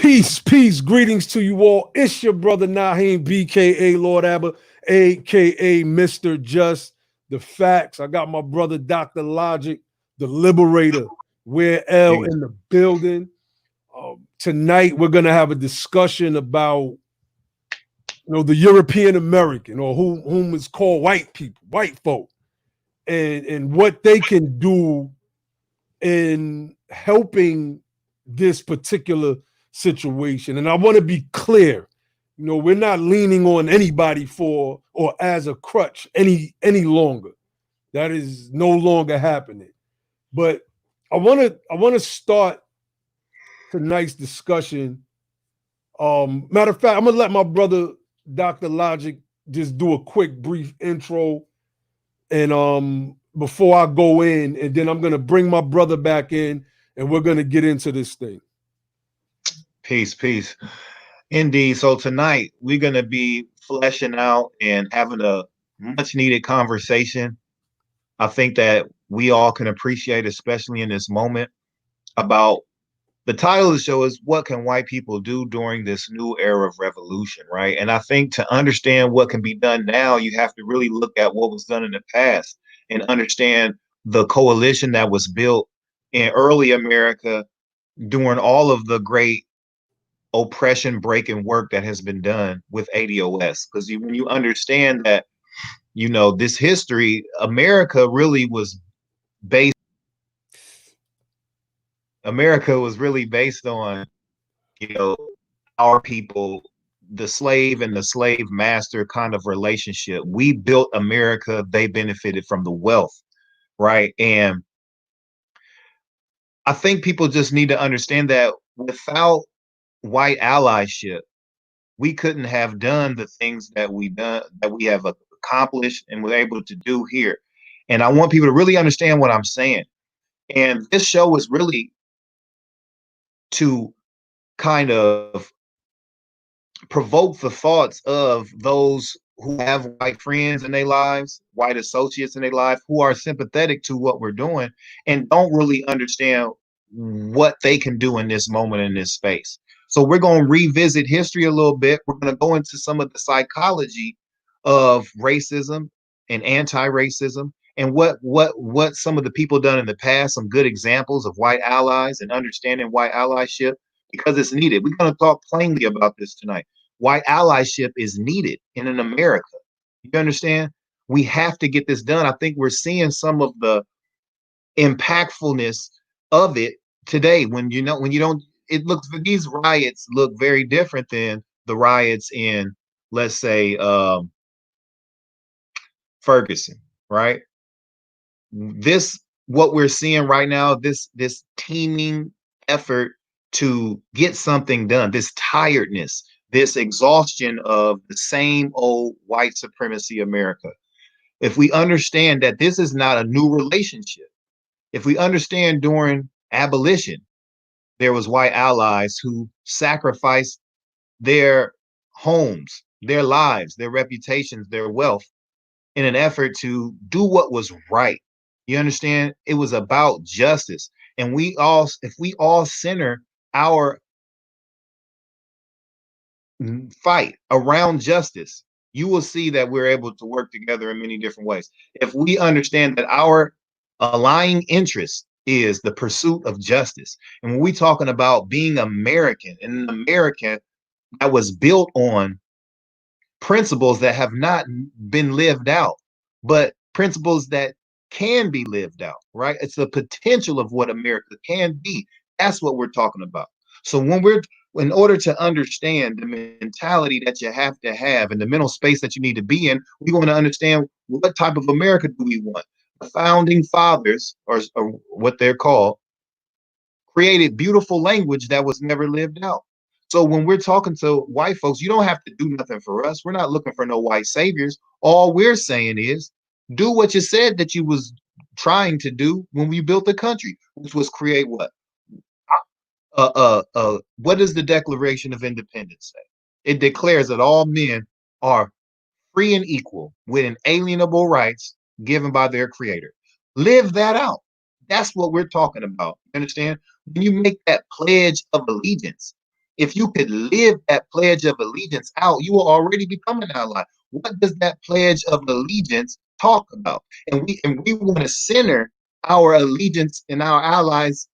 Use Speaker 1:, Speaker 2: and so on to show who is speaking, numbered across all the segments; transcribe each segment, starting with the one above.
Speaker 1: Peace, greetings to you all. It's your brother Naheem, BKA Lord Abba, aka Mr. Just the Facts. I got my brother Dr. Logic, the Liberator, where L
Speaker 2: Peace.
Speaker 1: in the building. Tonight we're gonna have a discussion about the European American, or whom is called white people, white folk, and what they can do in helping this particular situation. And I want to be clear, we're not leaning on anybody for or as a crutch any longer. That is no longer happening. But I want to start tonight's discussion. Matter of fact, I'm gonna let my brother Dr. Logic just do a quick brief intro, and before I go in, and then I'm gonna bring my brother back in, and we're gonna get into this thing.
Speaker 2: Peace. Indeed. So tonight we're going to be fleshing out and having a much needed conversation. I think that we all can appreciate, especially in this moment, about the title of the show is What Can White People Do During This New Era of Revolution, right? And I think to understand what can be done now, you have to really look at what was done in the past and understand the coalition that was built in early America during all of the great oppression breaking work that has been done with ADOS. Because when you understand that, this history, America really was based. America was really based on, you know, our people, the slave and the slave master kind of relationship. We built America. They benefited from the wealth, right? And I think people just need to understand that without white allyship, we couldn't have done the things that we have accomplished and were able to do here. And I want people to really understand what I'm saying. And this show is really to kind of provoke the thoughts of those who have white friends in their lives, white associates in their life, who are sympathetic to what we're doing and don't really understand what they can do in this moment, in this space. So we're going to revisit history a little bit. We're going to go into some of the psychology of racism and anti-racism, and what some of the people done in the past, some good examples of white allies and understanding white allyship, because it's needed. We're going to talk plainly about this tonight. White allyship is needed in an America. You understand? We have to get this done. I think we're seeing some of the impactfulness of it today. When you don't, it looks, these riots look very different than the riots in, let's say, Ferguson, right? This, what we're seeing right now, this teeming effort to get something done, this tiredness, this exhaustion of the same old white supremacy America. If we understand that this is not a new relationship, if we understand during abolition, there was white allies who sacrificed their homes, their lives, their reputations, their wealth in an effort to do what was right. You understand? It was about justice. And if we all center our fight around justice, you will see that we're able to work together in many different ways. If we understand that our aligning interest is the pursuit of justice, and when we're talking about being American, and an American that was built on principles that have not been lived out, but principles that can be lived out, right? It's the potential of what America can be. That's what we're talking about. So in order to understand the mentality that you have and the mental space that you need to be in, we want to understand what type of America do we want. The founding fathers, or what they're called, created beautiful language that was never lived out. So when we're talking to white folks, you don't have to do nothing for us. We're not looking for no white saviors. All we're saying is do what you said that you was trying to do when we built the country, which was create what? What does the Declaration of Independence say? It declares that all men are free and equal with inalienable rights given by their creator. Live that out. That's what we're talking about. Understand? When you make that pledge of allegiance, If you could live that Pledge of Allegiance out, you will already become an ally. What does that Pledge of Allegiance talk about? And we want to center our allegiance and our allies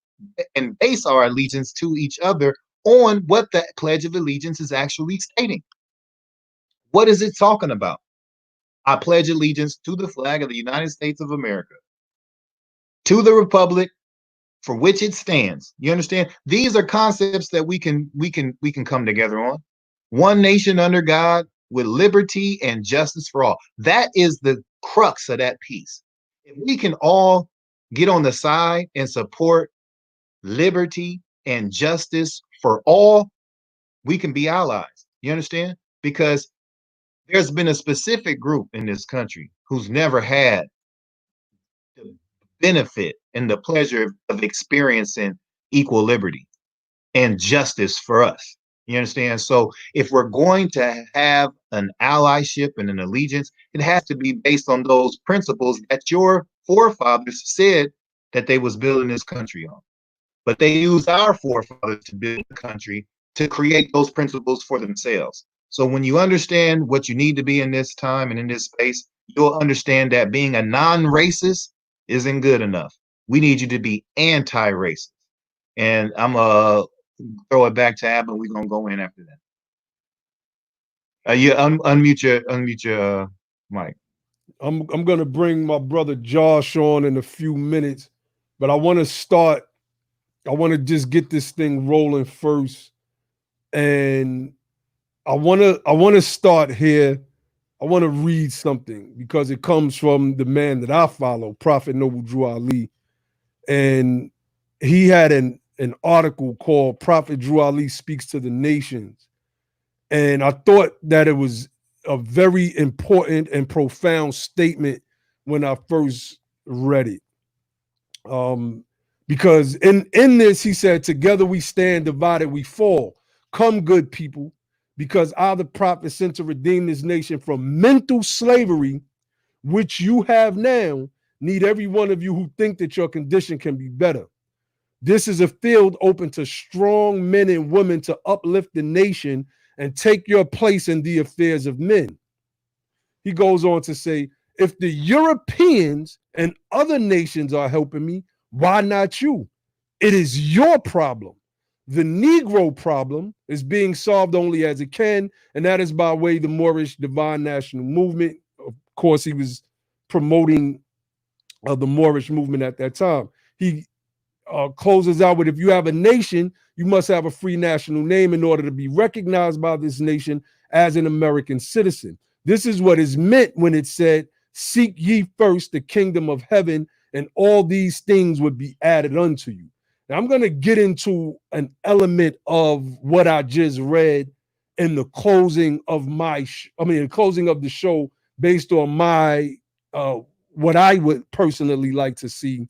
Speaker 2: and base our allegiance to each other on what that Pledge of Allegiance is actually stating. What is it talking about? I pledge allegiance to the flag of the United States of America, to the republic for which it stands. You understand? These are concepts that we can come together on. One nation under God with liberty and justice for all. That is the crux of that piece. If we can all get on the side and support liberty and justice for all, we can be allies. You understand? Because there's been a specific group in this country who's never had the benefit and the pleasure of experiencing equal liberty and justice for us. You understand? So if we're going to have an allyship and an allegiance, it has to be based on those principles that your forefathers said that they was building this country on. But they used our forefathers to build the country to create those principles for themselves. So when you understand what you need to be in this time and in this space, you'll understand that being a non-racist isn't good enough. We need you to be anti-racist. And I'm gonna throw it back to Ab, and we're gonna go in after that. You unmute your mic.
Speaker 1: I'm gonna bring my brother Josh on in a few minutes, but I want to just get this thing rolling first. And I want to start here. I want to read something because it comes from the man that I follow, Prophet Noble Drew Ali. And he had an article called Prophet Drew Ali Speaks to the Nations. And I thought that it was a very important and profound statement when I first read it. Because in this, he said, together we stand, divided we fall. Come, good people, because I, the prophet, sent to redeem this nation from mental slavery, which you have now, need every one of you who think that your condition can be better. This is a field open to strong men and women to uplift the nation and take your place in the affairs of men. He goes on to say, if the Europeans and other nations are helping me, why not you? It is your problem. The Negro problem is being solved only as it can, and that is by way of the Moorish Divine National Movement. Of course, he was promoting the Moorish movement at that time. He closes out with, if you have a nation, you must have a free national name in order to be recognized by this nation as an American citizen. This is what is meant when it said, seek ye first the kingdom of heaven, and all these things would be added unto you. Now, I'm going to get into an element of what I just read in the closing of the closing of the show, based on my what I would personally like to see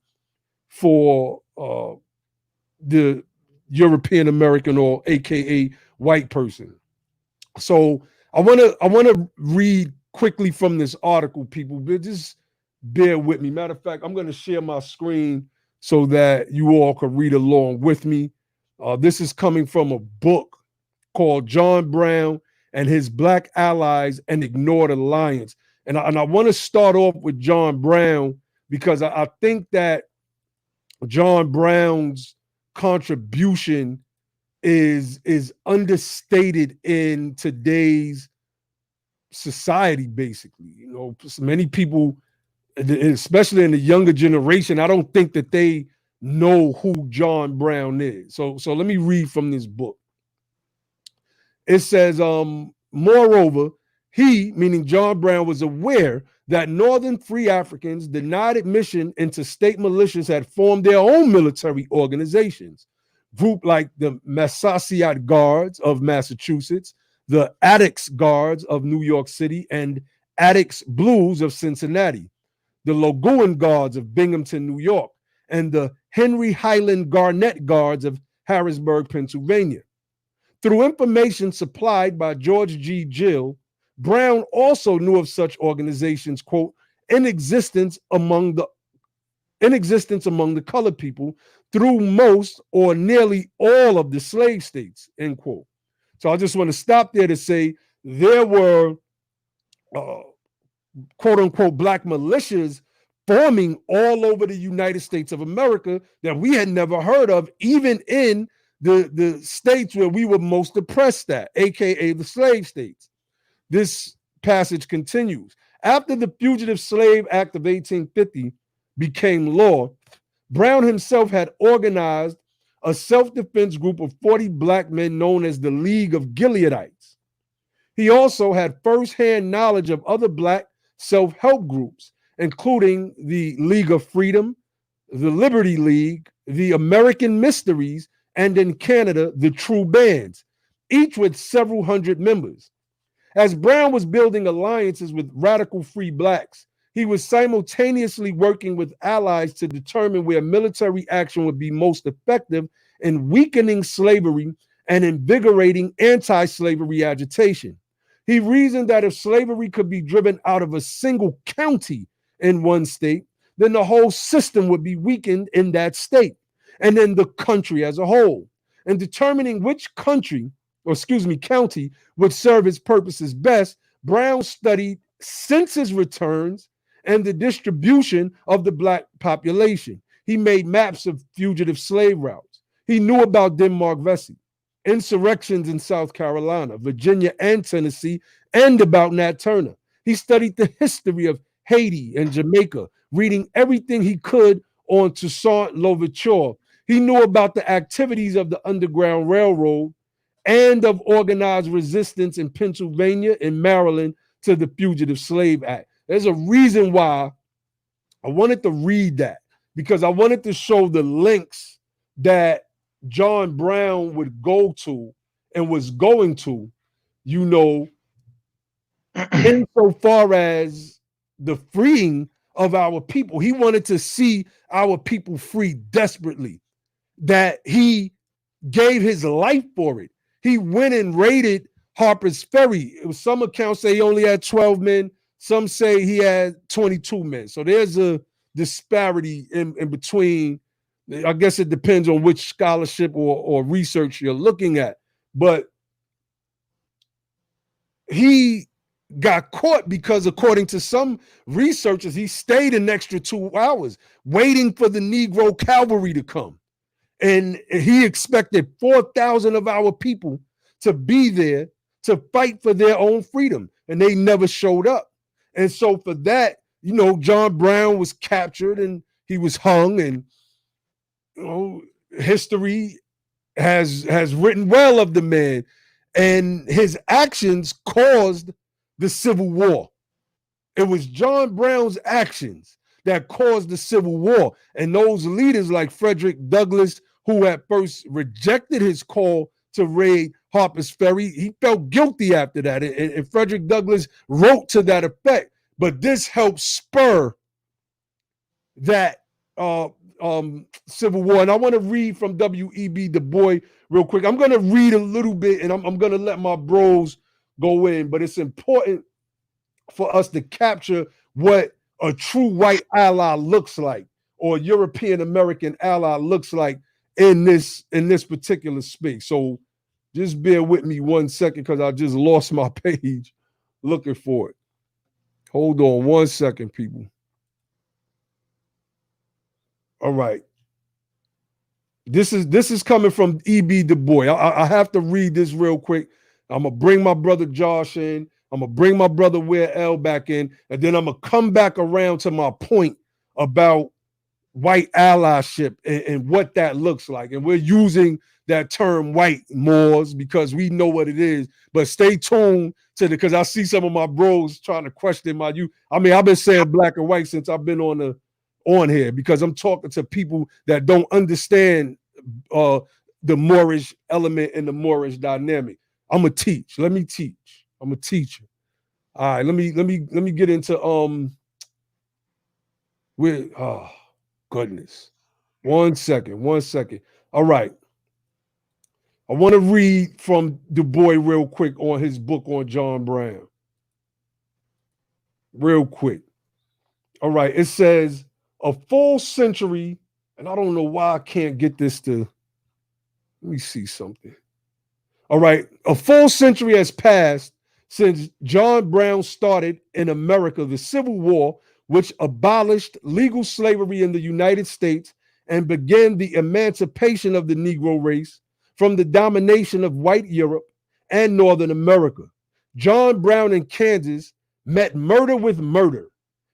Speaker 1: for the European American, or AKA white person. So I want to read quickly from this article, people, but just bear with me. Matter of fact, I'm going to share my screen so that you all can read along with me. This is coming from a book called John Brown and His Black Allies and Ignored Alliance. And I want to start off with John Brown because I think that John Brown's contribution is understated in today's society, basically. You know, many people, especially in the younger generation, I don't think that they know who John Brown is. So let me read from this book. It says, moreover, he, meaning John Brown, was aware that Northern Free Africans denied admission into state militias had formed their own military organizations. Group like the Massasoit Guards of Massachusetts, the Attucks Guards of New York City, and Attucks Blues of Cincinnati, the Lagoon Guards of Binghamton, New York, and the Henry Highland Garnet Guards of Harrisburg, Pennsylvania. Through information supplied by George G. Gill, Brown also knew of such organizations, quote, in existence among the colored people through most or nearly all of the slave states, end quote. So I just want to stop there to say there were quote unquote black militias forming all over the United States of America that we had never heard of, even in the states where we were most oppressed at, aka the slave states. This passage continues. After the Fugitive Slave Act of 1850 became law, Brown himself had organized a self-defense group of 40 black men known as the League of Gileadites. He also had firsthand knowledge of other black self-help groups, including the League of Freedom, the Liberty League, the American Mysteries, and in Canada, the True Bands, each with several hundred members. As Brown was building alliances with radical free blacks, he was simultaneously working with allies to determine where military action would be most effective in weakening slavery and invigorating anti-slavery agitation. He reasoned that if slavery could be driven out of a single county in one state, then the whole system would be weakened in that state and then the country as a whole. In determining which county would serve its purposes best, Brown studied census returns and the distribution of the black population. He made maps of fugitive slave routes. He knew about Denmark Vesey, insurrections in South Carolina, Virginia, and Tennessee, and about Nat Turner. He studied the history of Haiti and Jamaica, reading everything he could on Toussaint Louverture. He knew about the activities of the Underground Railroad and of organized resistance in Pennsylvania and Maryland to the Fugitive Slave Act. There's a reason why I wanted to read that, because I wanted to show the links that John Brown would go to and was going to, insofar as the freeing of our people. He wanted to see our people free desperately, that he gave his life for it. He went and raided Harper's Ferry. Some accounts say he only had 12 men. Some say he had 22 men. So there's a disparity in between. I guess it depends on which scholarship or research you're looking at. But he got caught because, according to some researchers, he stayed an extra 2 hours waiting for the Negro cavalry to come. And he expected 4,000 of our people to be there to fight for their own freedom. And they never showed up. And so for that, John Brown was captured and he was hung. And, history has written well of the man. And his actions caused the Civil War. It was John Brown's actions that caused the Civil War. And those leaders like Frederick Douglass, who at first rejected his call to raid Harper's Ferry, he felt guilty after that. And Frederick Douglass wrote to that effect. But this helped spur that Civil War. And I want to read from W.E.B. Du Bois real quick. I'm going to read a little bit, and I'm going to let my bros go in. But it's important for us to capture what a true white ally looks like, or European American ally looks like in this particular space. So just bear with me 1 second, because I just lost my page looking for it. Hold on 1 second, people. All right. This is coming from E.B. Du Bois. I have to read this real quick. I'm going to bring my brother Josh in. I'm going to bring my brother Weir L back in. And then I'm going to come back around to my point about white allyship and what that looks like. And we're using that term white Moors because we know what it is. But stay tuned because I see some of my bros trying to question my youth. I mean, I've been saying black and white since I've been on here, because I'm talking to people that don't understand the Moorish element and the Moorish dynamic. I'm gonna teach. Let me teach. I'm a teacher. All right, let me get into oh goodness. 1 second. All right. I want to read from Du Bois real quick on his book on John Brown. Real quick. All right. It says a full century, and I don't know why I can't get this to, let me see something. All right, a full century has passed since John Brown started in America the Civil War, which abolished legal slavery in the United States and began the emancipation of the Negro race from the domination of white Europe and Northern America. John Brown in Kansas met murder with murder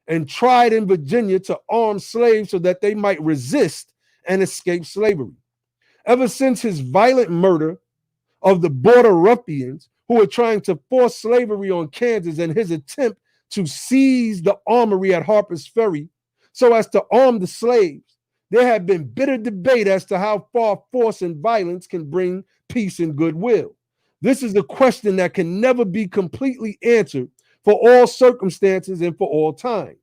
Speaker 1: and tried in Virginia to arm slaves so that they might resist and escape slavery. Ever since his violent murder of the border ruffians who were trying to force slavery on Kansas and his attempt to seize the armory at Harper's Ferry so as to arm the slaves, there had been bitter debate as to how far force and violence can bring peace and goodwill. This is a question that can never be completely answered for all circumstances and for all time.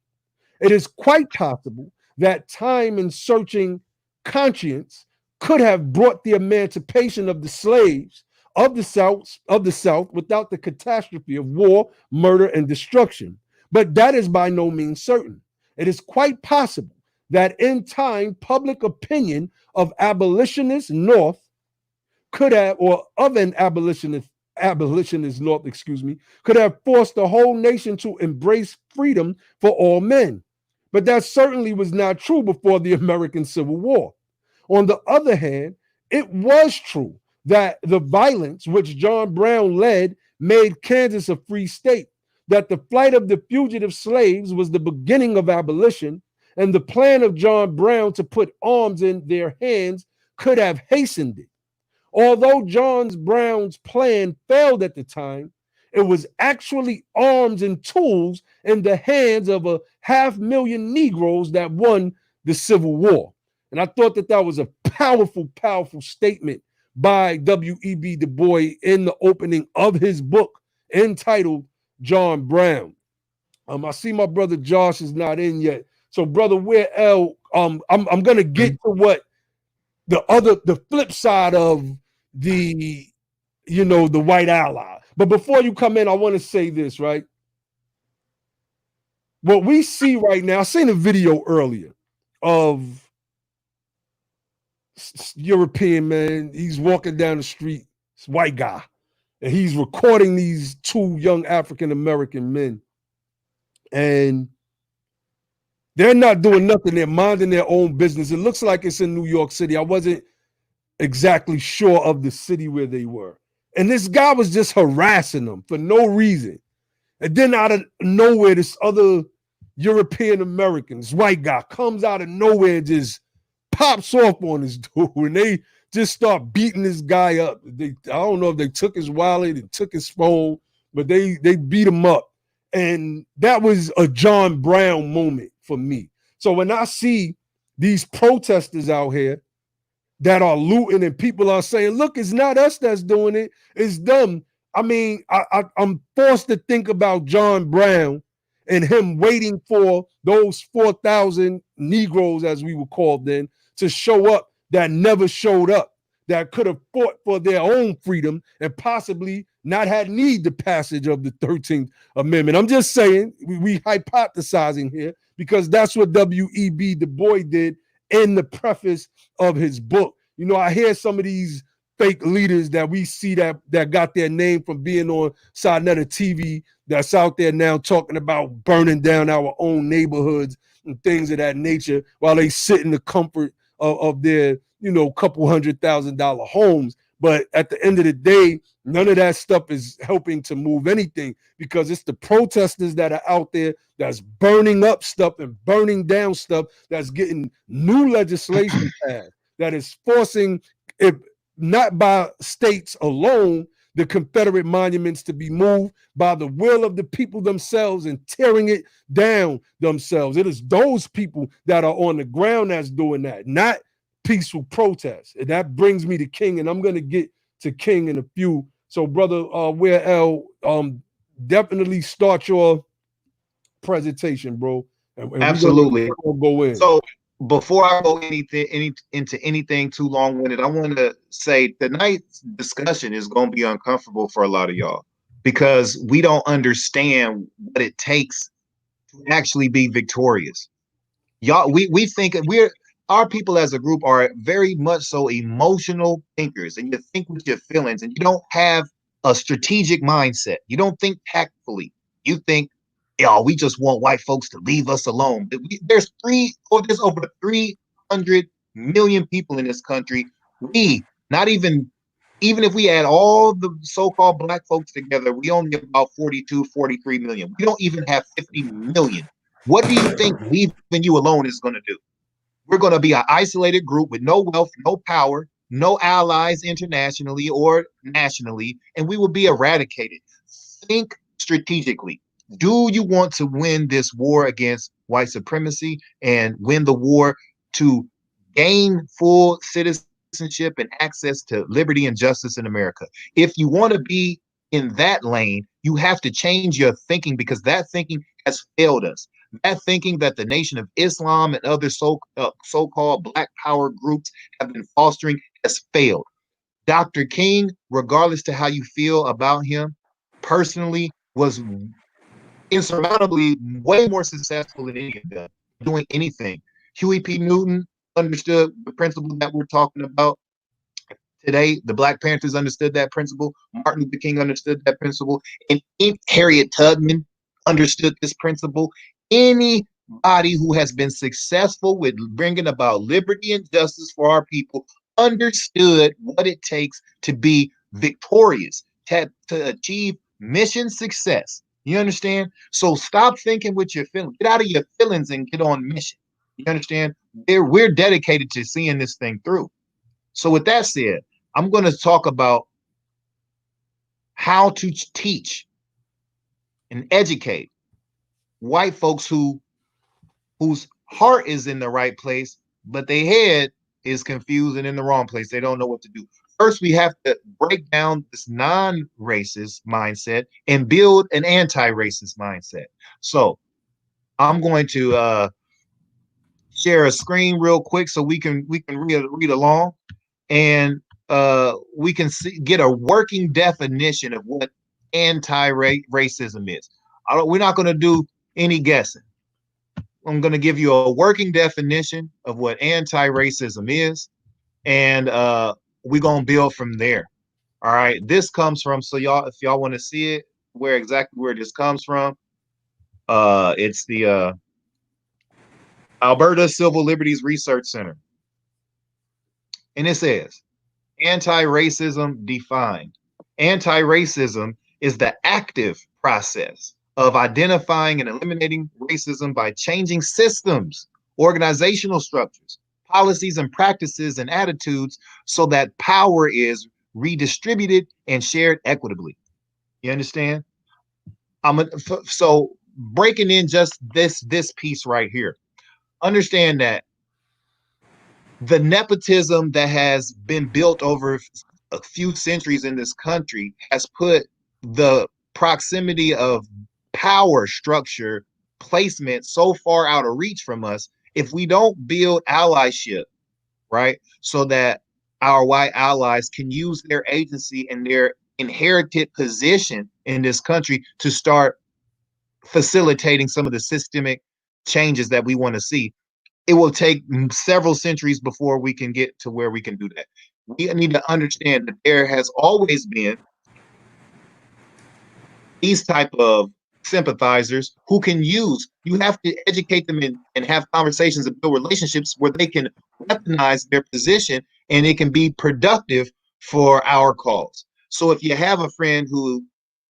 Speaker 1: It is quite possible that time and searching conscience could have brought the emancipation of the slaves of the South without the catastrophe of war, murder, and destruction. But that is by no means certain. It is quite possible that in time, public opinion of abolitionist North could have, or of an abolitionist North, could have forced the whole nation to embrace freedom for all men. But that certainly was not true before the American Civil War. On the other hand, it was true that the violence which John Brown led made Kansas a free state, that the flight of the fugitive slaves was the beginning of abolition, and the plan of John Brown to put arms in their hands could have hastened it. Although John Brown's plan failed at the time, it was actually arms and tools in the hands of 500,000 Negroes that won the Civil War. And I thought that that was a powerful, powerful statement by W.E.B. Du Bois in the opening of his book entitled John Brown. I see my brother Josh is not in yet. So, brother, where L? I'm gonna get to what the flip side of the the white ally. But before you come in, I want to say this, right? What we see right now, I seen a video earlier of European man. He's walking down the street, this white guy, and he's recording these two young African American men, and they're not doing nothing. They're minding their own business. It looks like it's in New York City. I wasn't exactly sure of the city where they were. And this guy was just harassing them for no reason. And then out of nowhere, this other European American, this white guy, comes out of nowhere and just pops off on this dude. And they just start beating this guy up. I don't know if they took his wallet and took his phone, but they beat him up. And that was a John Brown moment for me. So when I see these protesters out here that are looting and people are saying, look, it's not us that's doing it, it's them. I mean, I'm forced to think about John Brown and him waiting for those 4,000 Negroes, as we were called then, to show up that never showed up, that could have fought for their own freedom and possibly not had need the passage of the 13th Amendment. I'm just saying, we hypothesizing here because that's what W.E.B. Du Bois did in the preface of his book. You know, I hear some of these fake leaders that we see that got their name from being on Sarnetta TV that's out there now talking about burning down our own neighborhoods and things of that nature while they sit in the comfort of their, couple $100,000 homes. But at the end of the day, none of that stuff is helping to move anything because it's the protesters that are out there that's burning up stuff and burning down stuff that's getting new legislation passed that is forcing, if not by states alone, the Confederate monuments to be moved by the will of the people themselves and tearing it down themselves. It is those people that are on the ground that's doing that, not peaceful protests. And that brings me to King, and I'm going to get to King in a few. So, brother, where L, definitely start your presentation, bro. And
Speaker 2: Absolutely.
Speaker 1: We're gonna go in.
Speaker 2: So before I go into anything too long-winded, I want to say tonight's discussion is going to be uncomfortable for a lot of y'all because we don't understand what it takes to actually be victorious. Y'all, we think our people as a group are very much so emotional thinkers, and you think with your feelings, and you don't have a strategic mindset. You don't think tactfully. You think, yo, we just want white folks to leave us alone. There's over 300 million people in this country. We not even if we add all the so-called black folks together, we only have about 42, 43 million. We don't even have 50 million. What do you think leaving you alone is going to do? We're going to be an isolated group with no wealth, no power, no allies internationally or nationally, and we will be eradicated. Think strategically. Do you want to win this war against white supremacy and win the war to gain full citizenship and access to liberty and justice in America? If you want to be in that lane, you have to change your thinking, because that thinking has failed us. That thinking that the Nation of Islam and other so-called black power groups have been fostering has failed. Dr. King, regardless to how you feel about him, personally was insurmountably way more successful than any of them doing anything. Huey P. Newton understood the principle that we're talking about today. The Black Panthers understood that principle. Martin Luther King understood that principle. And Harriet Tubman understood this principle. Anybody who has been successful with bringing about liberty and justice for our people understood what it takes to be victorious, to achieve mission success. You understand? So stop thinking with your feelings. Get out of your feelings and get on mission. You understand? We're dedicated to seeing this thing through. So with that said, I'm going to talk about how to teach and educate white folks whose heart is in the right place, but their head is confused and in the wrong place. They don't know what to do. First, we have to break down this non-racist mindset and build an anti-racist mindset. So I'm going to share a screen real quick so we can read along, and we can get a working definition of what anti-racism is. We're not going to do any guessing. I'm going to give you a working definition of what anti-racism is, and we're going to build from there. All right. This comes from, so y'all, if y'all want to see it, where this comes from, it's the Alberta Civil Liberties Research Center. And it says, anti-racism defined. Anti-racism is the active process of identifying and eliminating racism by changing systems, organizational structures, policies and practices and attitudes so that power is redistributed and shared equitably. You understand? So breaking in just this piece right here. Understand that the nepotism that has been built over a few centuries in this country has put the proximity of power structure placement so far out of reach from us. If we don't build allyship, right, so that our white allies can use their agency and their inherited position in this country to start facilitating some of the systemic changes that we want to see, it will take several centuries before we can get to where we can do that. We need to understand that there has always been these type of sympathizers who can use, you have to educate them and have conversations and build relationships where they can weaponize their position and it can be productive for our cause. So if you have a friend who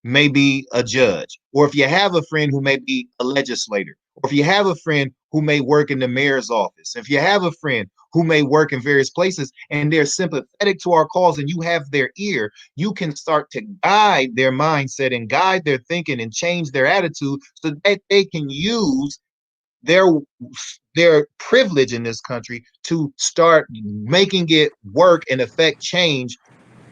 Speaker 2: may be a judge, or if you have a friend who may be a legislator, or if you have a friend who may work in the mayor's office, if you have a friend who may work in various places and they're sympathetic to our cause and you have their ear, you can start to guide their mindset and guide their thinking and change their attitude so that they can use their privilege in this country to start making it work and affect change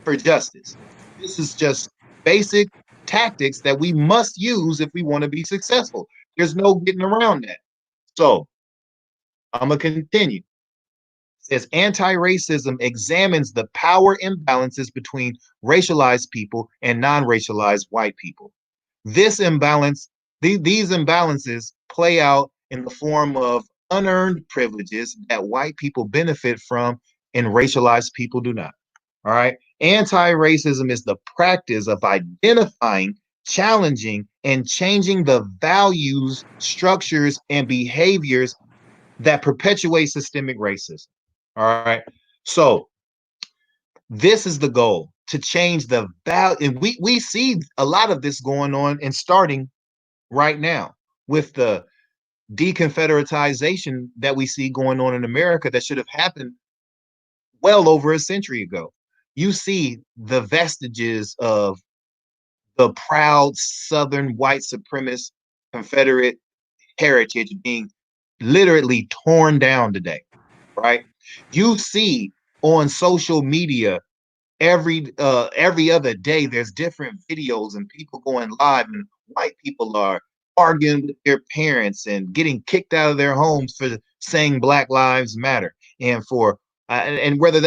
Speaker 2: for justice. This is just basic tactics that we must use if we want to be successful. There's no getting around that. So I'm going to continue. It says anti-racism examines the power imbalances between racialized people and non-racialized white people. This imbalance, these imbalances play out in the form of unearned privileges that white people benefit from and racialized people do not. All right. Anti-racism is the practice of identifying, challenging, and changing the values, structures, and behaviors that perpetuate systemic racism. All right. So this is the goal, to change the value. And we see a lot of this going on and starting right now with the deconfederatization that we see going on in America that should have happened well over a century ago. You see the vestiges of the proud Southern white supremacist Confederate heritage being literally torn down today, right? You see on social media every other day there's different videos and people going live, and white people are arguing with their parents and getting kicked out of their homes for saying Black Lives Matter, and for and whether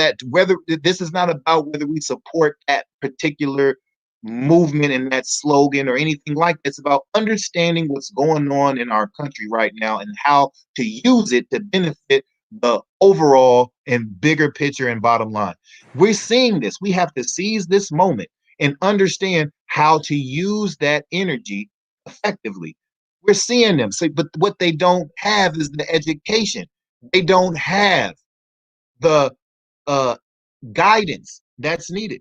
Speaker 2: this is not about whether we support that particular movement and that slogan or anything like that. It's about understanding what's going on in our country right now and how to use it to benefit the overall and bigger picture and bottom line. We're seeing this. We have to seize this moment and understand how to use that energy effectively. We're seeing them. So, but what they don't have is the education. They don't have the guidance that's needed.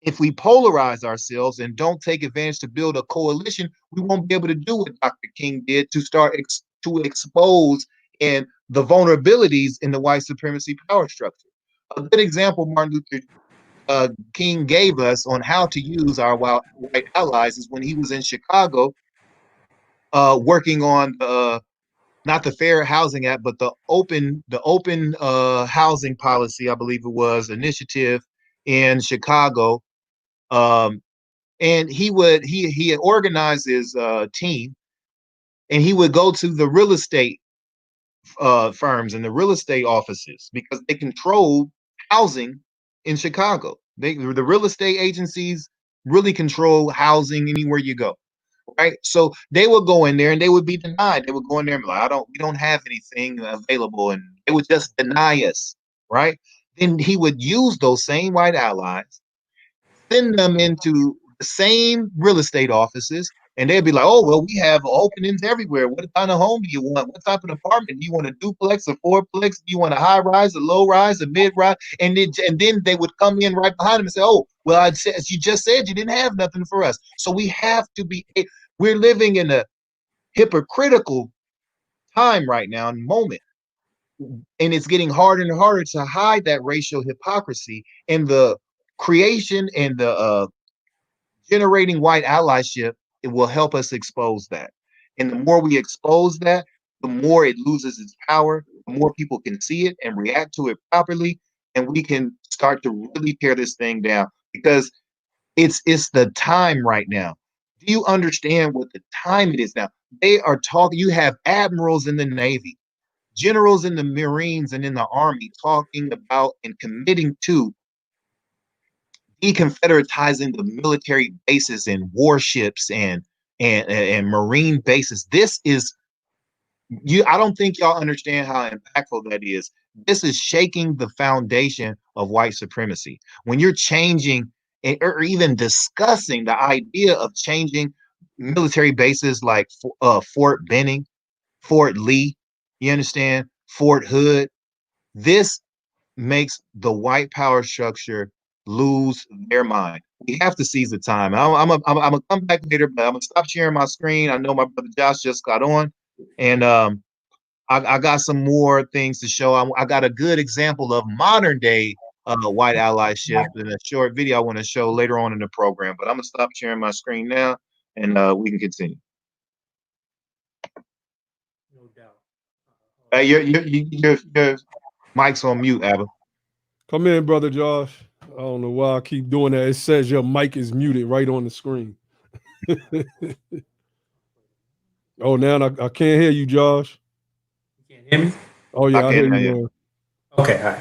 Speaker 2: If we polarize ourselves and don't take advantage to build a coalition, we won't be able to do what Dr. King did to start to expose and the vulnerabilities in the white supremacy power structure. A good example Martin Luther King gave us on how to use our white allies is when he was in Chicago working on not the Fair Housing Act, but the open housing policy, I believe it was, initiative in Chicago. And he had organized his team, and he would go to the real estate firms and the real estate offices because they control housing in Chicago. The real estate agencies really control housing anywhere you go, right? So they would go in there and they would be denied. They would go in there and be like, we don't have anything available, and they would just deny us, right? Then he would use those same white allies, send them into the same real estate offices, and they'd be like, oh, well, we have openings everywhere. What kind of home do you want? What type of apartment? Do you want a duplex, a fourplex? Do you want a high rise, a low rise, a mid rise? And then they would come in right behind them and say, oh, well, as you just said, you didn't have nothing for us. So we have to we're living in a hypocritical time right now, and moment. And it's getting harder and harder to hide that racial hypocrisy, and the creation and the generating white allyship, it will help us expose that. And the more we expose that, the more it loses its power, the more people can see it and react to it properly, and we can start to really tear this thing down, because it's the time right now. Do you understand what the time it is now? They are talking, you have admirals in the Navy, generals in the Marines and in the Army talking about and committing to deconfederatizing the military bases and warships and marine bases. This is I don't think y'all understand how impactful that is. This is shaking the foundation of white supremacy. When you're changing or even discussing the idea of changing military bases like Fort Benning, Fort Lee, you understand, Fort Hood, this makes the white power structure lose their mind. We have to seize the time. I'm gonna come back later, but I'm gonna stop sharing my screen. I know my brother Josh just got on, and I got some more things to show. I got a good example of modern day white allyship in a short video I want to show later on in the program. But I'm gonna stop sharing my screen now, and we can continue.
Speaker 3: No doubt.
Speaker 2: Hey, your mic's on mute, Abba.
Speaker 1: Come in, brother Josh. I don't know why I keep doing that. It says your mic is muted right on the screen. Oh, now I can't hear you, Josh.
Speaker 3: You can't hear me?
Speaker 1: Oh yeah, I hear you.
Speaker 2: You.
Speaker 3: Okay, all right.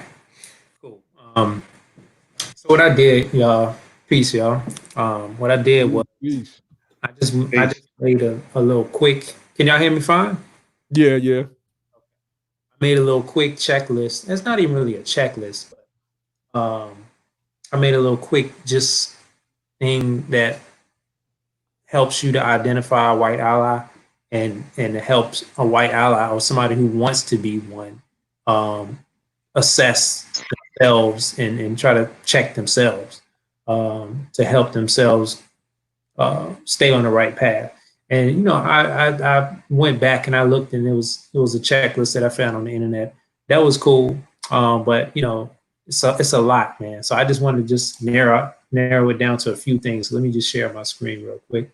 Speaker 3: Cool. So what I did, y'all, peace, y'all. What I did was
Speaker 1: Peace.
Speaker 3: I just made a little quick. Can y'all hear me fine?
Speaker 1: Yeah.
Speaker 3: made a little quick checklist. It's not even really a checklist, but I made a little quick just thing that helps you to identify a white ally, and helps a white ally or somebody who wants to be one assess themselves and try to check themselves to help themselves stay on the right path. And you know, I went back and I looked, and it was a checklist that I found on the internet. That was cool, but you know, it's a lot, man. So I just wanted to just narrow it down to a few things. Let me just share my screen real quick.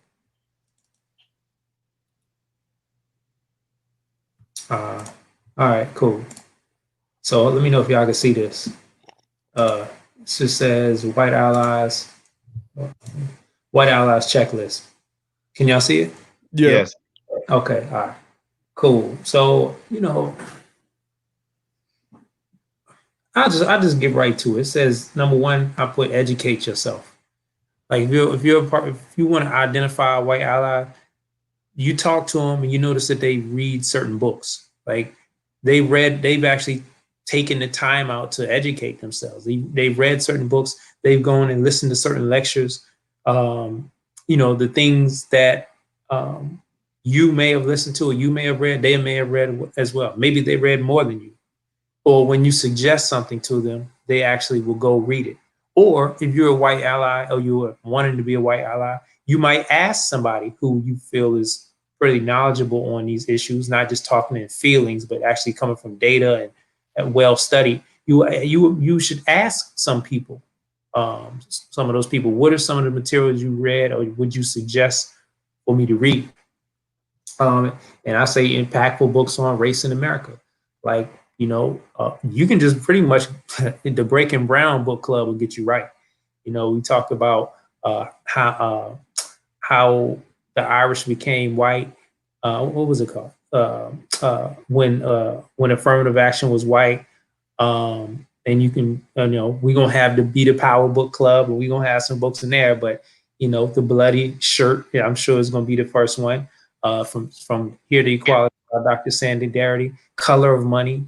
Speaker 3: All right, cool. So let me know if y'all can see this. It just says white allies checklist. Can y'all see it?
Speaker 1: Yeah.
Speaker 2: Yes.
Speaker 3: Okay, all right, cool. So, you know, I'll just get right to it. It says, number one, I put educate yourself. Like if you want to identify a white ally, you talk to them and you notice that they read certain books. Like they've actually taken the time out to educate themselves. They've read certain books. They've gone and listened to certain lectures. You know, the things that you may have listened to or you may have read, they may have read as well. Maybe they read more than you. Or when you suggest something to them, they actually will go read it. Or if you're a white ally or you're wanting to be a white ally, you might ask somebody who you feel is pretty knowledgeable on these issues, not just talking in feelings, but actually coming from data and well studied. You should ask some people, some of those people, what are some of the materials you read or would you suggest for me to read? And I say impactful books on race in America. Like, you know, you can just pretty much, the Breaking Brown book club will get you right. You know, we talked about how the Irish became white. What was it called? When affirmative action was white. And you can, you know, we're going to have the Be the Power book club, and we're going to have some books in there. But, you know, the Bloody Shirt, yeah, I'm sure is going to be the first one. From Here to Equality by Dr. Sandy Darity. Color of Money.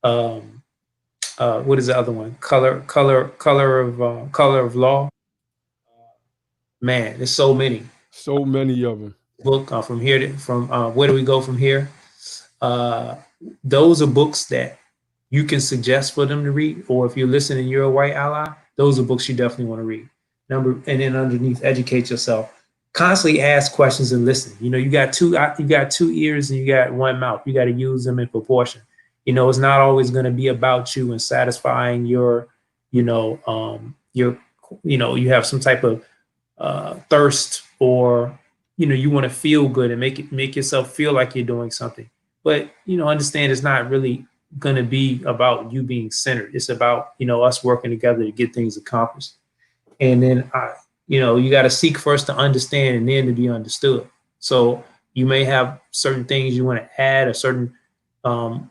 Speaker 3: What is the other one? Color of Law. Man, there's so many.
Speaker 1: So many of them.
Speaker 3: Book Where Do We Go From Here? Those are books that you can suggest for them to read, or if you're listening, you're a white ally. Those are books you definitely want to read. And then underneath, educate yourself. Constantly ask questions and listen. You know, you got two ears and you got one mouth. You got to use them in proportion. You know, it's not always going to be about you and satisfying your, you have some type of thirst, or, you know, you want to feel good and make yourself feel like you're doing something. But, you know, understand it's not really going to be about you being centered. It's about, you know, us working together to get things accomplished. And then, you know, you got to seek first to understand and then to be understood. So you may have certain things you want to add, or certain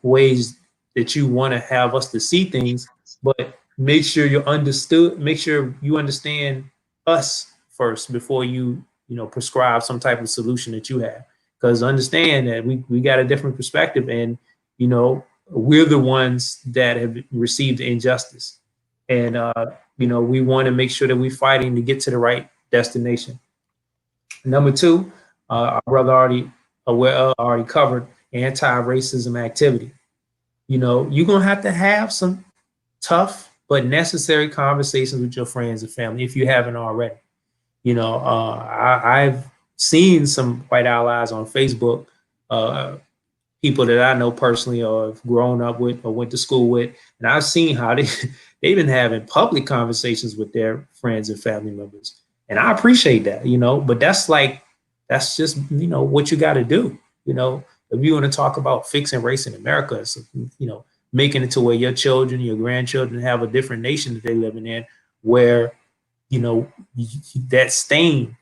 Speaker 3: ways that you want to have us to see things, but make sure you're understood. Make sure you understand us first before you prescribe some type of solution that you have. Because understand that we got a different perspective, and, you know, we're the ones that have received the injustice. And, you know, we want to make sure that we're fighting to get to the right destination. Number two, our brother already covered anti-racism activity. You know, you're going to have some tough but necessary conversations with your friends and family if you haven't already. You know, I've seen some white allies on Facebook, people that I know personally or have grown up with or went to school with, and I've seen how they've been having public conversations with their friends and family members. And I appreciate that, you know, but that's just, you know, what you got to do. You know, if you want to talk about fixing race in America, so, you know, making it to where your children, your grandchildren have a different nation that they're living in, where, you know, that stain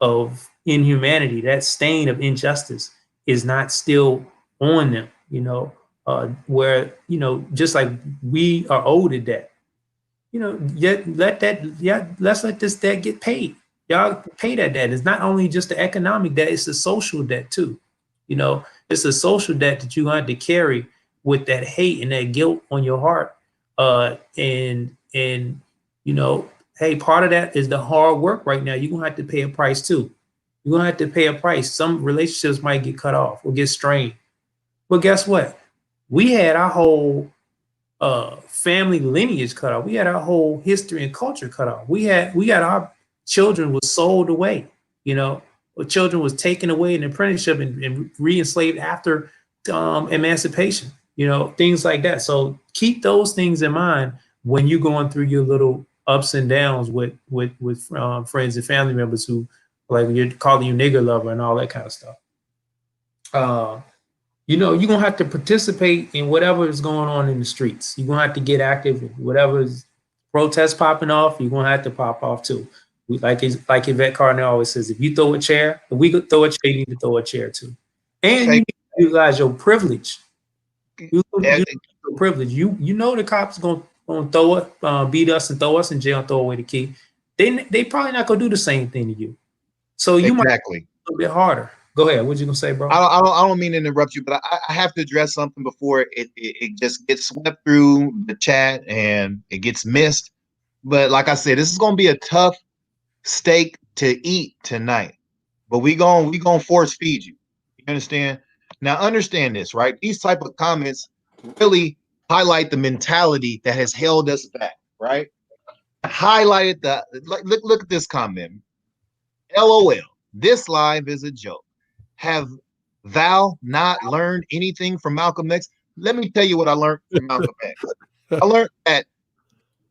Speaker 3: of inhumanity, that stain of injustice is not still on them, you know, where, you know, just like we are owed a debt, you know, let's let this debt get paid. Y'all pay that debt. It's not only just the economic debt, it's the social debt too. You know, it's a social debt that you have to carry with that hate and that guilt on your heart. And you know, hey, part of that is the hard work right now. You're gonna have to pay a price too. You're gonna have to pay a price. Some relationships might get cut off or get strained. But guess what? We had our whole family lineage cut off. We had our whole history and culture cut off. We got our children was sold away. You know, our children was taken away in apprenticeship and re-enslaved after emancipation. You know, things like that. So keep those things in mind when you're going through your little ups and downs with friends and family members who, like, you're calling you nigger lover and all that kind of stuff. You know, you're gonna have to participate in whatever is going on in the streets. You're gonna have to get active. Whatever is protests popping off, you're gonna have to pop off too. Like Yvette Carnell always says, if you throw a chair, if we could throw a chair, you need to throw a chair too. And you need to utilize your privilege. You privilege. You know the cops gonna throw it, beat us and throw us in jail and throw away the key. They probably not gonna do the same thing to you. So you might be a little bit harder. Go ahead. What you gonna say, bro?
Speaker 2: I don't mean to interrupt you, but I have to address something before it just gets swept through the chat and it gets missed. But like I said, this is gonna be a tough steak to eat tonight. But we gonna force feed you. You understand? Now understand this, right? These type of comments really highlight the mentality that has held us back, right? Highlighted look at this comment. LOL. This live is a joke. Have thou not learned anything from Malcolm X? Let me tell you what I learned from Malcolm X. I learned that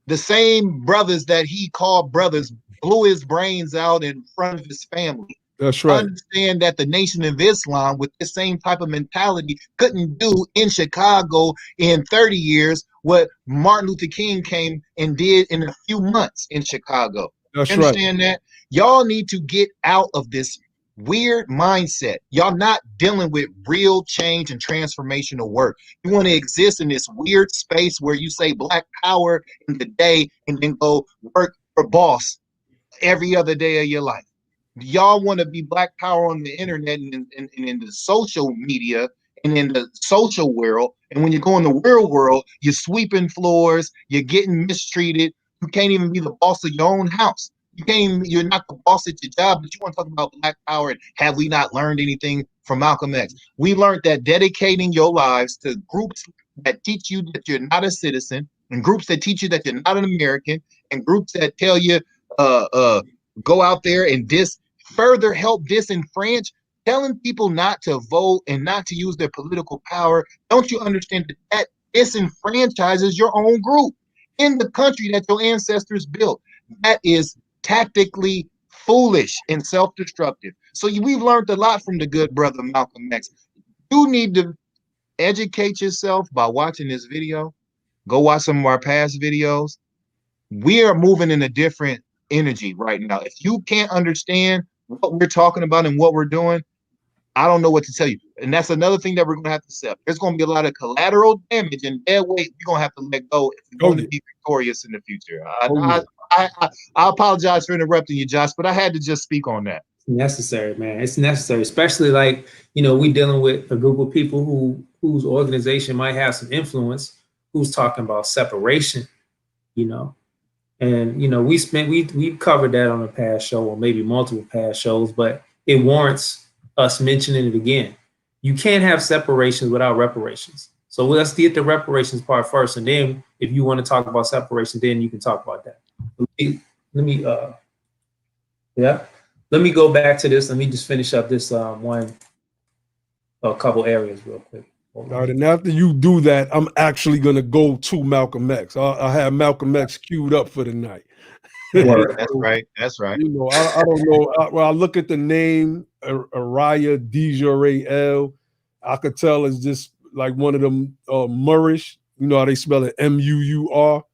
Speaker 2: the same brothers that he called brothers blew his brains out in front of his family.
Speaker 1: That's right.
Speaker 2: Understand that the Nation of Islam, with the same type of mentality, couldn't do in Chicago in 30 years what Martin Luther King came and did in a few months in Chicago.
Speaker 1: That's
Speaker 2: you understand that? Y'all need to get out of this weird mindset. Y'all not dealing with real change and transformational work. You want to exist in this weird space where you say Black power in the day and then go work for boss every other day of your life. Y'all want to be Black power on the internet and in the social media and in the social world. And when you go in the real world, you're sweeping floors, you're getting mistreated. You can't even be the boss of your own house. You're not the boss at your job, but you want to talk about Black power and have we not learned anything from Malcolm X? We learned that dedicating your lives to groups that teach you that you're not a citizen, and groups that teach you that you're not an American, and groups that tell you go out there and further help disenfranchise, telling people not to vote and not to use their political power. Don't you understand that disenfranchises your own group in the country that your ancestors built? That is tactically foolish and self-destructive. So we've learned a lot from the good brother Malcolm X. You need to educate yourself by watching this video. Go watch some of our past videos. We are moving in a different energy right now. If you can't understand what we're talking about and what we're doing, I don't know what to tell you. And that's another thing that we're going to have to accept. There's going to be a lot of collateral damage and dead weight we're going to have to let go if we're going to be victorious in the future. I apologize for interrupting you, Josh, but I had to just speak on that.
Speaker 3: It's necessary, man. It's necessary, especially like, you know, we dealing with a group of people whose organization might have some influence, who's talking about separation, you know. And, you know, we've covered that on a past show or maybe multiple past shows, but it warrants us mentioning it again. You can't have separations without reparations. So let's get the reparations part first. And then if you want to talk about separation, then you can talk about that. Let me go back to this. Let me just finish up this a couple areas real quick.
Speaker 1: All right, and after you do that, I'm actually going to go to Malcolm X. I have Malcolm X queued up for the night.
Speaker 2: That's right. That's right.
Speaker 1: You know, I don't know. When I look at the name, Araya Dijarael, I could tell it's just like one of them Moorish. You know how they spell it, M-U-U-R,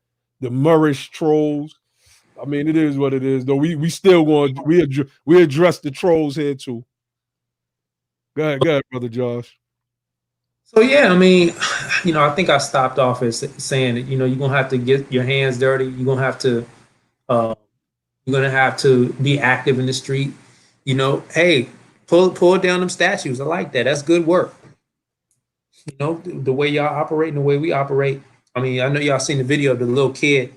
Speaker 1: the Moorish trolls. I mean, it is what it is, though. We still want we address the trolls here too. Go ahead, brother Josh.
Speaker 3: So yeah, I mean, you know, I think I stopped off as saying that, you know, you're gonna have to get your hands dirty. You're gonna have to be active in the street. You know, hey, pull down them statues. I like that. That's good work. You know, the way y'all operate and the way we operate. I mean, I know y'all seen the video of the little kid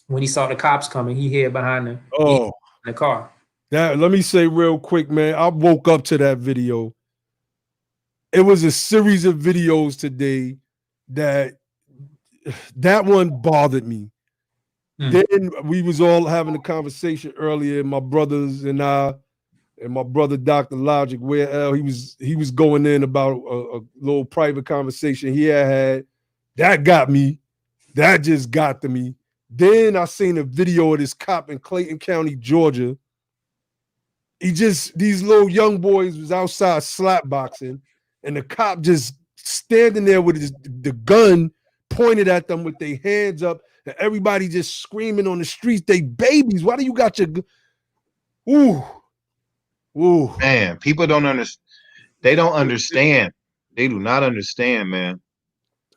Speaker 3: when he saw the cops coming, he hid behind
Speaker 1: Oh,
Speaker 3: the car.
Speaker 1: let me say real quick, man. I woke up to that video. It was a series of videos today that one bothered me. Then we was all having a conversation earlier, my brothers and I, and my brother Dr. Logic, where he was going in about a little private conversation he had. That got me. That just got to me. Then I seen a video of this cop in Clayton County, Georgia. These little young boys was outside slap boxing, and the cop just standing there with the gun pointed at them with their hands up, and everybody just screaming on the streets. They babies. Why do you got your ooh? Ooh.
Speaker 2: Man, people don't understand. They don't understand. They do not understand, man.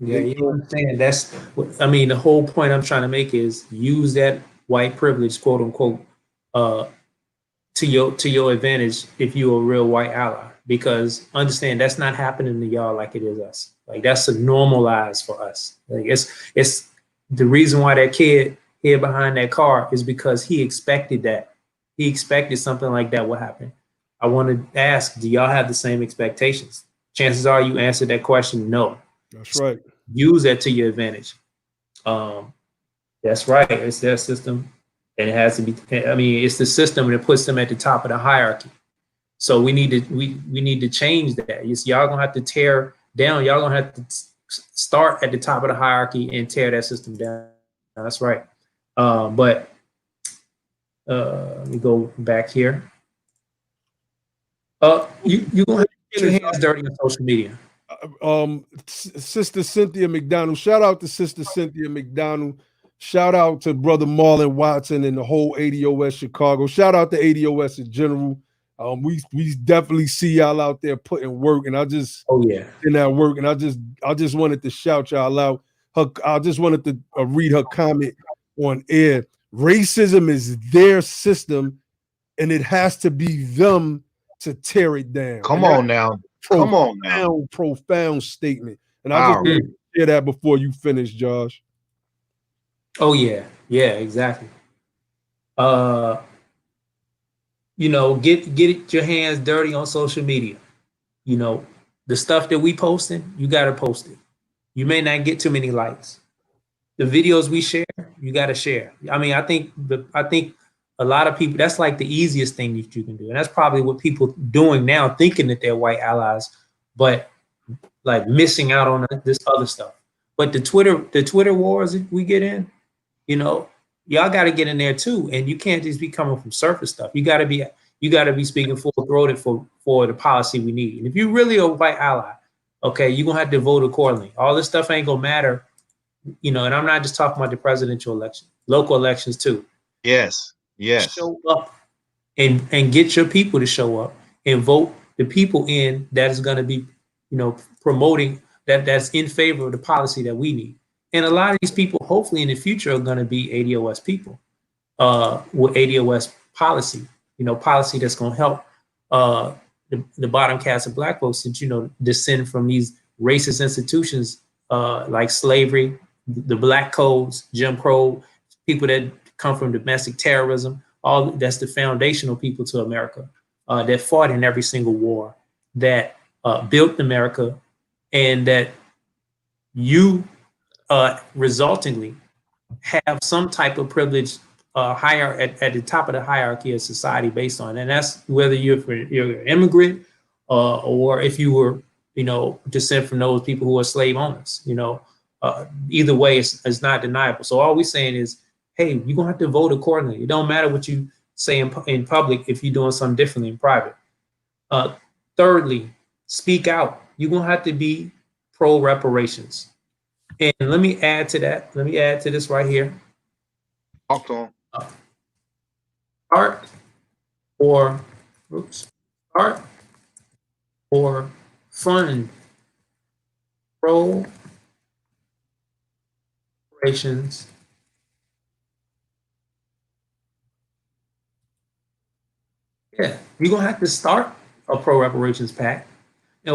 Speaker 3: Yeah, you understand. I mean, the whole point I'm trying to make is use that white privilege, quote unquote, to your advantage if you're a real white ally. Because understand that's not happening to y'all like it is us. Like that's a normalized for us. Like it's the reason why that kid hid behind that car is because he expected that. He expected something like that would happen. I want to ask, do y'all have the same expectations? Chances are you answered that question, no.
Speaker 1: That's right.
Speaker 3: Use that to your advantage. That's right. It's their system, and it has to be. I mean, it's the system that puts them at the top of the hierarchy. So we need to change that. Y'all gonna have to tear down. Y'all gonna have to start at the top of the hierarchy and tear that system down. That's right. But let me go back here. You gonna have to get your hands dirty on social media.
Speaker 1: Sister Cynthia McDonald. Shout out to Sister Cynthia McDonald. Shout out to Brother Marlon Watson and the whole ADOS Chicago. Shout out to ADOS in general. We definitely see y'all out there putting work, and I just in that work, and I just wanted to shout y'all out. I just wanted to read her comment on air. Racism is their system, and it has to be them to tear it down.
Speaker 2: Come on now. Come on now.
Speaker 1: Profound statement. And I just want to hear that before you finish, Josh.
Speaker 3: Oh yeah, exactly. You know, get your hands dirty on social media. You know, the stuff that we posting, you gotta post it. You may not get too many likes. The videos we share, you gotta share. I mean, I think a lot of people, that's like the easiest thing that you can do. And that's probably what people doing now, thinking that they're white allies, but like missing out on this other stuff. But the Twitter wars that we get in, you know, y'all got to get in there too. And you can't just be coming from surface stuff. You got to be speaking full-throated for the policy we need. And if you really a white ally, okay, you're going to have to vote accordingly. All this stuff ain't going to matter, you know, and I'm not just talking about the presidential election, local elections too.
Speaker 2: Yes.
Speaker 3: Show up and get your people to show up and vote the people in that is going to be, you know, promoting that's in favor of the policy that we need. And a lot of these people, hopefully in the future, are going to be ADOS people with ADOS policy, you know, policy that's going to help the bottom caste of Black folks that, you know, descend from these racist institutions like slavery, the Black codes, Jim Crow, people that come from domestic terrorism, all that's the foundational people to America that fought in every single war, that built America, and that you resultingly have some type of privilege higher at the top of the hierarchy of society based on. And that's whether you're an immigrant or if you were, you know, descend from those people who are slave owners, you know, either way, it's not deniable. So all we're saying is, hey, you're gonna have to vote accordingly. It don't matter what you say in public if you're doing something differently in private. Thirdly, speak out. You're gonna have to be pro reparations. And let me add to that. Let me add to this right here.
Speaker 2: Talk to him.
Speaker 3: Start or fund pro reparations. Yeah, you're gonna have to start a pro reparations pact.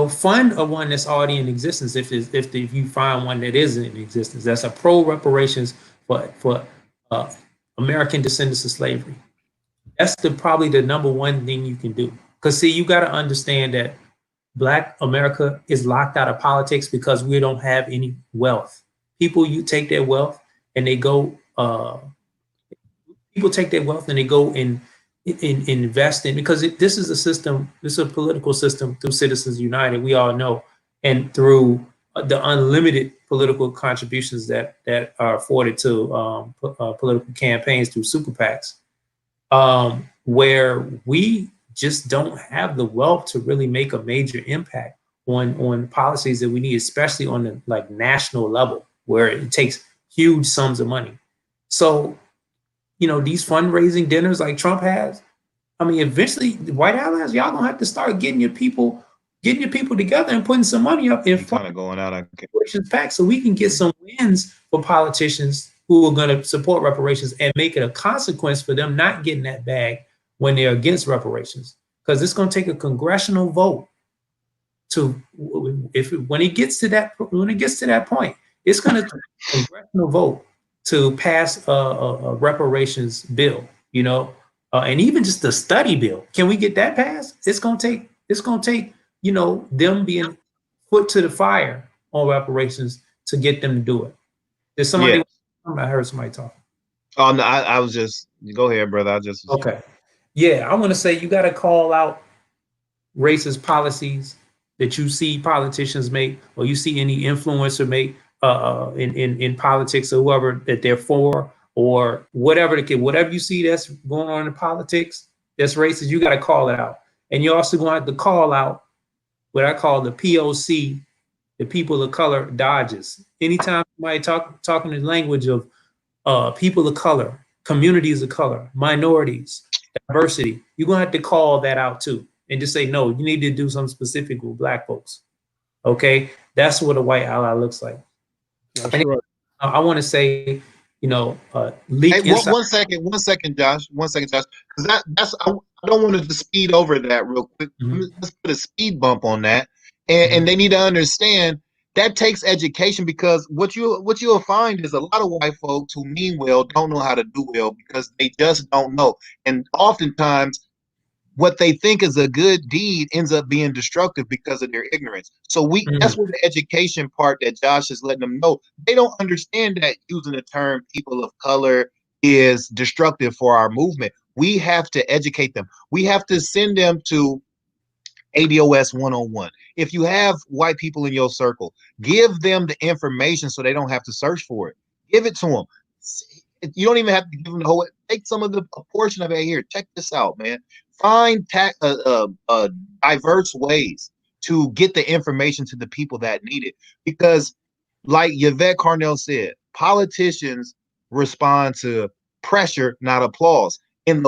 Speaker 3: fund a one that's already in existence. If you find one that isn't in existence, that's a pro reparations for American descendants of slavery. That's probably the number one thing you can do. Because see, you got to understand that Black America is locked out of politics because we don't have any wealth. You take their wealth and they go. People take their wealth and they go and invest in, because this is a system. This is a political system through Citizens United. We all know, and through the unlimited political contributions that are afforded to political campaigns through super PACs, where we just don't have the wealth to really make a major impact on policies that we need, especially on the like national level, where it takes huge sums of money. So, these fundraising dinners like Trump has, I mean, eventually the white allies, y'all gonna have to start getting your people together and putting some money up in
Speaker 2: kind of going out.
Speaker 3: reparations PAC, so we can get some wins for politicians who are going to support reparations and make it a consequence for them not getting that bag when they're against reparations. Because it's going to take a congressional vote when it gets to that point, it's going to take a congressional vote to pass a reparations bill, and even just a study bill. Can we get that passed? It's going to take them being put to the fire on reparations to get them to do it. There's somebody. Yes. I heard somebody talking.
Speaker 2: Oh no, I was just, go ahead, brother.
Speaker 3: Okay. Yeah, I want to say you got to call out racist policies that you see politicians make, or you see any influencer make in politics, or whoever that they're for, or whatever whatever you see that's going on in politics that's racist, you got to call it out. And you're also going to have to call out what I call the POC, the people of color dodges. Anytime somebody talking the language of people of color, communities of color, minorities, diversity, you're gonna have to call that out too, and just say, no, you need to do something specific with Black folks. Okay, that's what a white ally looks like.
Speaker 1: That's right.
Speaker 3: I want to say, leak.
Speaker 2: Hey, one second, Josh. Because I don't want to just speed over that real quick.
Speaker 3: Mm-hmm.
Speaker 2: Let's put a speed bump on that, and they need to understand that takes education, because what you'll find is a lot of white folks who mean well don't know how to do well because they just don't know, and oftentimes what they think is a good deed ends up being destructive because of their ignorance. So that's where the education part that Josh is letting them know. They don't understand that using the term people of color is destructive for our movement. We have to educate them. We have to send them to ADOS 101. If you have white people in your circle, give them the information so they don't have to search for it. Give it to them. You don't even have to give them the whole. Take some of a portion of it here. Check this out, man. Find diverse ways to get the information to the people that need it. Because, like Yvette Carnell said, politicians respond to pressure, not applause. And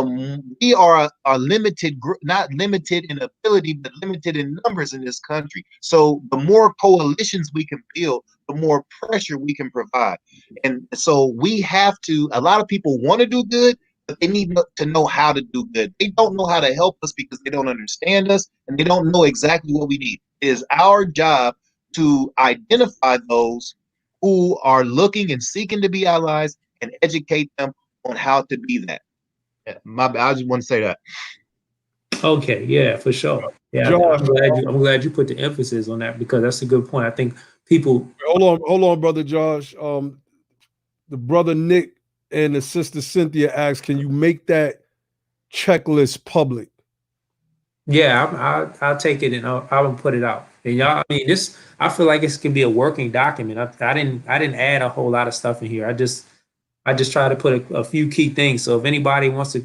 Speaker 2: we are a limited group, not limited in ability, but limited in numbers in this country. So the more coalitions we can build, the more pressure we can provide. And so we have to, a lot of people want to do good, but they need to know how to do good. They don't know how to help us because they don't understand us and they don't know exactly what we need. It is our job to identify those who are looking and seeking to be allies and educate them on how to be that. I just want to say that.
Speaker 3: Okay, yeah, for sure. Yeah, Josh, I'm glad you put the emphasis on that, because that's a good point. I think people.
Speaker 1: Hold on, brother Josh. The brother Nick and the sister Cynthia asked, "Can you make that checklist public?"
Speaker 3: Yeah, I'll take it and I'll put it out. And y'all, I mean, I feel like this can be a working document. I didn't add a whole lot of stuff in here. I just try to put a few key things. So if anybody wants to,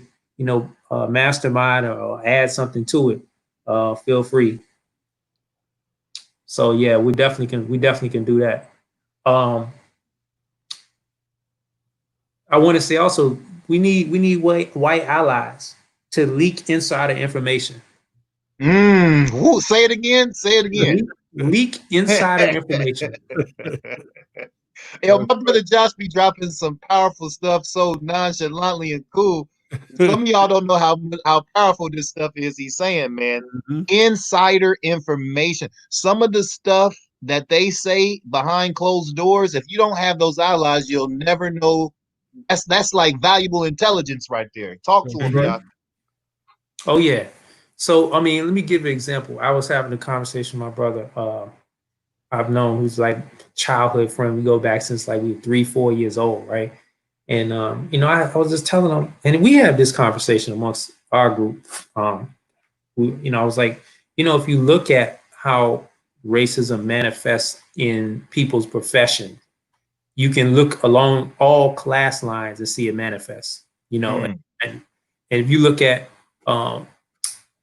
Speaker 3: mastermind or add something to it, feel free. So yeah, we definitely can do that. I want to say also, we need white allies to leak insider information.
Speaker 2: Say it again.
Speaker 3: Leak insider information.
Speaker 2: My brother Josh be dropping some powerful stuff so nonchalantly and cool. Some of y'all don't know how powerful this stuff is. He's saying, man,
Speaker 1: Mhm.
Speaker 2: insider information. Some of the stuff that they say behind closed doors, if you don't have those allies, you'll never know. That's like valuable intelligence right there. Talk to
Speaker 1: That's
Speaker 2: him,
Speaker 1: right.
Speaker 2: y'all.
Speaker 3: Oh yeah. So I mean, let me give you an example. I was having a conversation with my brother. I've known who's like childhood friend. We go back since like we were 3, 4 years old, right? And I was just telling him, and we had this conversation amongst our group. I was like, if you look at how racism manifests in people's profession, you can look along all class lines and see it manifest.
Speaker 2: Mm.
Speaker 3: And if you look at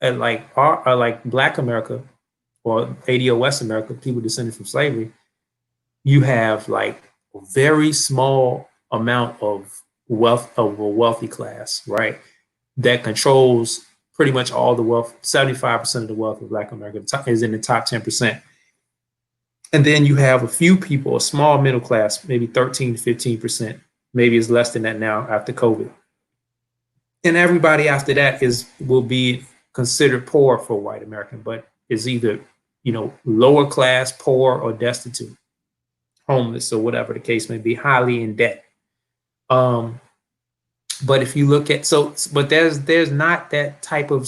Speaker 3: like our like Black America or ADO West America, people descended from slavery, you have like a very small amount of wealth of a wealthy class, right? That controls pretty much all the wealth. 75% of the wealth of Black America is in the top 10%. And then you have a few people, a small middle class, maybe 13 to 15%, maybe it's less than that now after COVID. And everybody after that will be considered poor for white American, but is either, lower class, poor, or destitute, homeless, or whatever the case may be, highly in debt. But if you look at but there's not that type of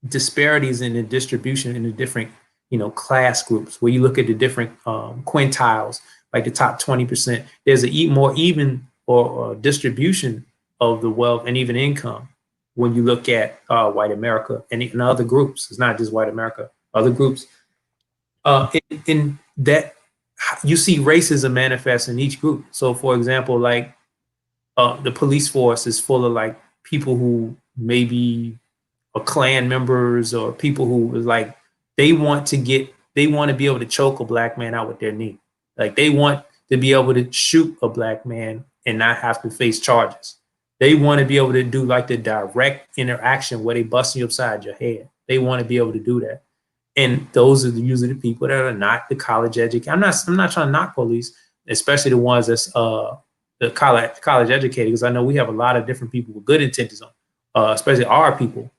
Speaker 3: disparities in the distribution in the different class groups where you look at the different quintiles, like the top 20%. There's a more even or distribution of the wealth and even income when you look at white America and in other groups. It's not just white America, other groups. In that, you see racism manifest in each group. So, for example, like the police force is full of like people who maybe are Klan members or people who is like they want to be able to choke a Black man out with their knee. Like they want to be able to shoot a Black man and not have to face charges. They want to be able to do like the direct interaction where they bust you upside your head. They want to be able to do that. And those are usually the people that are not the college educated. I'm not trying to knock police, especially the ones that's the college educated, because I know we have a lot of different people with good intentions on, especially our people,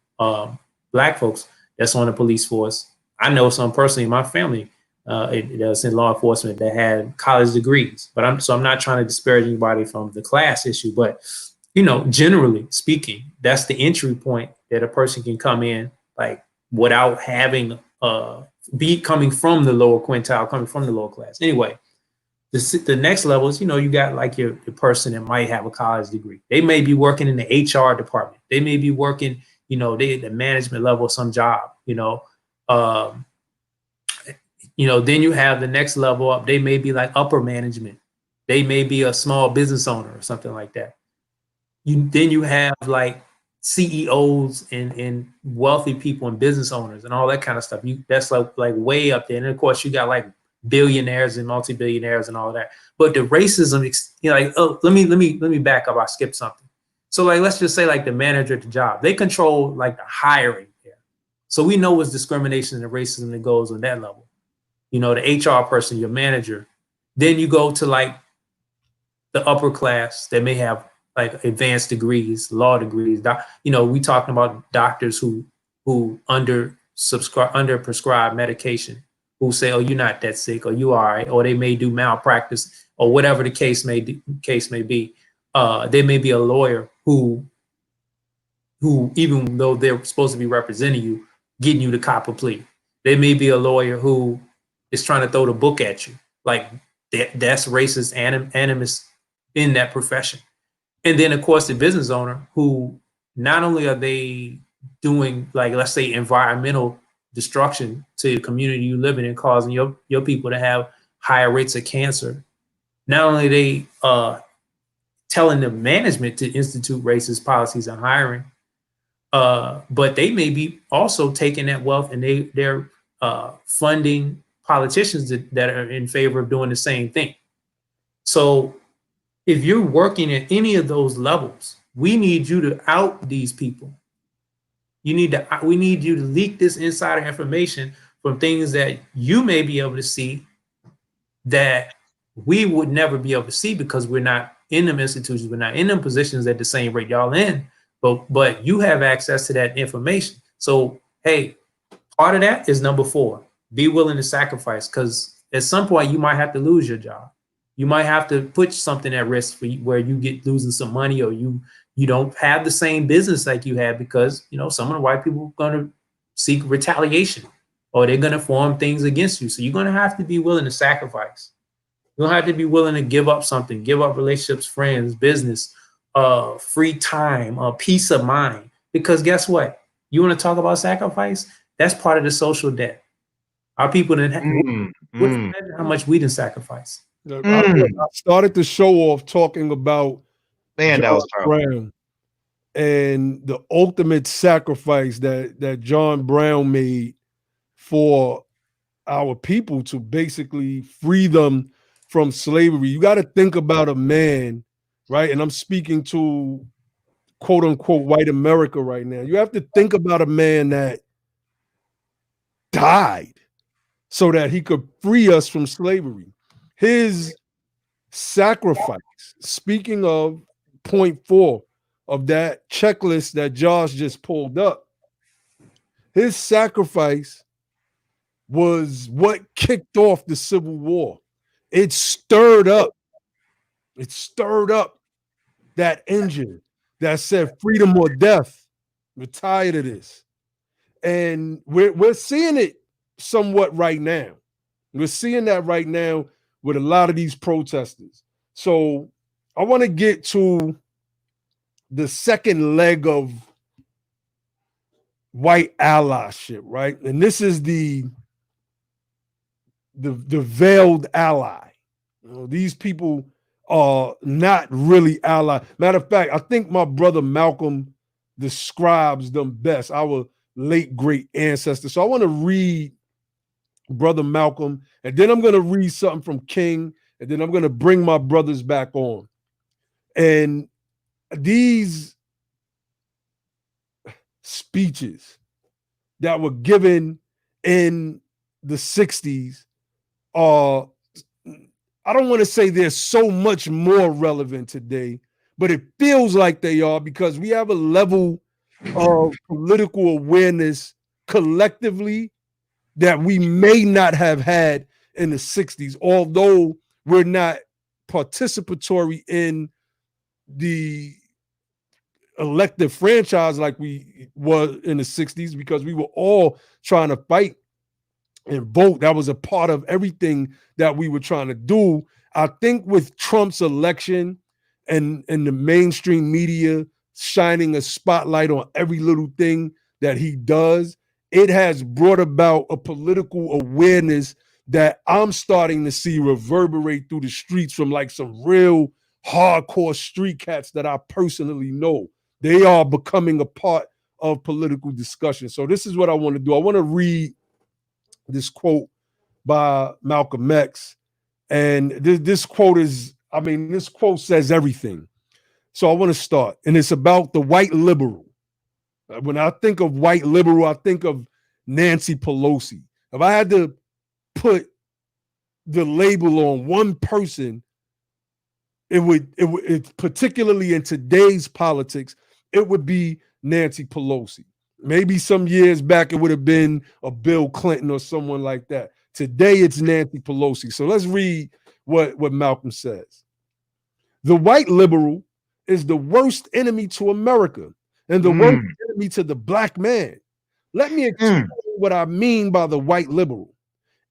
Speaker 3: Black folks that's on the police force. I know some personally in my family that's in law enforcement that had college degrees, but I'm not trying to disparage anybody from the class issue, but generally speaking, that's the entry point that a person can come in like without having be coming from the lower quintile, coming from the lower class. Anyway, the next level is, you got like your person that might have a college degree. They may be working in the HR department. They may be working, they at the management level of some job, then you have the next level up. They may be like upper management. They may be a small business owner or something like that. Then you have like CEOs and wealthy people and business owners and all that kind of stuff. That's like way up there. And of course, you got like billionaires and multi-billionaires and all of that. But the racism, let me back up. I skipped something. So like, let's just say like the manager at the job, they control like the hiring there. So we know what's discrimination and racism that goes on that level. The HR person, your manager. Then you go to like the upper class that may have like advanced degrees, law degrees. We talking about doctors who under prescribed medication, who say, oh, you're not that sick, or you all right, or they may do malpractice, or whatever the case may be. There may be a lawyer who even though they're supposed to be representing you, getting you to cop a plea. There may be a lawyer who is trying to throw the book at you. Like that's racist animus in that profession. And then, of course, the business owner who not only are they doing, like, let's say, environmental destruction to the community you live in and causing your people to have higher rates of cancer, not only are they telling the management to institute racist policies and hiring, but they may be also taking that wealth and they're funding politicians that are in favor of doing the same thing. So if you're working at any of those levels, we need you to out these people. We need you to leak this insider information from things that you may be able to see that we would never be able to see because we're not in them institutions, but not in them positions at the same rate y'all in. But you have access to that information. So hey, part of that is number 4. Be willing to sacrifice, because at some point you might have to lose your job. You might have to put something at risk for you, where you get losing some money, or you don't have the same business like you had, because some of the white people are going to seek retaliation, or they're going to form things against you. So you're going to have to be willing to sacrifice. You're going to have to be willing to give up something, give up relationships, friends, business, free time, peace of mind. Because guess what? You want to talk about sacrifice? That's part of the social debt. Our people didn't imagine how much we didn't sacrifice.
Speaker 1: I started the show off talking about
Speaker 2: Man, that was terrible.
Speaker 1: Brown and the ultimate sacrifice that John Brown made for our people to basically free them from slavery. You got to think about a man, right? And I'm speaking to quote unquote white America right now. You have to think about a man that died so that he could free us from slavery. His sacrifice, speaking of point 4 of that checklist that Josh just pulled up, his sacrifice was what kicked off the Civil War. It stirred up that engine that said freedom or death. We're tired of this. And we're seeing it somewhat right now. We're seeing that right now with a lot of these protesters. So I want to get to the second leg of white allyship, right? And this is the veiled ally. These people are not really allies. Matter of fact, I think my brother Malcolm describes them best, our late great ancestor. So I want to read Brother Malcolm, and then I'm going to read something from King, and then I'm going to bring my brothers back on. And these speeches that were given in the 60s are, I don't want to say they're so much more relevant today, but it feels like they are, because we have a level of political awareness collectively that we may not have had in the 60s, although we're not participatory in the elective franchise like we were in the 60s, because we were all trying to fight and vote. That was a part of everything that we were trying to do. I think with Trump's election and the mainstream media shining a spotlight on every little thing that he does, it has brought about a political awareness that I'm starting to see reverberate through the streets from like some real hardcore street cats that I personally know. They are becoming a part of political discussion. So this is what I want to do. I want to read this quote by Malcolm X. And this quote is, this quote says everything. So I want to start. And it's about the white liberal. When I think of white liberal, I think of Nancy Pelosi. If I had to put the label on one person, it would particularly in today's politics, it would be Nancy Pelosi. Maybe some years back, it would have been a Bill Clinton or someone like that. Today, it's Nancy Pelosi. So let's read what Malcolm says. The white liberal is the worst enemy to America and the worst enemy to the black man. Let me explain what I mean by the white liberal.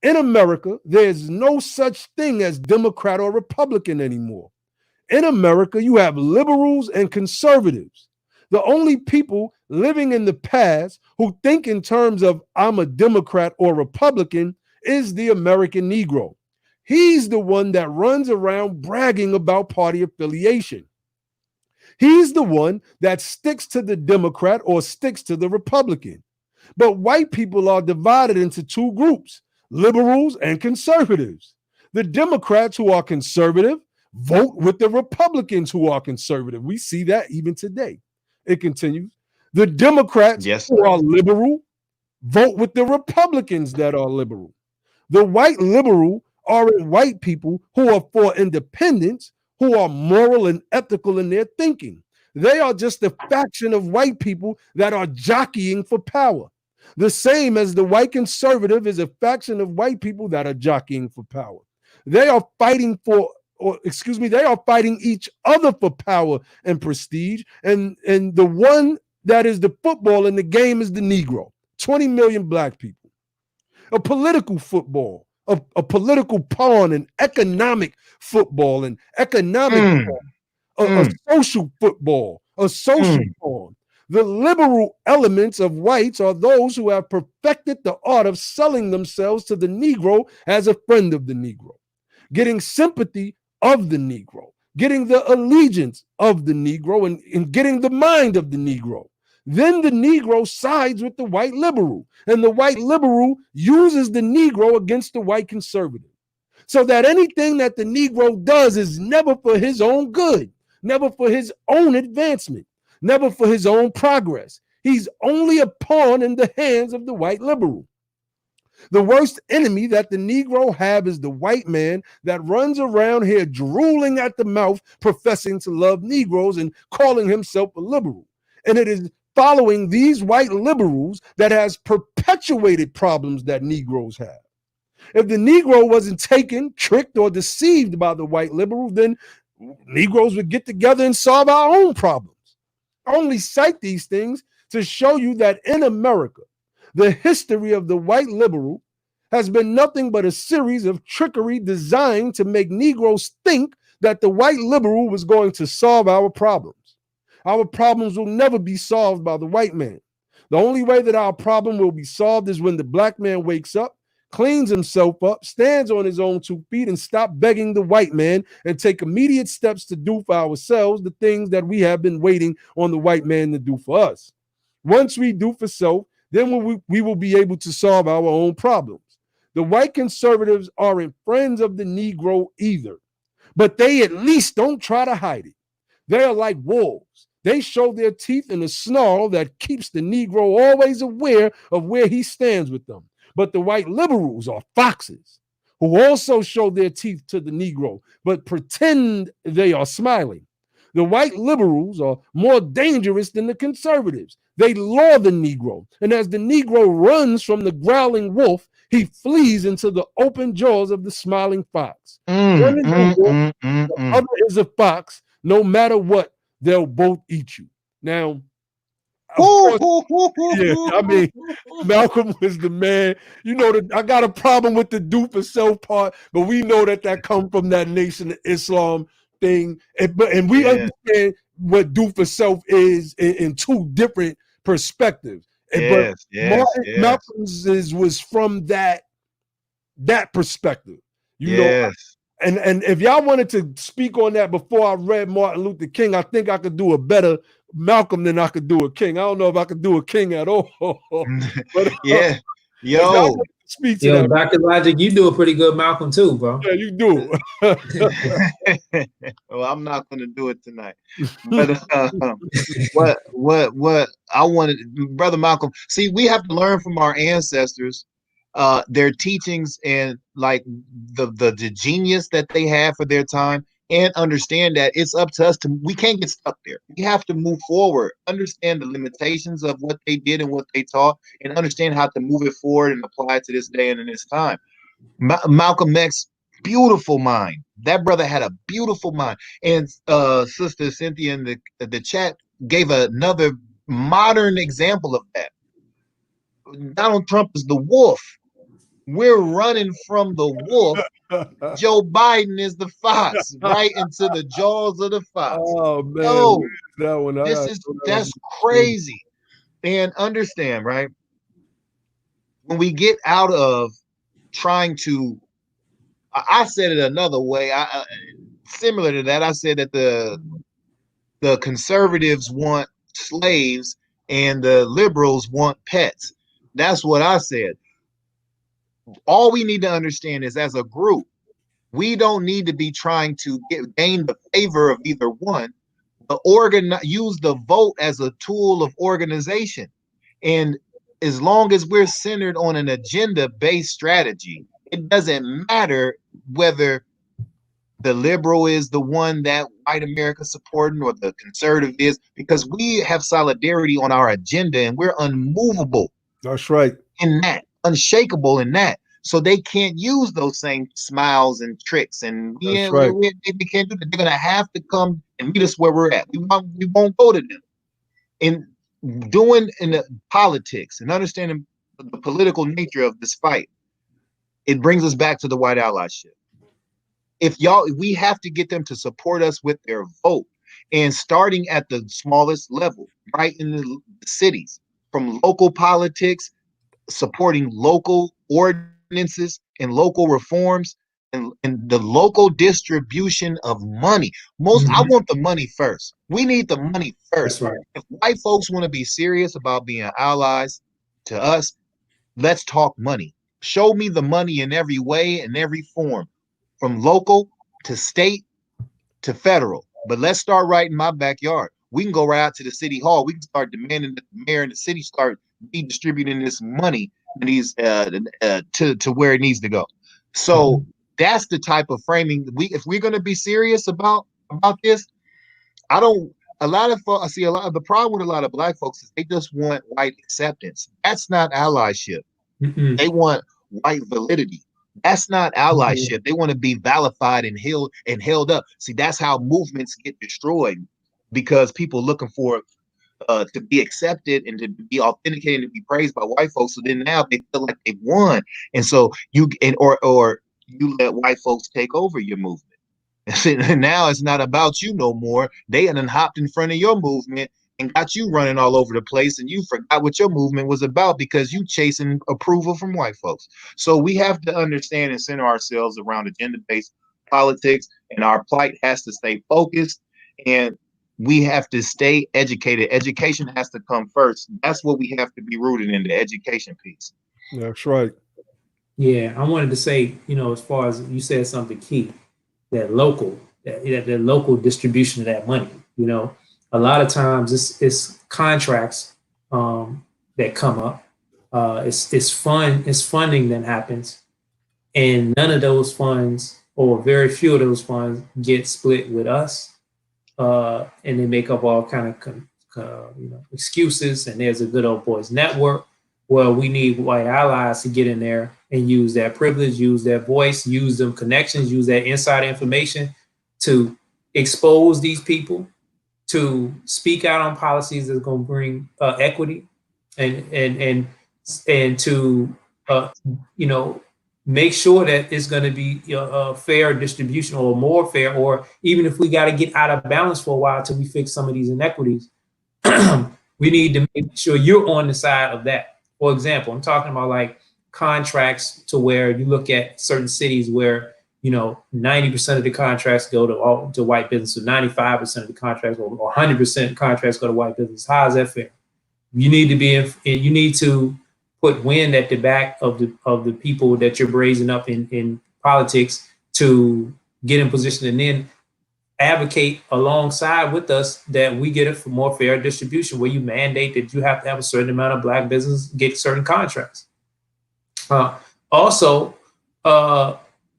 Speaker 1: In America, there's no such thing as Democrat or Republican anymore. In America, you have liberals and conservatives. The only people living in the past who think in terms of I'm a Democrat or Republican is the American Negro. He's the one that runs around bragging about party affiliation. He's the one that sticks to the Democrat or sticks to the Republican. But white people are divided into two groups, liberals and conservatives. The Democrats who are conservative vote with the Republicans who are conservative. We see that even today. It continues. The Democrats who are liberal vote with the Republicans that are liberal. The white liberal are white people who are for independence, who are moral and ethical in their thinking. They are just a faction of white people that are jockeying for power. The same as the white conservative is a faction of white people that are jockeying for power. They are fighting for, or excuse me, they are fighting each other for power and prestige. And the one that is the football in the game is the Negro. 20 million black people. A political football, a political pawn, an economic football, an economic pawn, a social football, a social pawn. The liberal elements of whites are those who have perfected the art of selling themselves to the Negro as a friend of the Negro, getting sympathy of the Negro, getting the allegiance of the Negro, and getting the mind of the Negro. Then the Negro sides with the white liberal, and the white liberal uses the Negro against the white conservative. So that anything that the Negro does is never for his own good, never for his own advancement, never for his own progress. He's only a pawn in the hands of the white liberal. The worst enemy that the Negro have is the white man that runs around here drooling at the mouth, professing to love Negroes and calling himself a liberal. And it is following these white liberals that has perpetuated problems that Negroes have. If the Negro wasn't taken, tricked, or deceived by the white liberal, then Negroes would get together and solve our own problems. I only cite these things to show you that in America, the history of the white liberal has been nothing but a series of trickery designed to make Negroes think that the white liberal was going to solve our problems. Our problems will never be solved by the white man. The only way that our problem will be solved is when the black man wakes up, cleans himself up, stands on his own 2 feet, and stop begging the white man and take immediate steps to do for ourselves the things that we have been waiting on the white man to do for us. Once we do for self, then we will be able to solve our own problems. The white conservatives aren't friends of the Negro either, but they at least don't try to hide it. They are like wolves. They show their teeth in a snarl that keeps the Negro always aware of where he stands with them. But the white liberals are foxes who also show their teeth to the Negro, but pretend they are smiling. The white liberals are more dangerous than the conservatives. They lure the Negro, and as the Negro runs from the growling wolf, he flees into the open jaws of the smiling fox. One is a wolf, the other is a fox. No matter what, they'll both eat you. Now, of course, yeah, I mean, Malcolm was the man. You know, I got a problem with the do for self part, but we know that comes from that Nation of Islam thing. And we understand what do for self is in 2 different perspectives. Malcolm's was from that perspective. You know, and if y'all wanted to speak on that before I read Martin Luther King, I think I could do a better Malcolm than I could do a King. I don't know if I could do a King at all. But, speak to that.
Speaker 3: Dr. Logic, you do a pretty good Malcolm too, bro.
Speaker 1: Yeah, you do.
Speaker 2: Well, I'm not going to do it tonight. But what I wanted, Brother Malcolm, see, we have to learn from our ancestors, their teachings, and like the genius that they had for their time, and understand that it's up to us we can't get stuck there. We have to move forward, understand the limitations of what they did and what they taught, and understand how to move it forward and apply it to this day and in this time. Malcolm X, beautiful mind. That brother had a beautiful mind. And Sister Cynthia in the chat gave another modern example of that. Donald Trump is the wolf. We're running from the wolf. Joe Biden is the fox, right into the jaws of the fox.
Speaker 1: Oh man,
Speaker 2: that's crazy. And understand, right? When we get out of trying to, I said it another way. Similar to that, I said that the conservatives want slaves and the liberals want pets. That's what I said. All we need to understand is, as a group, we don't need to be trying to gain the favor of either one, but use the vote as a tool of organization. And as long as we're centered on an agenda-based strategy, it doesn't matter whether the liberal is the one that white America supporting, or the conservative is, because we have solidarity on our agenda and we're unmovable
Speaker 1: That's right.
Speaker 2: in that, unshakable in that. So they can't use those same smiles and tricks, and
Speaker 1: That's right.
Speaker 2: they can't do that. They're gonna have to come and meet us where we're at. We won't go to them. In doing in the politics and understanding the political nature of this fight, it brings us back to the white allyship. We have to get them to support us with their vote, and starting at the smallest level, right in the cities, from local politics, supporting local ordinances and local reforms, and the local distribution of money. I want the money first. We need the money first.
Speaker 3: That's right.
Speaker 2: If white folks want to be serious about being allies to us, let's talk money. Show me the money in every way and every form, from local to state to federal. But let's start right in my backyard. We can go right out to the city hall. We can start demanding that the mayor and the city start redistributing this money to where it needs to go. So that's the type of framing if we're going to be serious about this. I see a lot of the problem with a lot of black folks is they just want white acceptance. That's not allyship. They want white validity. That's not allyship. They want to be valified and held up. See, that's how movements get destroyed, because people looking for to be accepted and to be authenticated and to be praised by white folks. So then now they feel like they've won, and so you let white folks take over your movement. And now it's not about you no more. They done hopped in front of your movement and got you running all over the place, and you forgot what your movement was about because you chasing approval from white folks. So we have to understand and center ourselves around agenda-based politics, and our plight has to stay focused, and we have to stay educated. Education has to come first. That's what we have to be rooted in, the education piece.
Speaker 1: That's right.
Speaker 3: Yeah, I wanted to say, as far as you said something key, that local distribution of that money. A lot of times it's contracts that come up. It's funding that happens, and none of those funds, or very few of those funds, get split with us. And they make up all kind of excuses. And there's a good old boys network where we need white allies to get in there and use that privilege, use their voice, use them connections, use that inside information to expose these people, to speak out on policies that's going to bring equity, and to make sure that it's going to be a fair distribution, or more fair, or even if we got to get out of balance for a while till we fix some of these inequities, we need to make sure you're on the side of that. For example, I'm talking about like contracts to where you look at certain cities where 90% of the contracts go to white businesses, 95% of the contracts, or 100% contracts go to white business. How is that fair? You need to put wind at the back of the people that you're raising up in politics to get in position, and then advocate alongside with us that we get a more fair distribution, where you mandate that you have to have a certain amount of black business get certain contracts. Also,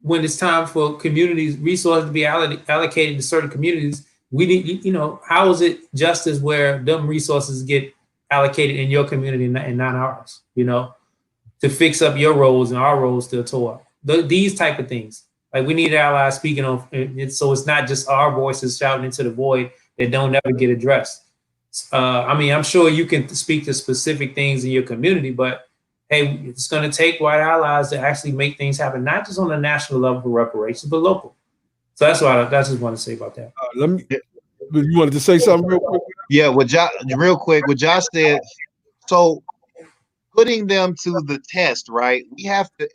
Speaker 3: when it's time for communities resources to be allocated to certain communities, we need, how is it justice where them resources get allocated in your community and not ours, to fix up your roads and our roads still tore up. These type of things. Like, we need allies speaking on it, so it's not just our voices shouting into the void that don't ever get addressed. I'm sure you can speak to specific things in your community, but hey, it's going to take white allies to actually make things happen, not just on the national level for reparations, but local. So that's what I just want to say about that.
Speaker 1: You wanted to say something real quick?
Speaker 2: Yeah, what Josh said. So putting them to the test, right? We have to,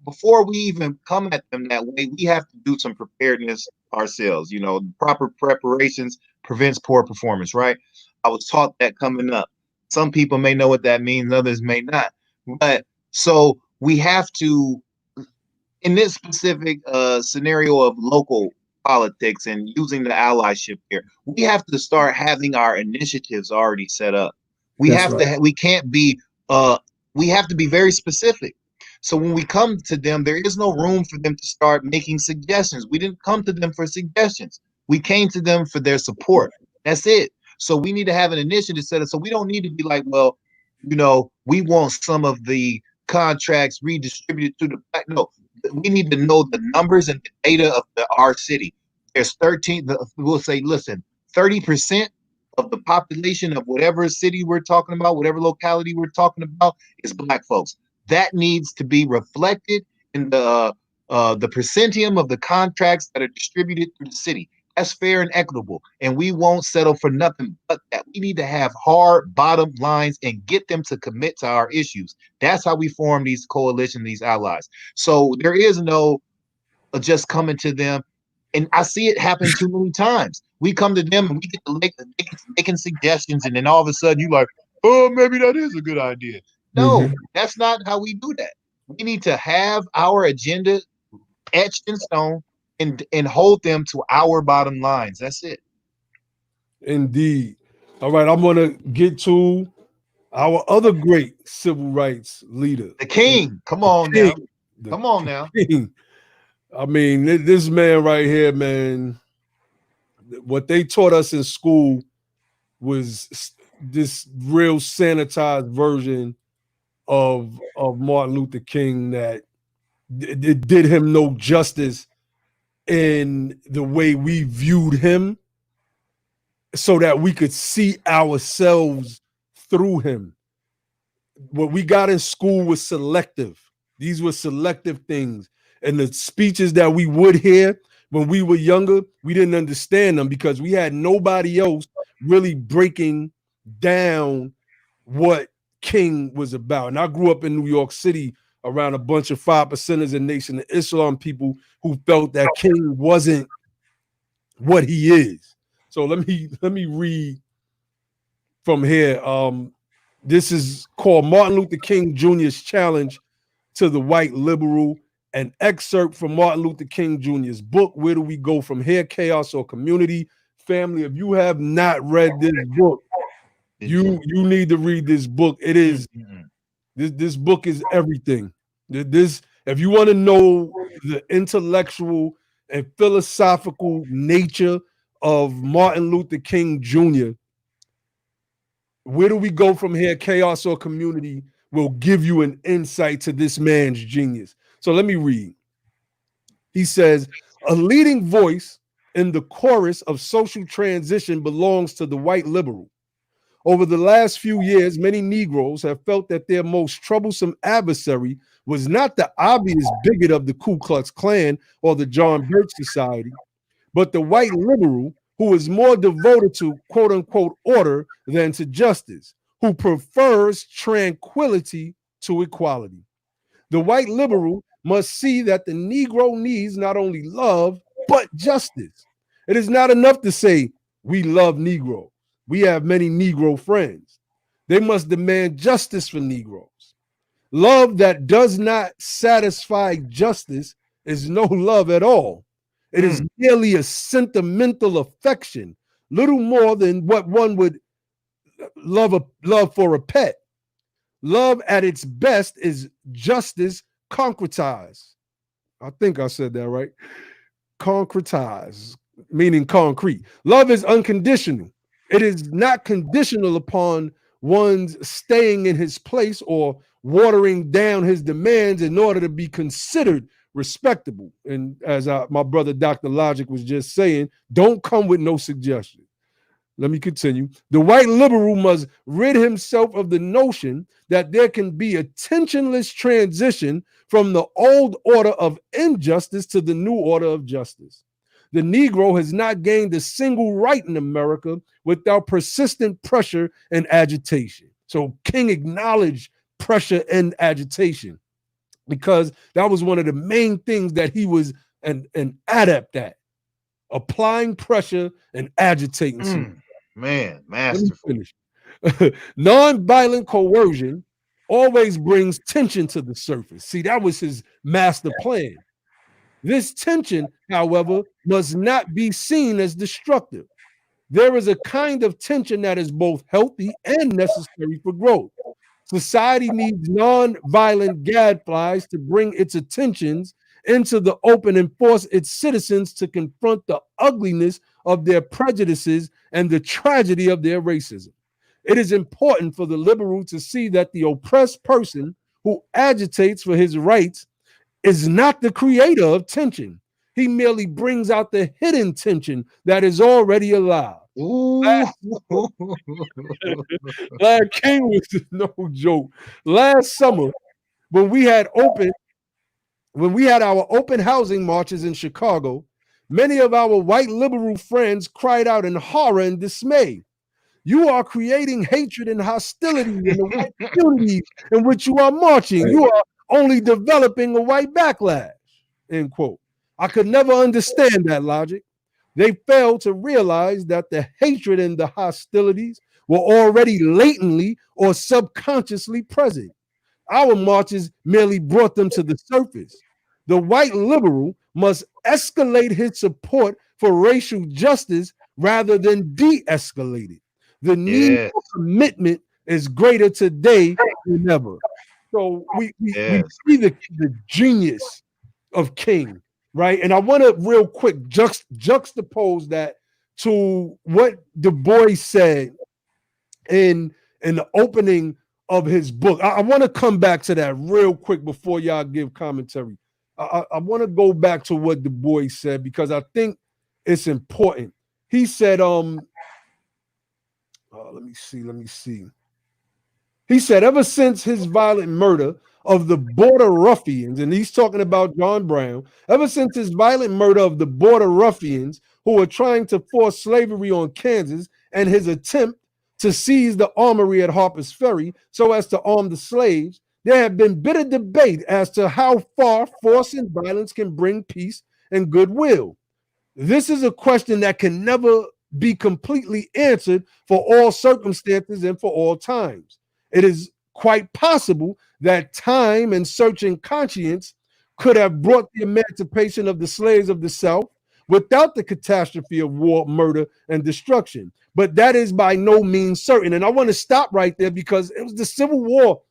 Speaker 2: before we even come at them that way, we have to do some preparedness ourselves. Proper preparations prevents poor performance, right? I was taught that coming up. Some people may know what that means, others may not. But so we have to, in this specific scenario of local politics and using the allyship here, we have to start having our initiatives already set up. We have to be very specific. So when we come to them, there is no room for them to start making suggestions. We didn't come to them for suggestions. We came to them for their support. That's it. So we need to have an initiative set up. So we don't need to be like, well, we want some of the contracts redistributed to the black. No, we need to know the numbers and the data of our city. There's 13. We'll say, listen, 30% of the population of whatever city we're talking about, whatever locality we're talking about, is black folks. That needs to be reflected in the percentium of the contracts that are distributed through the city. That's fair and equitable, and we won't settle for nothing but that. We need to have hard bottom lines and get them to commit to our issues. That's how we form these coalitions, these allies. So there is no just coming to them, and I see it happen too many times. We come to them and we get to making suggestions, and then all of a sudden you're like, oh, maybe that is a good idea. No, that's not how we do that. We need to have our agenda etched in stone and hold them to our bottom lines. That's it.
Speaker 1: Indeed. All right, I'm gonna get to our other great civil rights leader,
Speaker 2: The king. Come on now. Come on now.
Speaker 1: King. I mean, this man right here, man. What they taught us in school was this real sanitized version of Martin Luther King that it did him no justice in the way we viewed him, so that we could see ourselves through him. What we got in school was selective. These were selective things. And the speeches that we would hear when we were younger, we didn't understand them because we had nobody else really breaking down what King was about. And I grew up in New York City around a bunch of 5%ers and Nation of Islam people who felt that King wasn't what he is. So let me read from here. This is called Martin Luther King Jr.'s Challenge to the White Liberal, an excerpt from Martin Luther King Jr.'s book, Where Do We Go From Here, Chaos or Community? Family, if you have not read this book, you need to read this book. It is this book is everything. This, if you want to know the intellectual and philosophical nature of Martin Luther King Jr., Where Do We Go From Here, Chaos or Community, will give you an insight to this man's genius. So let me read. He says, a leading voice in the chorus of social transition belongs to the white liberal. Over the last few years, many Negroes have felt that their most troublesome adversary was not the obvious bigot of the Ku Klux Klan or the John Birch Society, but the white liberal who is more devoted to quote unquote order than to justice, who prefers tranquility to equality. The white liberal must see that the Negro needs not only love, but justice. It is not enough to say, we love Negroes. We have many Negro friends. They must demand justice for Negroes. Love that does not satisfy justice is no love at all. It is merely a sentimental affection, little more than what one would love for a pet. Love at its best is justice concretized. I think I said that right. Concretized, meaning concrete. Love is unconditional. It is not conditional upon one's staying in his place or watering down his demands in order to be considered respectable. And as my brother Dr. Logic was just saying, don't come with no suggestion. Let me continue. The white liberal must rid himself of the notion that there can be a tensionless transition from the old order of injustice to the new order of justice. The Negro has not gained a single right in America without persistent pressure and agitation. So King acknowledged pressure and agitation because that was one of the main things that he was an adept at, applying pressure and agitating.
Speaker 2: Man, masterful.
Speaker 1: Nonviolent coercion always brings tension to the surface. See, that was his master plan. This tension, however, must not be seen as destructive. There is a kind of tension that is both healthy and necessary for growth. Society needs non-violent gadflies to bring its attentions into the open and force its citizens to confront the ugliness of their prejudices and the tragedy of their racism. It is important for the liberal to see that the oppressed person who agitates for his rights is not the creator of tension. He merely brings out the hidden tension that is already alive.
Speaker 2: Ooh.
Speaker 1: Larry King was no joke. Last summer, when we had our open housing marches in Chicago, many of our white liberal friends cried out in horror and dismay. You are creating hatred and hostility in the white communities in which you are marching. You are only developing a white backlash, end quote. I could never understand that logic. They failed to realize that the hatred and the hostilities were already latently or subconsciously present. Our marches merely brought them to the surface. The white liberal must escalate his support for racial justice rather than de-escalate it. The need for commitment is greater today than ever. So we see the genius of King, right? And I want to real quick juxtapose that to what Du Bois said in the opening of his book. I want to come back to that real quick before y'all give commentary. I want to go back to what Du Bois said because I think it's important. He said, let me see. He said, ever since his violent murder of the border ruffians, and he's talking about John Brown, ever since his violent murder of the border ruffians who were trying to force slavery on Kansas and his attempt to seize the armory at Harper's Ferry so as to arm the slaves, there have been bitter debate as to how far force and violence can bring peace and goodwill. This is a question that can never be completely answered for all circumstances and for all times. It is quite possible that time and searching conscience could have brought the emancipation of the slaves of the South without the catastrophe of war, murder, and destruction. But that is by no means certain. And I want to stop right there because it was the Civil War.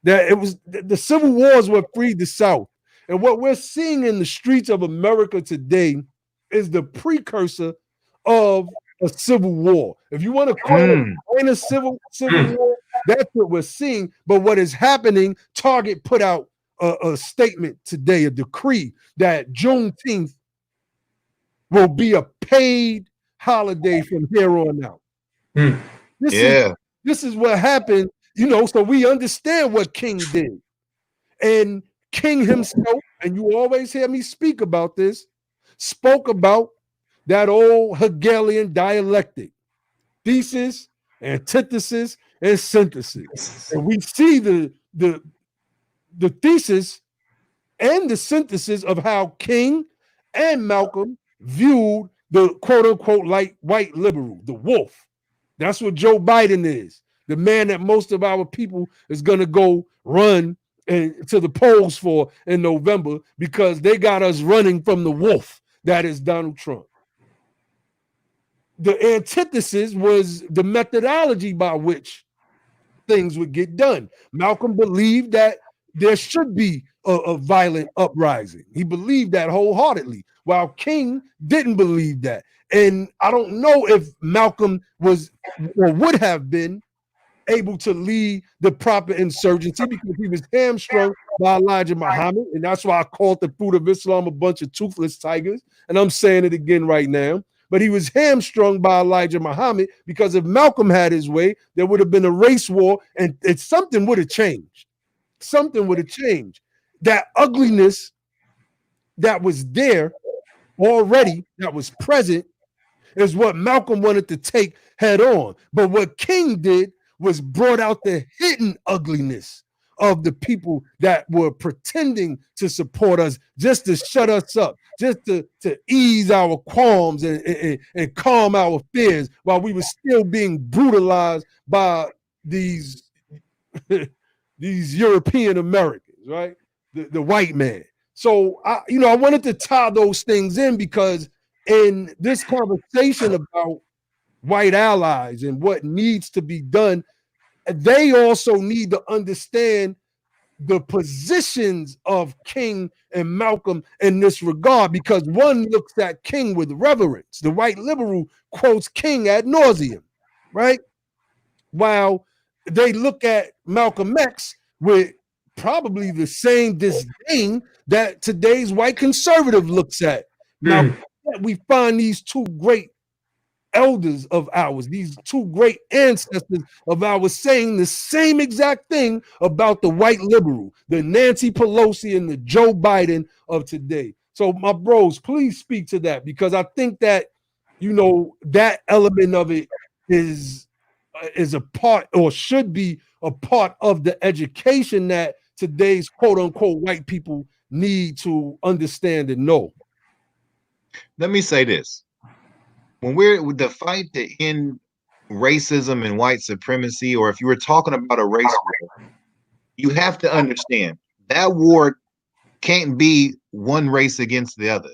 Speaker 1: The Civil Wars what freed the South. And what we're seeing in the streets of America today is the precursor of a civil war. If you want to call it a civil war, that's what we're seeing. But what is happening, Target put out a statement today, a decree that Juneteenth will be a paid holiday from here on out. This is what happened, so we understand what King did. And King himself, and you always hear me speak about this, spoke about that old Hegelian dialectic, thesis, antithesis, and synthesis. And we see the thesis and the synthesis of how King and Malcolm viewed the quote-unquote like white liberal, the wolf. That's what Joe Biden is, the man that most of our people is going to go run to the polls for in November because they got us running from the wolf that is Donald Trump. The antithesis was the methodology by which things would get done. Malcolm believed that there should be a violent uprising. He believed that wholeheartedly, while King didn't believe that. And I don't know if Malcolm was or would have been able to lead the proper insurgency because he was hamstrung by Elijah Muhammad. And that's why I called the Fruit of Islam a bunch of toothless tigers. And I'm saying it again right now. But he was hamstrung by Elijah Muhammad because if Malcolm had his way, there would have been a race war and something would have changed. Something would have changed. That ugliness that was there already, that was present, is what Malcolm wanted to take head on. But what King did was brought out the hidden ugliness of the people that were pretending to support us just to shut us up, just to ease our qualms and calm our fears while we were still being brutalized by these European Americans, right? The white man. So I wanted to tie those things in because in this conversation about white allies and what needs to be done, they also need to understand the positions of King and Malcolm in this regard, because one looks at King with reverence. The white liberal quotes King ad nauseum, right? While they look at Malcolm X with probably the same disdain that today's white conservative looks at Malcolm. We find these two great elders of ours, these two great ancestors of ours, saying the same exact thing about the white liberal, the Nancy Pelosi and the Joe Biden of today. So, my bros, please speak to that, because I think that, you know, that element of it is a part, or should be a part of the education that today's quote unquote white people need to understand and know.
Speaker 2: Let me say this. When we're with the fight to end racism and white supremacy, or if you were talking about a race war, you have to understand that war can't be one race against the other.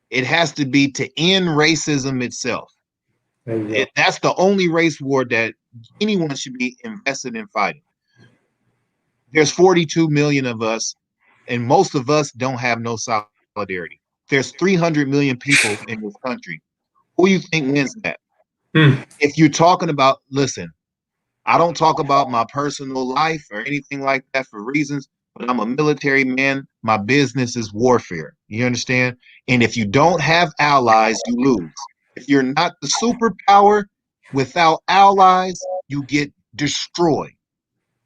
Speaker 2: It has to be to end racism itself. That's the only race war that anyone should be invested in fighting. There's 42 million of us, and most of us don't have no solidarity. There's 300 million people in this country. Who do you think wins that? If you're talking about, listen, I don't talk about my personal life or anything like that for reasons, but I'm a military man. My business is warfare. You understand? And if you don't have allies, you lose. If you're not the superpower, without allies, you get destroyed.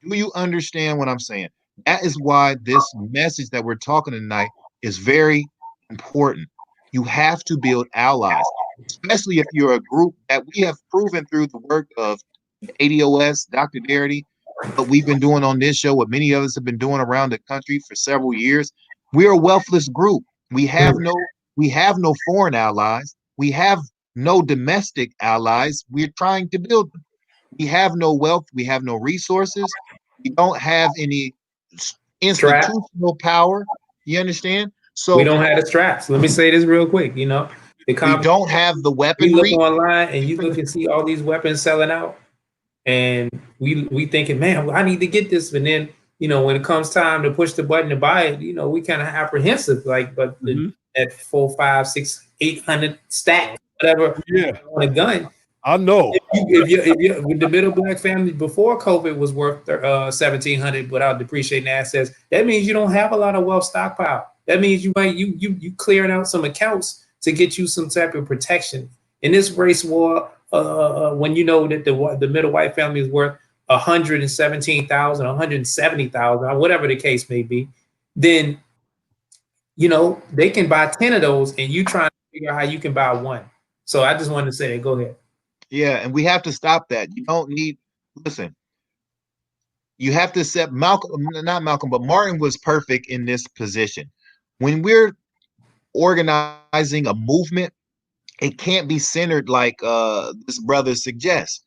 Speaker 2: Do you understand what I'm saying? That is why this message that we're talking tonight is very important. You have to build allies, especially if you're a group that we have proven through the work of ADOS, Dr. Darity, what we've been doing on this show, what many of us have been doing around the country for several years. We're a wealthless group. We have no foreign allies. We have no domestic allies. We're trying to build them. We have no wealth. We have no resources. We don't have any institutional power. You understand? So
Speaker 3: we don't have the straps. Let me say this real quick. You know,
Speaker 2: we don't have the weaponry.
Speaker 3: You look online and you look and see all these weapons selling out, and we thinking, man, I need to get this. And then, you know, when it comes time to push the button to buy it, you know, we kind of apprehensive, like, but at 4, 5, 6, 800 stack, whatever, on a gun.
Speaker 1: I know.
Speaker 3: If you with the middle black family before COVID was worth 1,700 without depreciating assets, that means you don't have a lot of wealth stockpile. That means you clearing out some accounts to get you some type of protection in this race war. When you know that the middle white family is worth 117,000, 170,000, whatever the case may be, then you know they can buy 10 of those, and you trying to figure out how you can buy one. So I just wanted to say that. Go ahead.
Speaker 2: Yeah, and we have to stop that. You don't need, listen, you have to set not Malcolm, but Martin was perfect in this position. When we're organizing a movement, it can't be centered like this brother suggests.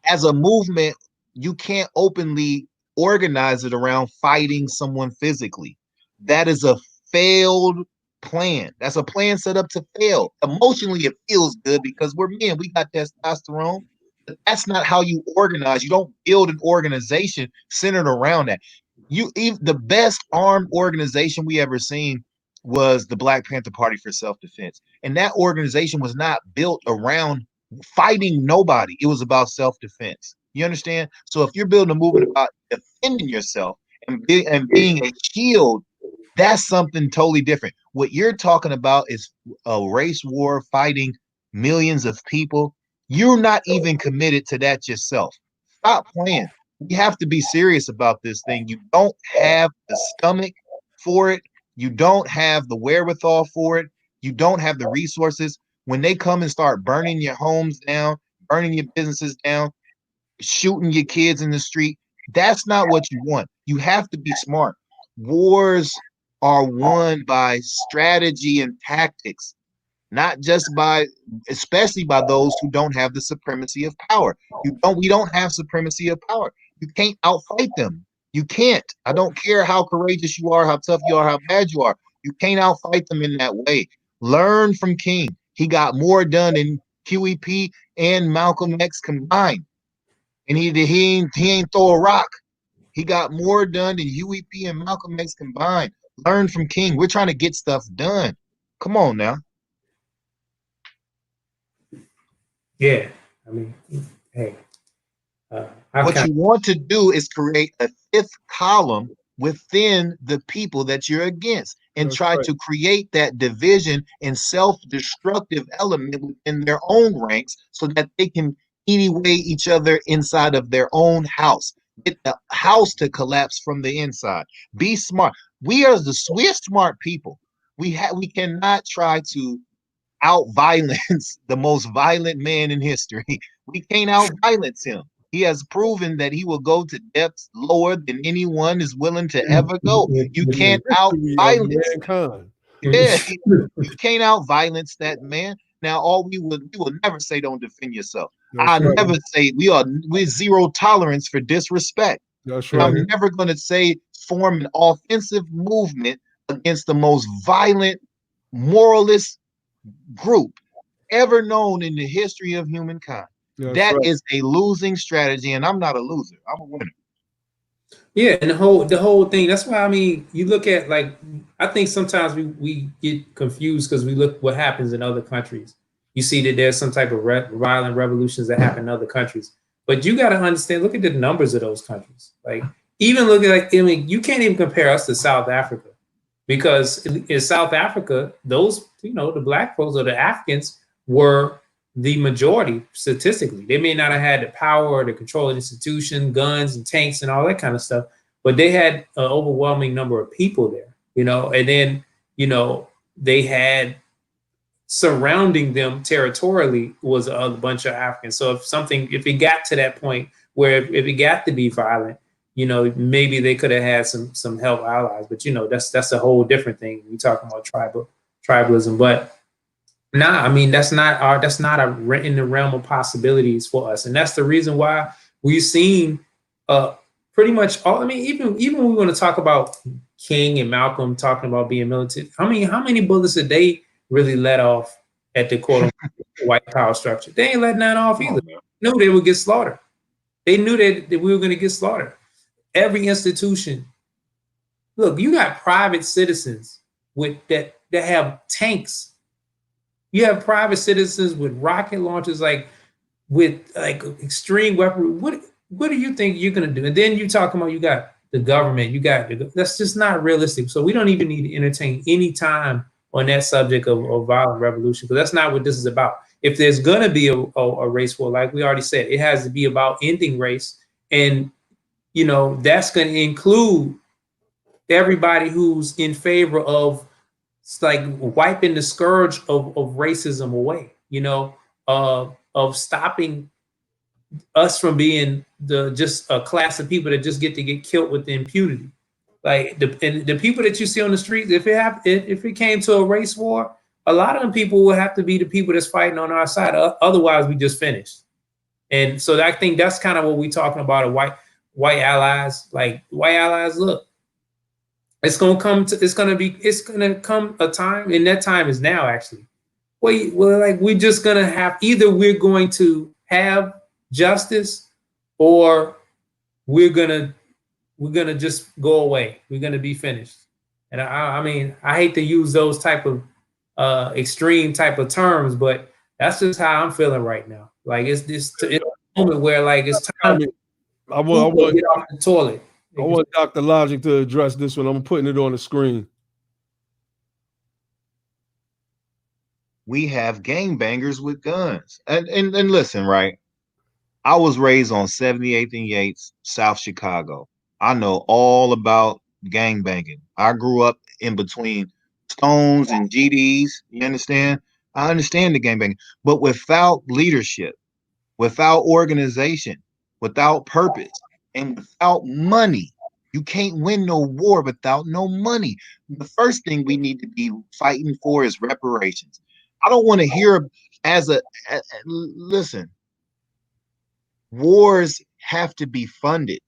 Speaker 2: As a movement, you can't openly organize it around fighting someone physically. That is a failed plan. That's a plan set up to fail. Emotionally, it feels good because we're men. We got testosterone. But that's not how you organize. You don't build an organization centered around that. The best armed organization we ever seen was the Black Panther Party for Self-Defense. And that organization was not built around fighting nobody. It was about self-defense. You understand? So if you're building a movement about defending yourself and being a shield, that's something totally different. What you're talking about is a race war fighting millions of people. You're not even committed to that yourself. Stop playing. We have to be serious about this thing. You don't have the stomach for it. You don't have the wherewithal for it. You don't have the resources. When they come and start burning your homes down, burning your businesses down, shooting your kids in the street, that's not what you want. You have to be smart. Wars are won by strategy and tactics, not just especially by those who don't have the supremacy of power. We don't have supremacy of power. You can't outfight them. You can't. I don't care how courageous you are, how tough you are, how bad you are. You can't outfight them in that way. Learn from King. He got more done in QEP and Malcolm X combined. and he ain't throw a rock. He got more done than Huey P. and Malcolm X combined. Learn from King. We're trying to get stuff done. Come on now.
Speaker 3: Yeah, I mean, hey,
Speaker 2: What you want to do is create a fifth column within the people that you're against and
Speaker 1: That's
Speaker 2: try
Speaker 1: right.
Speaker 2: to create that division and self-destructive element within their own ranks so that they can anyway each other inside of their own house. Get the house to collapse from the inside. Be smart. We're smart people. We cannot try to out violence the most violent man in history. We can't out violence him. He has proven that he will go to depths lower than anyone is willing to ever go. You can't out
Speaker 1: History of
Speaker 2: violence.
Speaker 1: mankind.
Speaker 2: Yeah, you can't out violence that man. Now, we will never say don't defend yourself.
Speaker 1: That's
Speaker 2: I
Speaker 1: right.
Speaker 2: never say we're zero tolerance for disrespect.
Speaker 1: That's
Speaker 2: But
Speaker 1: right.
Speaker 2: I'm never going to say form an offensive movement against the most violent, moralist group ever known in the history of humankind.
Speaker 1: That's
Speaker 2: That
Speaker 1: right.
Speaker 2: is a losing strategy, and I'm not a loser. I'm a winner.
Speaker 3: Yeah, and the whole thing. That's why, I mean, you look at, like, I think sometimes we get confused because we look what happens in other countries. You see that there's some type of violent revolutions that happen in other countries, but you got to understand. Look at the numbers of those countries. Like, even look at, like, I mean, you can't even compare us to South Africa, because in South Africa, those, the black folks or the Africans were the majority statistically. They may not have had the power to control an institution, guns and tanks and all that kind of stuff, but they had an overwhelming number of people there, and then, they had surrounding them territorially was a bunch of Africans. So if it got to that point where if it got to be violent, maybe they could have had some help allies, but that's a whole different thing. We talking about tribalism, but nah, I mean, that's not in the realm of possibilities for us. And that's the reason why we've seen pretty much all. I mean, even when we want to talk about King and Malcolm talking about being militant, how many bullets did they really let off at the quote unquote white power structure? They ain't letting that off either. They knew they would get slaughtered. They knew that we were going to get slaughtered. Every institution. Look, you got private citizens that have tanks. You have private citizens with rocket launchers, with extreme weaponry. What do you think you're gonna do? And then you talking about you got the government. That's just not realistic. So we don't even need to entertain any time on that subject of violent revolution, because that's not what this is about. If there's gonna be a race war, like we already said, it has to be about ending race, and that's going to include everybody who's in favor of wiping the scourge of racism away, of stopping us from being just a class of people that just get killed with impunity. Like the people that you see on the streets, if it came to a race war, a lot of them people will have to be the people that's fighting on our side. Otherwise, we just finished. And so I think that's kind of what we're talking about, white allies. Like, white allies, look, it's gonna come a time, and that time is now, actually. We're just gonna have, either we're going to have justice, or we're gonna just go away. We're gonna be finished. And I mean, I hate to use those type of extreme type of terms, but that's just how I'm feeling right now. Like, it's a moment where, like, it's time to
Speaker 1: I want
Speaker 3: get off the toilet.
Speaker 1: I want Dr. Logic to address this one. I'm putting it on the screen.
Speaker 2: We have gangbangers with guns. And listen, right? I was raised on 78th and Yates, South Chicago. I know all about gangbanging. I grew up in between Stones and GDs. You understand? I understand the gangbanging. But without leadership, without organization, without purpose, and without money, you can't win no war without no money. The first thing we need to be fighting for is reparations. I don't want to hear listen, wars have to be funded.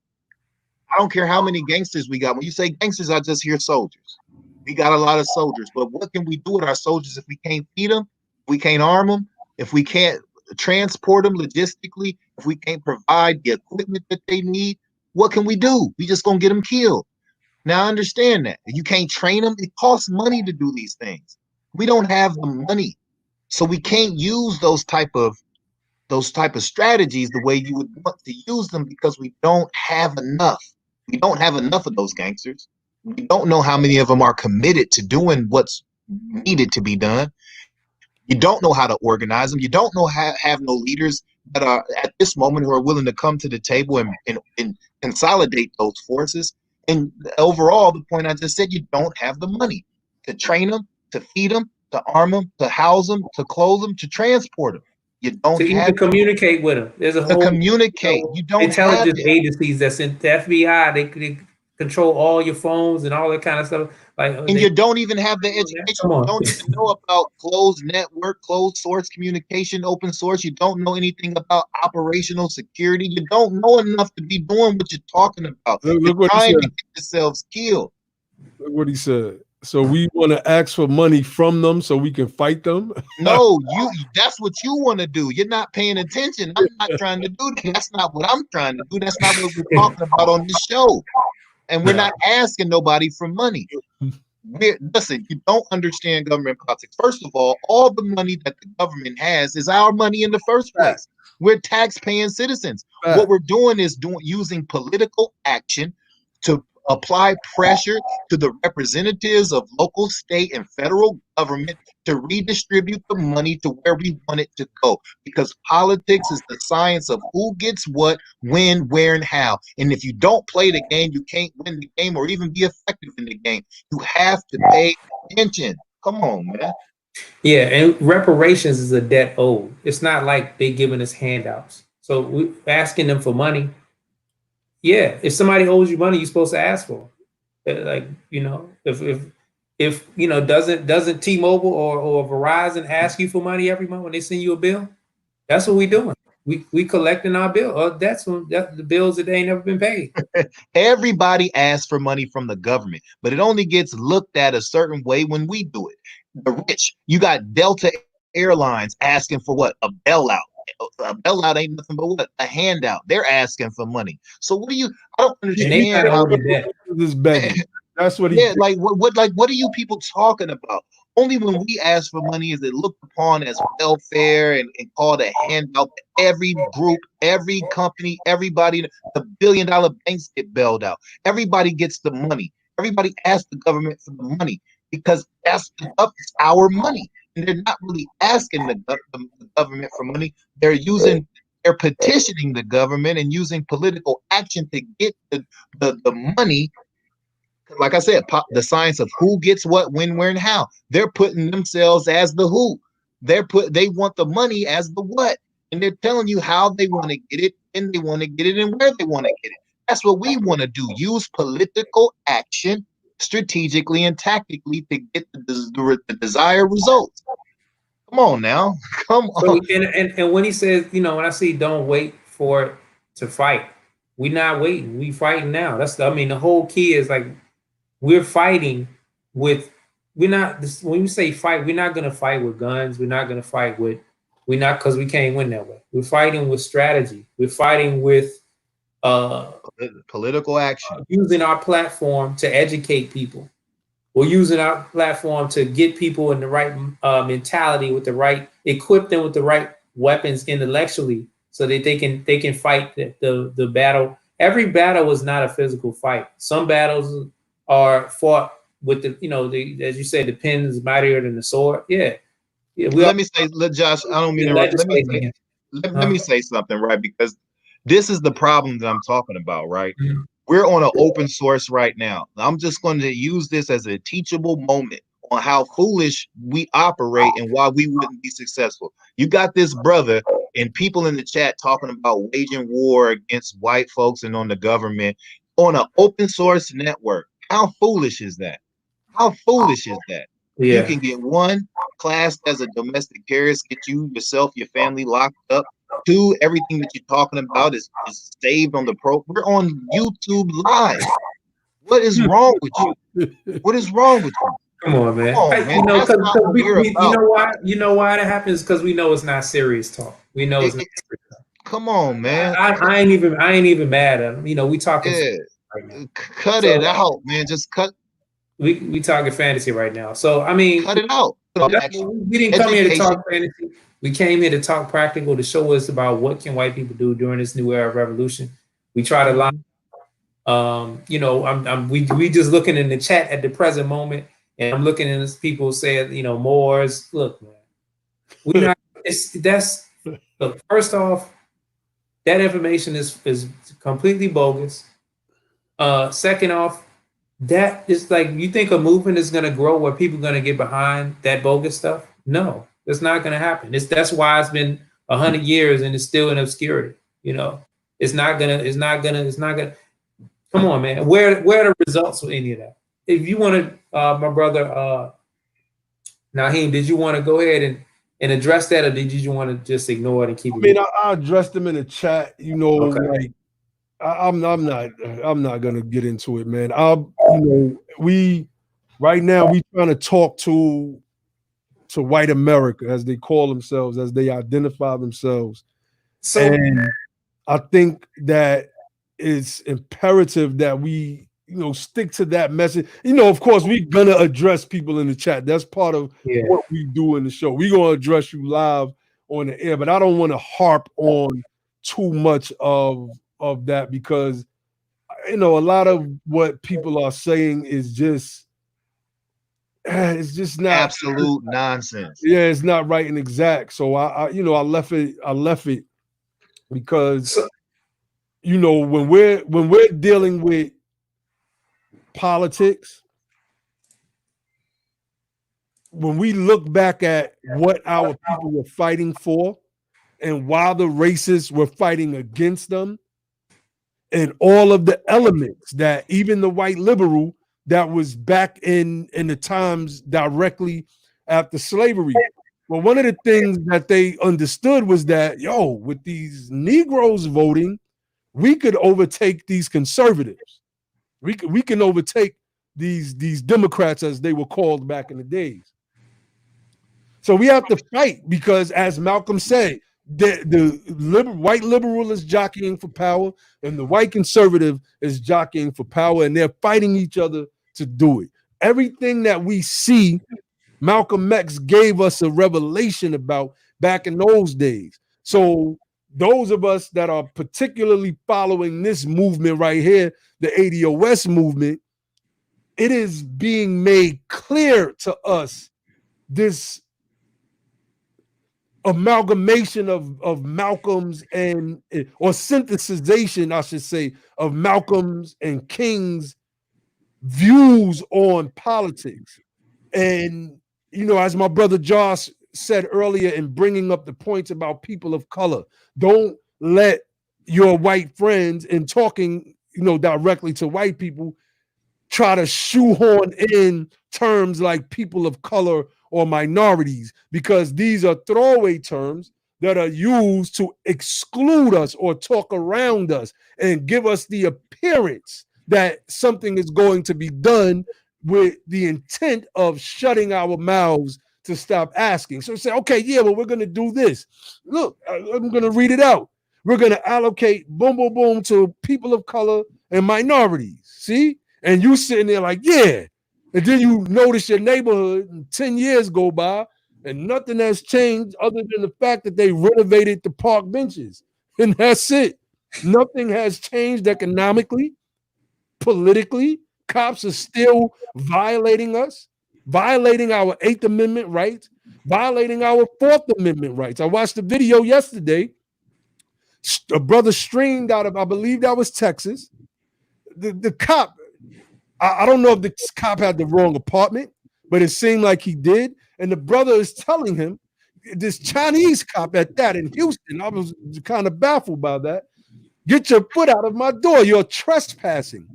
Speaker 2: I don't care how many gangsters we got. When you say gangsters, I just hear soldiers. We got a lot of soldiers, but what can we do with our soldiers if we can't feed them, if we can't arm them, if we can't transport them logistically, if we can't provide the equipment that they need, what can we do? We just gonna get them killed. Now I understand that you can't train them. It costs money to do these things. We don't have the money, so we can't use those type of strategies the way you would want to use them because we don't have enough. We don't have enough of those gangsters. We don't know how many of them are committed to doing what's needed to be done. You don't know how to organize them. You don't know have no leaders that are at this moment who are willing to come to the table and consolidate those forces. And overall, the point I just said, you don't have the money to train them, to feed them, to arm them, to house them, to clothe them, to transport them. You don't
Speaker 3: to
Speaker 2: have
Speaker 3: even communicate with them. There's a
Speaker 2: to
Speaker 3: whole
Speaker 2: communicate. You don't
Speaker 3: intelligence
Speaker 2: have it.
Speaker 3: agencies that's in the FBI. They control all your phones and all that kind of stuff. Like,
Speaker 2: And you don't even have the education.
Speaker 3: Come on.
Speaker 2: You don't even know about closed network, closed source communication, open source. You don't know anything about operational security. You don't know enough to be doing what you're talking about.
Speaker 1: Look
Speaker 2: You're
Speaker 1: what he
Speaker 2: trying
Speaker 1: said.
Speaker 2: to get yourselves killed.
Speaker 1: Look what he said. So we want to ask for money from them so we can fight them.
Speaker 2: No, that's what you want to do. You're not paying attention. I'm not trying to do that. That's not what I'm trying to do. That's not what we're talking about on this show. And we're not asking nobody for money. Listen, you don't understand government politics. First of all the money that the government has is our money in the first place. We're tax-paying citizens. What we're doing is using political action to apply pressure to the representatives of local, state, and federal government to redistribute the money to where we want it to go. Because politics is the science of who gets what, when, where, and how. And if you don't play the game, you can't win the game or even be effective in the game. You have to pay attention. Come on, man.
Speaker 3: Yeah, and reparations is a debt owed. It's not like they giving us handouts. So we asking them for money. Yeah, if somebody owes you money, you're supposed to ask for it. Like, you know, if you know, doesn't T-Mobile or Verizon ask you for money every month when they send you a bill? That's what we doing. We collecting our bill. That's the bills that they ain't never been paid.
Speaker 2: Everybody asks for money from the government, but it only gets looked at a certain way when we do it. The rich, you got Delta Airlines asking for what? A bailout. A bailout ain't nothing but what? A handout. They're asking for money. So what do you? I don't understand how
Speaker 1: this begging. That's what he.
Speaker 2: Yeah, like what are you people talking about? Only when we ask for money is it looked upon as welfare and called a handout. Every group, every company, everybody, the billion-dollar banks get bailed out. Everybody gets the money. Everybody asks the government for the money because that's our money. And they're not really asking the government for money. They're petitioning the government and using political action to get the money. Like I said, the science of who gets what, when, where, and how. They're putting themselves as the who. They want the money as the what. And they're telling you how they want to get it, and they want to get it, and where they want to get it. That's what we want to do. Use political action strategically and tactically to get the desired results. Come on now. Come on.
Speaker 3: And when he says, you know, when I say don't wait for it to fight, we're not waiting. We fighting now. The whole key is like we're fighting with. We're not. When we say fight, we're not gonna fight with guns. We're not gonna fight with. We're not, because we can't win that way. We're fighting with strategy. We're fighting with
Speaker 2: political action.
Speaker 3: Using our platform to educate people. We're using our platform to get people in the right mentality, equip them with the right weapons intellectually, so that they can fight the battle. Every battle is not a physical fight. Some battles are fought with as you say, the pen is mightier than the sword. Yeah.
Speaker 2: Let Josh, I don't mean to let me say something, right? Because this is the problem that I'm talking about, right? Mm-hmm. We're on an open source right now. I'm just going to use this as a teachable moment on how foolish we operate and why we wouldn't be successful. You got this brother and people in the chat talking about waging war against white folks and on the government on an open source network. How foolish is that? How foolish is that? Yeah. You can get one, classed as a domestic terrorist, get you, yourself, your family locked up. Two, everything that you're talking about is saved on the We're on YouTube Live. What is wrong with you? What is wrong with you?
Speaker 3: Come on, man. You know why that happens? Because we know it's not serious talk. We know it's not serious talk.
Speaker 2: Come on, man.
Speaker 3: I ain't even mad at him. You know, we talking
Speaker 2: Yeah,
Speaker 3: right now.
Speaker 2: cut
Speaker 3: So
Speaker 2: it out, man. Just
Speaker 3: we talking fantasy right now. So I mean,
Speaker 2: cut it out.
Speaker 3: we didn't come here to
Speaker 2: Education.
Speaker 3: talk fantasy. We came here to talk practical, to show us about what can white people do during this new era of revolution. We try to line. You know, we just looking in the chat at the present moment, and I'm looking at people saying, you know, Moors. Look, man, we not. Look. First off, that information is completely bogus. Second off, that is like, you think a movement is going to grow where people are going to get behind that bogus stuff? No, it's not going to happen. That's why it's been 100 years and it's still in obscurity. You know, it's not gonna. Come on, man. Where are the results with any of that? If you want to, my brother Naheem, did you want to go ahead and address that, or did you want to just ignore it and keep it?
Speaker 1: I mean, I addressed them in the chat. You know,
Speaker 3: Okay.
Speaker 1: like I'm not gonna get into it, man. We right now we trying to talk to white America, as they call themselves, as they identify themselves.
Speaker 3: So,
Speaker 1: and I think that it's imperative that we, stick to that message. Of course, we're gonna address people in the chat. That's part of what we do in the show. We're gonna address you live on the air, but I don't want to harp on too much of that, because a lot of what people are saying is just it's just not
Speaker 2: absolute nonsense.
Speaker 1: Yeah, it's not right and exact. So I left it because when we're dealing with politics, when we look back at what our people were fighting for and why the racists were fighting against them, and all of the elements that even the white liberal that was back in the times directly after slavery. Well, one of the things that they understood was that, with these Negroes voting, we could overtake these conservatives. We can overtake these Democrats, as they were called back in the days. So we have to fight, because, as Malcolm said, the white liberal is jockeying for power, and the white conservative is jockeying for power, and they're fighting each other to do it. Everything that we see, Malcolm X gave us a revelation about back in those days. So those of us that are particularly following this movement right here, the ADOS movement, it is being made clear to us, this amalgamation of Malcolm's or synthesization, I should say, of Malcolm's and King's views on politics. And, as my brother Josh said earlier in bringing up the points about people of color, don't let your white friends, in talking, directly to white people, try to shoehorn in terms like people of color or minorities, because these are throwaway terms that are used to exclude us or talk around us and give us the appearance that something is going to be done with the intent of shutting our mouths to stop asking. So say, okay, yeah, well, we're going to do this. Look, I'm going to read it out. We're going to allocate boom, boom, boom to people of color and minorities. See? And you sitting there like, yeah. And then you notice your neighborhood, and 10 years go by and nothing has changed other than the fact that they renovated the park benches. And that's it. Nothing has changed economically, politically. Cops are still violating us, violating our 8th Amendment rights, violating our 4th Amendment rights. I watched the video yesterday. A brother streamed out of, I believe that was Texas. The cop, I don't know if the cop had the wrong apartment, but it seemed like he did. And the brother is telling him, this Chinese cop at that in Houston, I was kind of baffled by that. Get your foot out of my door. You're trespassing.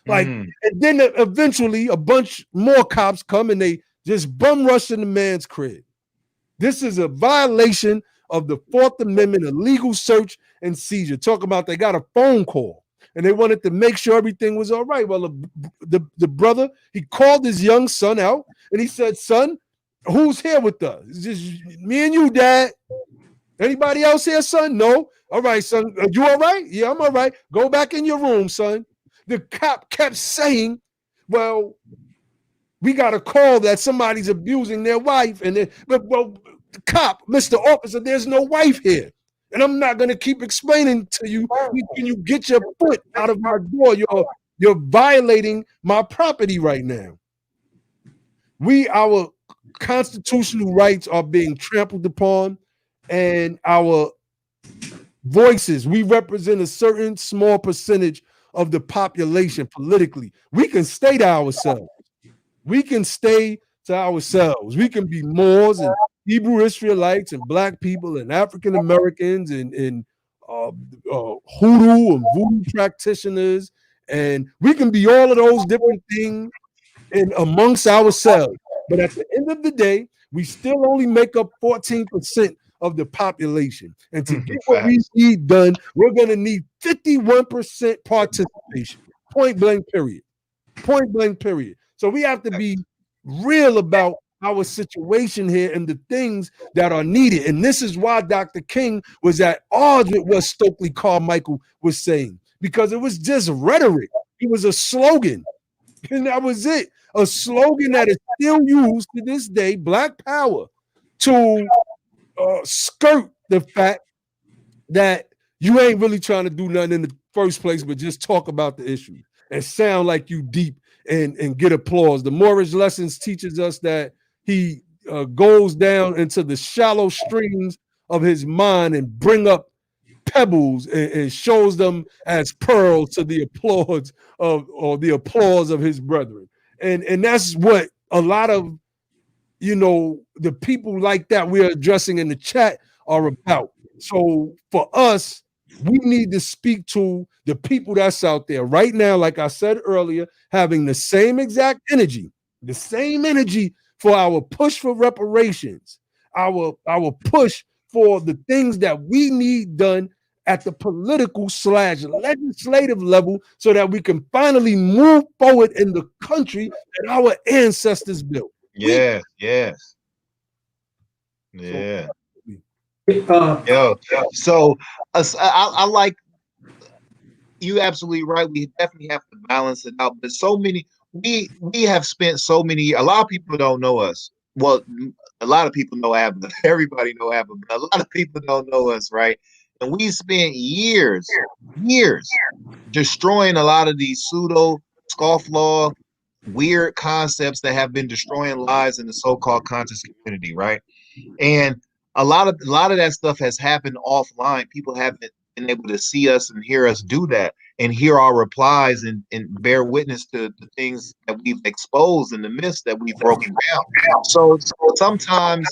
Speaker 1: And then eventually a bunch more cops come and they just bum rush in the man's crib. This is a violation of the 4th Amendment, illegal search and seizure. Talk about they got a phone call and they wanted to make sure everything was all right. Well, the brother, he called his young son out and he said, son, who's here with us? It's just me and you, Dad. Anybody else here, son? No. All right, son. You all right? Yeah, I'm all right. Go back in your room, son. The cop kept saying, well, we got a call that somebody's abusing their wife. And then, but well, the cop, Mr. Officer, there's no wife here. And I'm not gonna keep explaining to you. Can you get your foot out of my door? You're violating my property right now. Our constitutional rights are being trampled upon, and our voices, we represent a certain small percentage of the population politically. We can stay to ourselves. We can stay to ourselves. We can be Moors and Hebrew Israelites and Black people and African Americans and hoodoo and voodoo practitioners, and we can be all of those different things in amongst ourselves. But at the end of the day, we still only make up 14% of the population. And to get what we need done, we're going to need 51% participation. Point blank, period. Point blank, period. So we have to be real about our situation here and the things that are needed. And this is why Dr. King was at odds with what Stokely Carmichael was saying, because it was just rhetoric. It was a slogan. And that was it. A slogan that is still used to this day, Black Power, to skirt the fact that you ain't really trying to do nothing in the first place, but just talk about the issue and sound like you deep and get applause. The Moorish Lessons teaches us that he goes down into the shallow streams of his mind and bring up pebbles and shows them as pearls to the applause of his brethren. And that's what a lot of the people like that we're addressing in the chat are about. So for us, we need to speak to the people that's out there right now, like I said earlier, having the same exact energy, for our push for reparations, our push for the things that we need done at the political / legislative level, so that we can finally move forward in the country that our ancestors built.
Speaker 2: Yeah. So I like, you absolutely right. We definitely have to balance it out. But so many, we have spent so many. A lot of people don't know us. Well, a lot of people know Abba. Everybody know Abba, but a lot of people don't know us, right? And we spent years destroying a lot of these pseudo scofflaw weird concepts that have been destroying lives in the so-called conscious community, right? And a lot of that stuff has happened offline. People haven't been able to see us and hear us do that and hear our replies and bear witness to the things that we've exposed and the myths that we've broken down. So sometimes,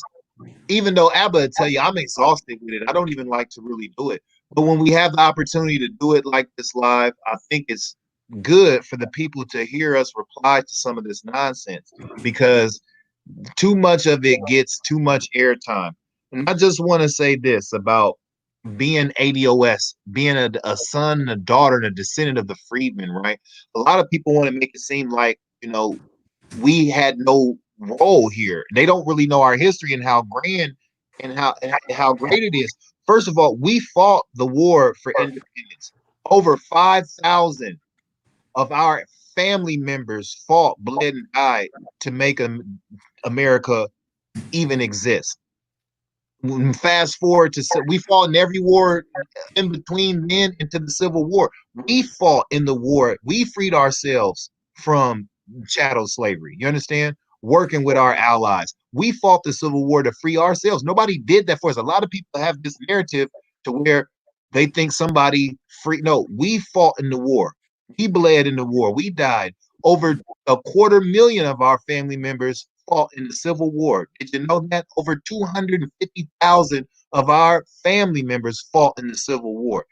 Speaker 2: even though Abba will tell you I'm exhausted with it, I don't even like to really do it. But when we have the opportunity to do it like this live, I think it's good for the people to hear us reply to some of this nonsense, because too much of it gets too much airtime. And I just want to say this about being ADOS, being a son and a daughter and a descendant of the freedmen, right? A lot of people want to make it seem like, we had no role here. They don't really know our history and how grand and how great it is. First of all, we fought the war for independence. Over 5,000 of our family members fought, bled, and died to make America even exist. Fast forward to, we fought in every war in between then into the Civil War. We fought in the war. We freed ourselves from chattel slavery. You understand? Working with our allies. We fought the Civil War to free ourselves. Nobody did that for us. A lot of people have this narrative to where they think somebody free. No, we fought in the war. We bled in the war. We died. Over 250,000 of our family members fought in the Civil War. Did you know that? Over 250,000 of our family members fought in the Civil War.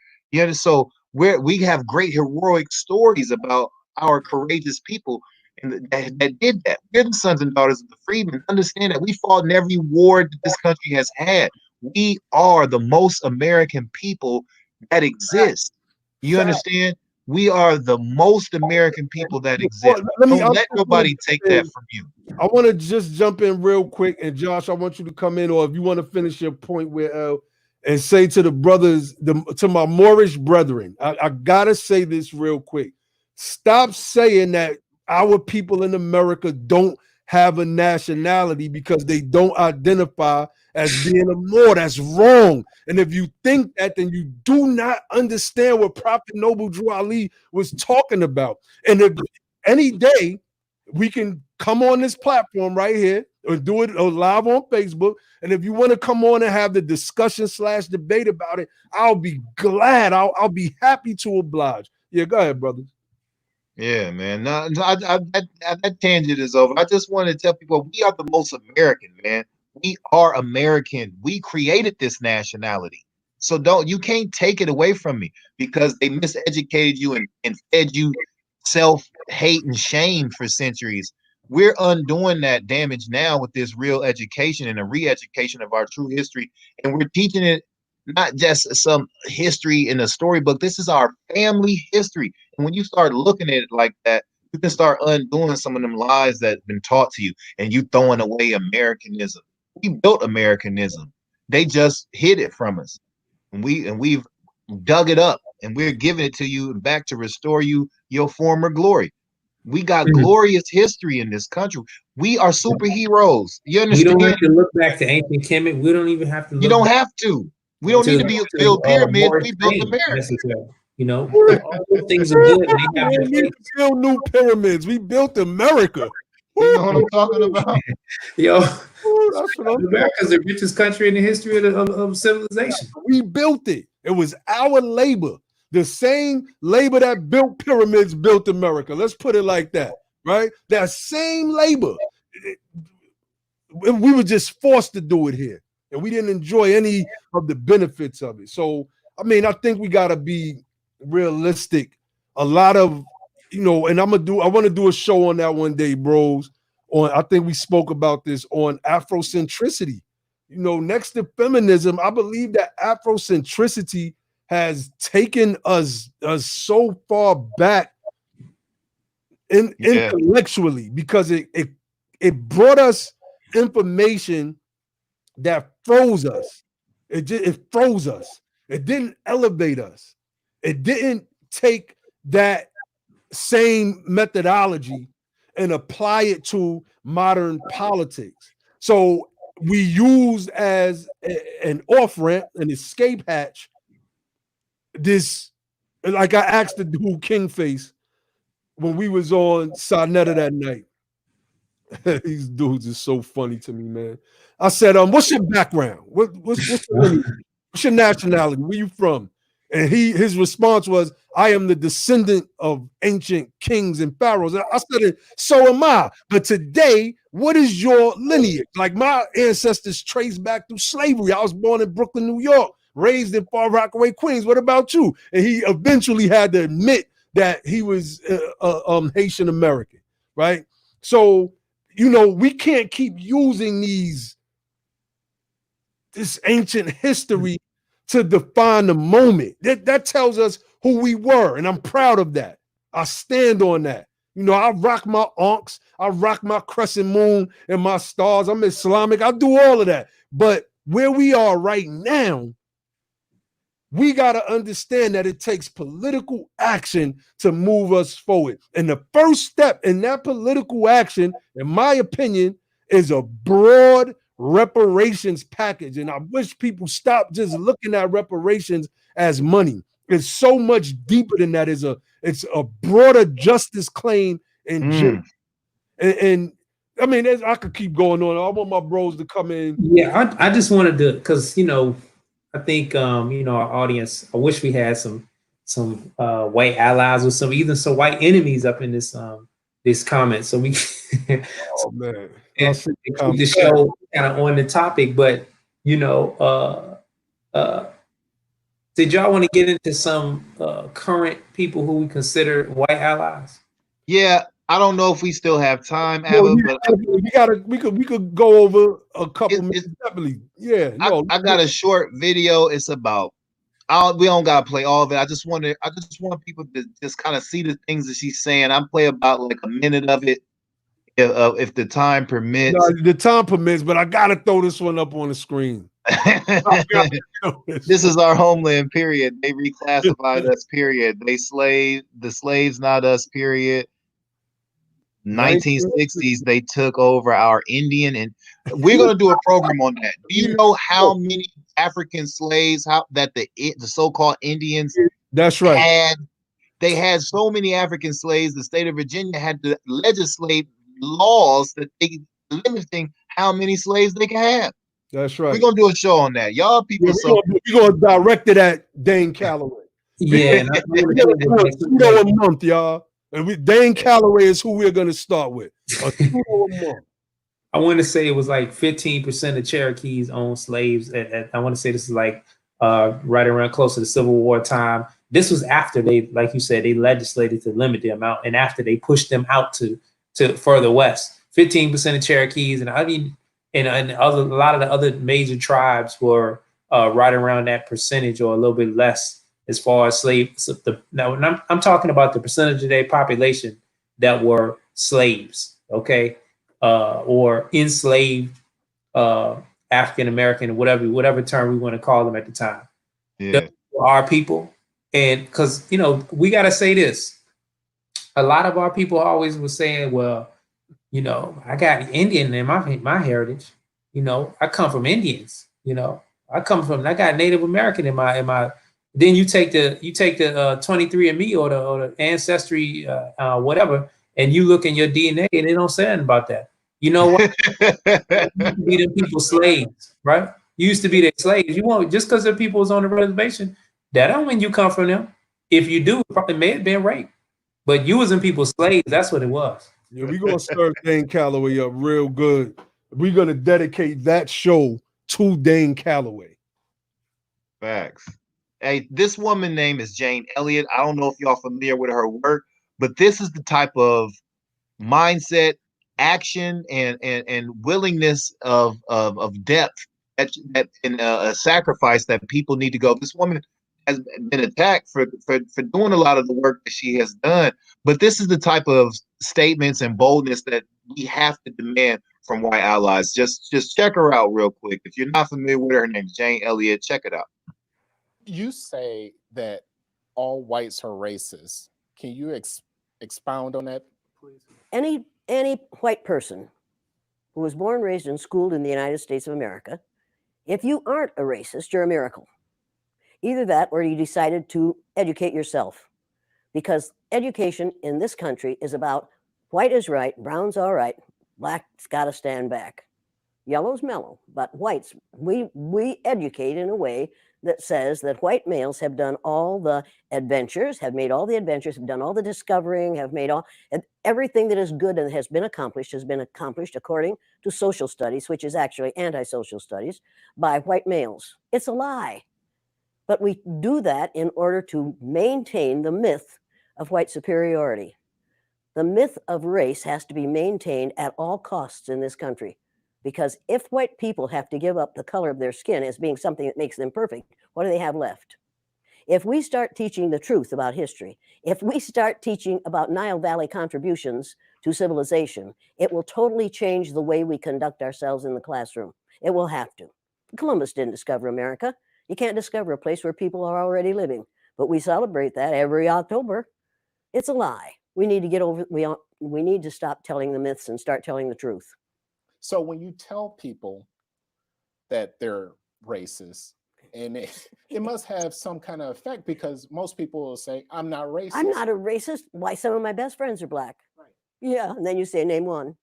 Speaker 2: So we have great heroic stories about our courageous people that did that. We're the sons and daughters of the freedmen. Understand that we fought in every war that this country has had. We are the most American people that exist. You understand? We are the most American people that exist. Don't let nobody take that from you.
Speaker 1: I want to just jump in real quick, and Josh, I want you to come in, or if you want to finish your point where and say to the brothers, to my Moorish brethren, I gotta say this real quick. Stop saying that our people in America don't have a nationality because they don't identify as being a Moor. That's wrong. And if you think that, then you do not understand what Prophet Noble Drew Ali was talking about. And if any day we can come on this platform right here or do it live on Facebook, and if you want to come on and have the discussion / debate about it, I'll be glad. I'll be happy to oblige. Yeah, go ahead, brother.
Speaker 2: Yeah, man. No, that tangent is over. I just want to tell people we are the most American, man. We are American. We created this nationality. So you can't take it away from me because they miseducated you and fed you self-hate and shame for centuries. We're undoing that damage now with this real education and a re-education of our true history. And we're teaching it not just some history in a storybook. This is our family history. And when you start looking at it like that, you can start undoing some of them lies that have been taught to you, and you throwing away Americanism. We built Americanism. They just hid it from us. And we've dug it up, and we're giving it to you back to restore you your former glory. We got glorious history in this country. We are superheroes. You understand?
Speaker 3: We don't have to look back to ancient Kemet. We don't even have to look.
Speaker 2: You don't have to. We don't need to build pyramids. We built America.
Speaker 3: You know, all those things are good. And they have
Speaker 1: We don't need to build new pyramids. We built America.
Speaker 2: You know what I'm talking about?
Speaker 3: Yo,
Speaker 1: that's what I'm
Speaker 3: America's the richest country in the history of civilization.
Speaker 1: We built it. It was our labor. The same labor that built pyramids built America. Let's put it like that, right? That same labor. We were just forced to do it here, and we didn't enjoy any of the benefits of it. So, I mean, I think we got to be realistic. A lot of, and I want to do a show on that one day, bros. I think we spoke about this on Afrocentricity. Next to feminism, I believe that Afrocentricity has taken us so far back intellectually because it brought us information that froze us. It froze us. It didn't elevate us. It didn't take that same methodology and apply it to modern politics. So we used as an off-ramp, an escape hatch, this, like I asked the dude Kingface when we was on Sarnetta that night. These dudes are so funny to me, man. I said, what's your background? What's your nationality? Where you from? And his response was, I am the descendant of ancient kings and pharaohs. And I said, so am I. But today, what is your lineage? Like, my ancestors trace back through slavery. I was born in Brooklyn, New York, raised in Far Rockaway, Queens. What about you? And he eventually had to admit that he was Haitian American, right? So, we can't keep using this ancient history to define the moment. That tells us who we were, and I'm proud of that. I stand on that. I rock my ankhs, I rock my crescent moon and my stars. I'm Islamic. I do all of that. But where we are right now, we got to understand that it takes political action to move us forward. And the first step in that political action, in my opinion, is a broad reparations package. And I wish people stop just looking at reparations as money. It's so much deeper than that. It's a broader justice claim and I mean, I could keep going on. I want my bros to come in.
Speaker 3: Yeah, I just wanted to, because I think our audience, I wish we had some white allies or some white enemies up in this comment, so we
Speaker 1: oh man,
Speaker 3: and keep the show kind of on the topic. But did y'all want to get into some current people who we consider white allies?
Speaker 2: Yeah, I don't know if we still have time, Abba,
Speaker 1: but we could go over a couple minutes. Definitely. Yeah.
Speaker 2: I got a short video. It's about we don't gotta play all of it. I just want people to just kind of see the things that she's saying. I'll play about like a minute of it if the time permits.
Speaker 1: No, the time permits, but I gotta throw this one up on the screen.
Speaker 2: This is our homeland, period. They reclassified us, period. The slaves, not us, period. 1960s, they took over our Indian, and we're gonna do a program on that. Do you know how many African slaves that the so-called Indians
Speaker 1: That's right.
Speaker 2: had? They had so many African slaves, the state of Virginia had to legislate laws that they limiting how many slaves they can have.
Speaker 1: That's right.
Speaker 2: We're gonna do a show on that. Y'all people,
Speaker 1: Yeah, we're gonna direct it at Dane Calloway.
Speaker 3: Yeah, and I
Speaker 1: We got a $2 a month, y'all. And Dane Calloway is who we're gonna start with. A $2 a month.
Speaker 3: I want to say it was like 15% of Cherokees owned slaves. I want to say this is like right around close to the Civil War time. This was after they, like you said, they legislated to limit the amount, and after they pushed them out to further west. 15% of Cherokees, and I mean, and a lot of the other major tribes were right around that percentage or a little bit less as far as slaves. Now, I'm talking about the percentage of their population that were slaves. Okay. Or enslaved African American, whatever term we want to call them at the time.
Speaker 2: Yeah.
Speaker 3: Our people, and because we got to say this, a lot of our people always were saying, well, I got Indian in my heritage. I come from Indians. I got Native American in my. Then you take the 23andMe or the Ancestry whatever, and you look in your DNA and they don't say anything about that. You know what? You used to be them people slaves, right? You used to be their slaves. You won't just because the people was on the reservation, that don't mean you come from them. If you do, it probably may have been rape. But you was in people's slaves, that's what it was.
Speaker 1: Yeah, we're gonna stir Dane Calloway up real good. We're gonna dedicate that show to Dane Calloway.
Speaker 2: Facts. Hey, this woman name is Jane Elliott. I don't know if y'all familiar with her work, but this is the type of mindset, action, and willingness of depth that in a sacrifice that people need to go. This woman has been attacked for doing a lot of the work that she has done, but this is the type of statements and boldness that we have to demand from white allies. Just check her out real quick. If you're not familiar with her, name is Jane Elliott. Check it out.
Speaker 4: You say that all whites are racist. Can you expound on that, please?
Speaker 5: Any white person who was born, raised, and schooled in the United States of America, if you aren't a racist, you're a miracle. Either that or you decided to educate yourself. Because education in this country is about white is right, brown's all right, black's got to stand back. Yellow's mellow, but whites, we educate in a way that says that white males have done all the adventures, have made all the adventures, have done all the discovering, have made everything that is good and has been accomplished according to social studies, which is actually anti-social studies, by white males. It's a lie. But we do that in order to maintain the myth of white superiority. The myth of race has to be maintained at all costs in this country. Because if white people have to give up the color of their skin as being something that makes them perfect, what do they have left? If we start teaching the truth about history, if we start teaching about Nile Valley contributions to civilization, it will totally change the way we conduct ourselves in the classroom. It will have to. Columbus didn't discover America. You can't discover a place where people are already living, but we celebrate that every October. It's a lie. We need to get over. We need to stop telling the myths and start telling the truth.
Speaker 4: So when you tell people that they're racist, and it must have some kind of effect, because most people will say, I'm not racist.
Speaker 5: I'm not a racist. Why, some of my best friends are black. Right. Yeah, and then you say, name one.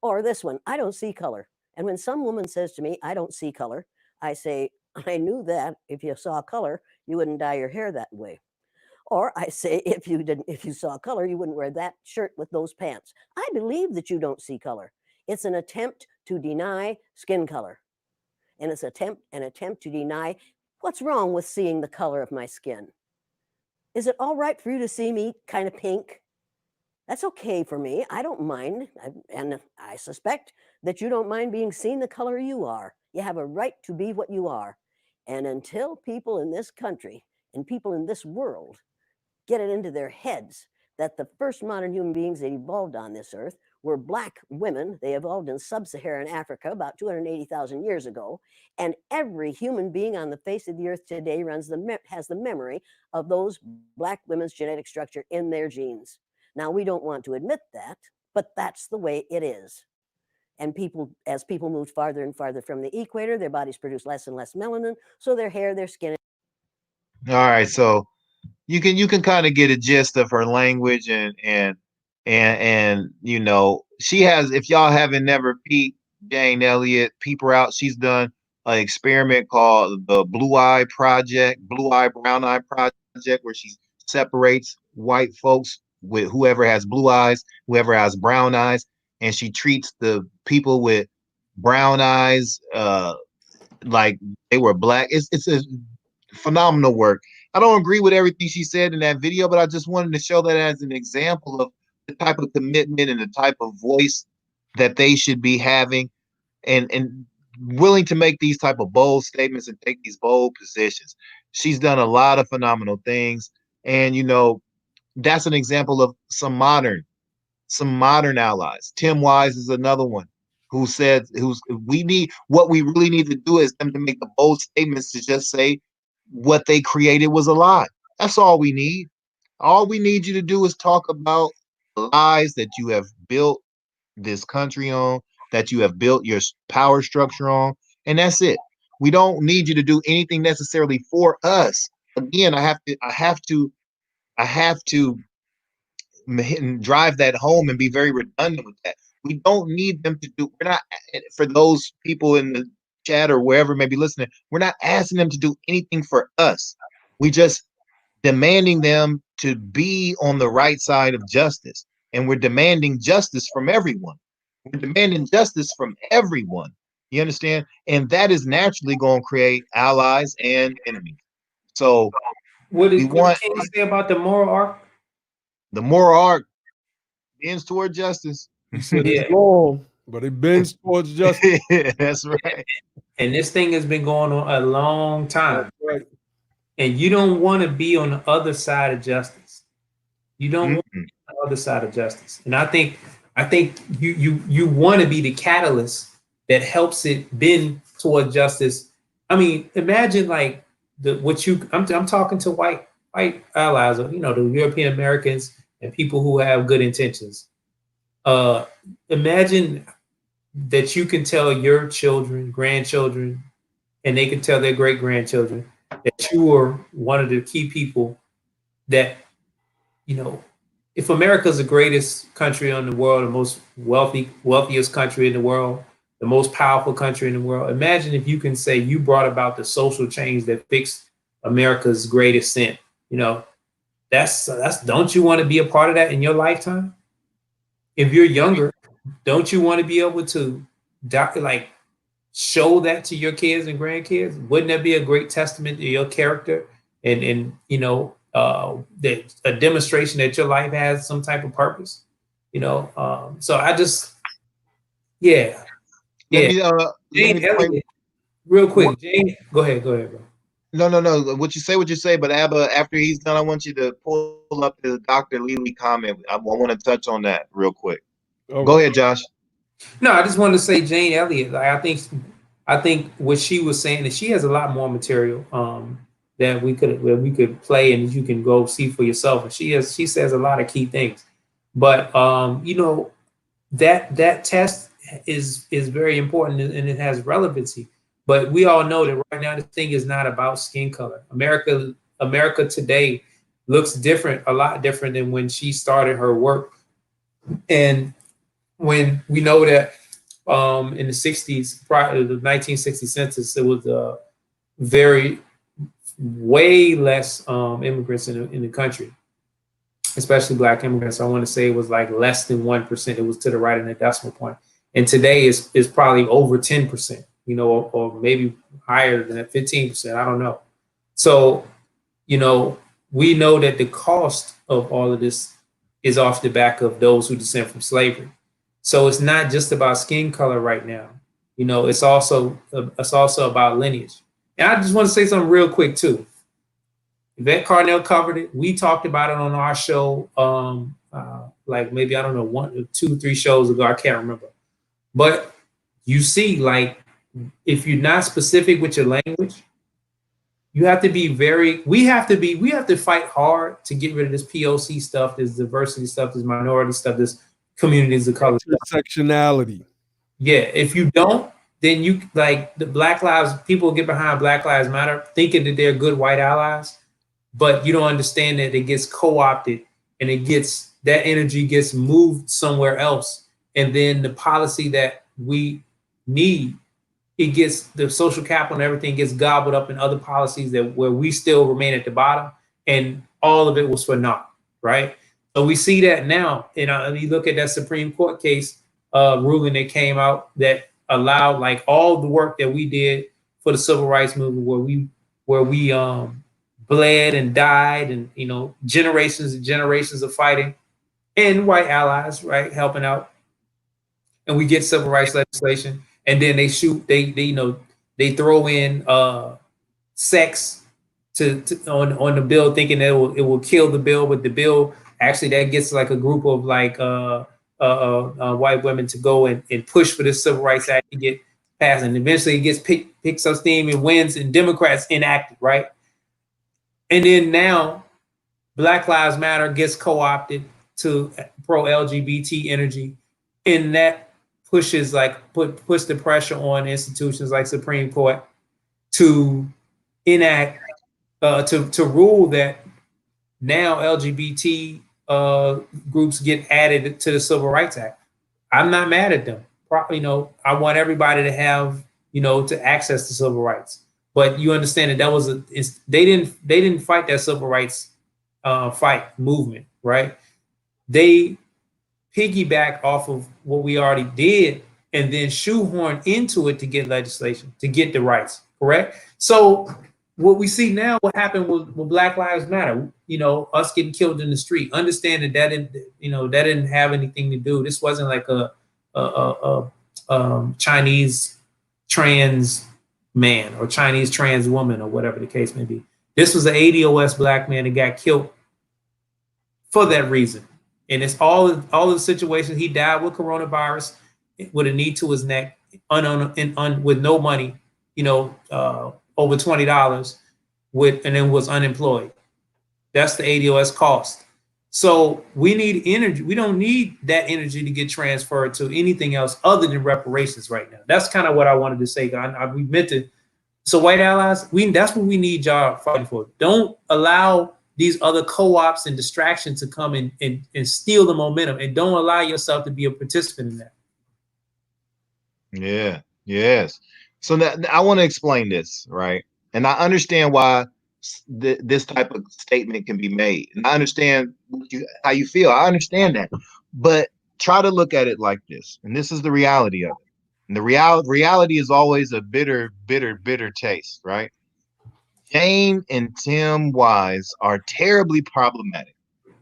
Speaker 5: Or this one, I don't see color. And when some woman says to me, I don't see color, I say, I knew that if you saw color, you wouldn't dye your hair that way. Or I say, if you saw color, you wouldn't wear that shirt with those pants. I believe that you don't see color. It's an attempt to deny skin color. And it's an attempt to deny what's wrong with seeing the color of my skin. Is it all right for you to see me kind of pink? That's okay for me. I don't mind. And I suspect that you don't mind being seen the color you are. You have a right to be what you are. And until people in this country and people in this world get it into their heads that the first modern human beings that evolved on this earth were black women. They evolved in sub-Saharan Africa about 280,000 years ago. And every human being on the face of the earth today has the memory of those black women's genetic structure in their genes. Now, we don't want to admit that, but that's the way it is. And as people moved farther and farther from the equator, their bodies produced less and less melanin, so their hair, their skin.
Speaker 2: All right, so you can kind of get a gist of her language and you know, she has, if y'all haven't never peeped Jane Elliott, peep her out. She's done an experiment called the Blue Eye Project, Blue Eye Brown Eye Project, where she separates white folks with whoever has blue eyes, whoever has brown eyes, and she treats the people with brown eyes like they were black. It's a phenomenal work. I don't agree with everything she said in that video, but I just wanted to show that as an example of the type of commitment and the type of voice that they should be having, and willing to make these type of bold statements and take these bold positions. She's done a lot of phenomenal things, and you know, that's an example of some modern allies. Tim Wise is another one who said, what we really need to do is them to make the bold statements to just say what they created was a lie. That's all we need. All we need you to do is talk about the lies that you have built this country on, that you have built your power structure on, and that's it. We don't need you to do anything necessarily for us. Again, I have to drive that home and be very redundant with that. We don't need them to do, we're not, for those people in the chat or wherever may be listening, we're not asking them to do anything for us. We just demanding them to be on the right side of justice. And we're demanding justice from everyone. We're demanding justice from everyone. You understand? And that is naturally going to create allies and enemies. So
Speaker 3: what can you say about the moral arc?
Speaker 2: The moral arc bends toward justice.
Speaker 1: He said it's long, but it bends towards justice.
Speaker 2: That's right.
Speaker 3: And this thing has been going on a long time.
Speaker 1: That's right.
Speaker 3: And you don't want to be on the other side of justice. You don't want to be on the other side of justice. And I think you want to be the catalyst that helps it bend toward justice. I mean, imagine like I'm talking to white allies, you know, the European Americans and people who have good intentions. Imagine that you can tell your children, grandchildren, and they can tell their great grandchildren that you were one of the key people that, you know, if America is the greatest country in the world, the most wealthiest country in the world, the most powerful country in the world, imagine if you can say you brought about the social change that fixed America's greatest sin. You know, that's don't you want to be a part of that in your lifetime? If you're younger, don't you want to be able to show that to your kids and grandkids? Wouldn't that be a great testament to your character and you know, that a demonstration that your life has some type of purpose? You know, so I just, Jane Elliott, real quick. Jane, go ahead, bro.
Speaker 2: No. What you say, but Abba, after he's done, I want you to pull up the Dr. Lely comment. I want to touch on that real quick.
Speaker 1: Okay.
Speaker 2: Go ahead, Josh.
Speaker 3: No, I just wanted to say Jane Elliott. Like, I think what she was saying is she has a lot more material that we could play and you can go see for yourself. And she says a lot of key things. But you know, that test is very important and it has relevancy. But we all know that right now this thing is not about skin color. America today looks different, a lot different than when she started her work. And when we know that in the 60s, prior to the 1960 census, it was way less immigrants in the country, especially Black immigrants. I want to say it was like less than 1%. It was to the right in the decimal point. And today is probably over 10%. You know, or maybe higher than that, 15%. I don't know. So, you know, we know that the cost of all of this is off the back of those who descend from slavery. So it's not just about skin color right now. You know, it's also about lineage. And I just want to say something real quick too. Yvette Carnell covered it. We talked about it on our show like maybe, I don't know, 1, 2, 3 shows ago. I can't remember. But you see, like, if you're not specific with your language, you have to be we have to fight hard to get rid of this POC stuff, this diversity stuff, this minority stuff, this communities of color stuff.
Speaker 1: Intersectionality.
Speaker 3: Yeah, if you don't, then you, like, the Black Lives, people get behind Black Lives Matter thinking that they're good white allies, but you don't understand that it gets co-opted and that energy gets moved somewhere else. And then the policy that we need, it gets, the social capital and everything gets gobbled up in other policies where we still remain at the bottom, and all of it was for naught, right? So we see that now. And you look at that Supreme Court case ruling that came out that allowed, like, all the work that we did for the civil rights movement, where we bled and died, and, you know, generations and generations of fighting, and white allies, right, helping out, and we get civil rights legislation, and then they throw in sex on the bill, thinking that it will kill the bill, but the bill actually, that gets like a group of like white women to go and push for this Civil Rights Act to get passed, and eventually it gets picks up steam and wins, and Democrats enact it, right? And then now Black Lives Matter gets co-opted to pro LGBT energy, and that pushes, like, puts the pressure on institutions like Supreme Court to enact to rule that now LGBT groups get added to the Civil Rights Act. I'm not mad at them. You know, I want everybody to have, you know, to access the civil rights. But you understand that they didn't fight that civil rights fight movement, right? They piggyback off of what we already did and then shoehorn into it to get legislation, to get the rights, correct? So what we see now, what happened with Black Lives Matter, you know, us getting killed in the street, understand that didn't have anything to do. This wasn't like a Chinese trans man or Chinese trans woman or whatever the case may be. This was an ADOS Black man that got killed for that reason. And it's all of the situations. He died with coronavirus, with a knee to his neck, with no money, you know, over $20, and then was unemployed. That's the ADOS cost. So we need energy. We don't need that energy to get transferred to anything else other than reparations right now. That's kind of what I wanted to say. We meant to. So white allies, that's what we need y'all fighting for. Don't allow these other co-ops and distractions to come and steal the momentum, and don't allow yourself to be a participant in that.
Speaker 2: Yeah. Yes. So I want to explain this, right? And I understand why this type of statement can be made, and I understand how you feel. I understand that, but try to look at it like this, and this is the reality of it. And the reality is always a bitter, bitter, bitter taste, right? Jane and Tim Wise are terribly problematic.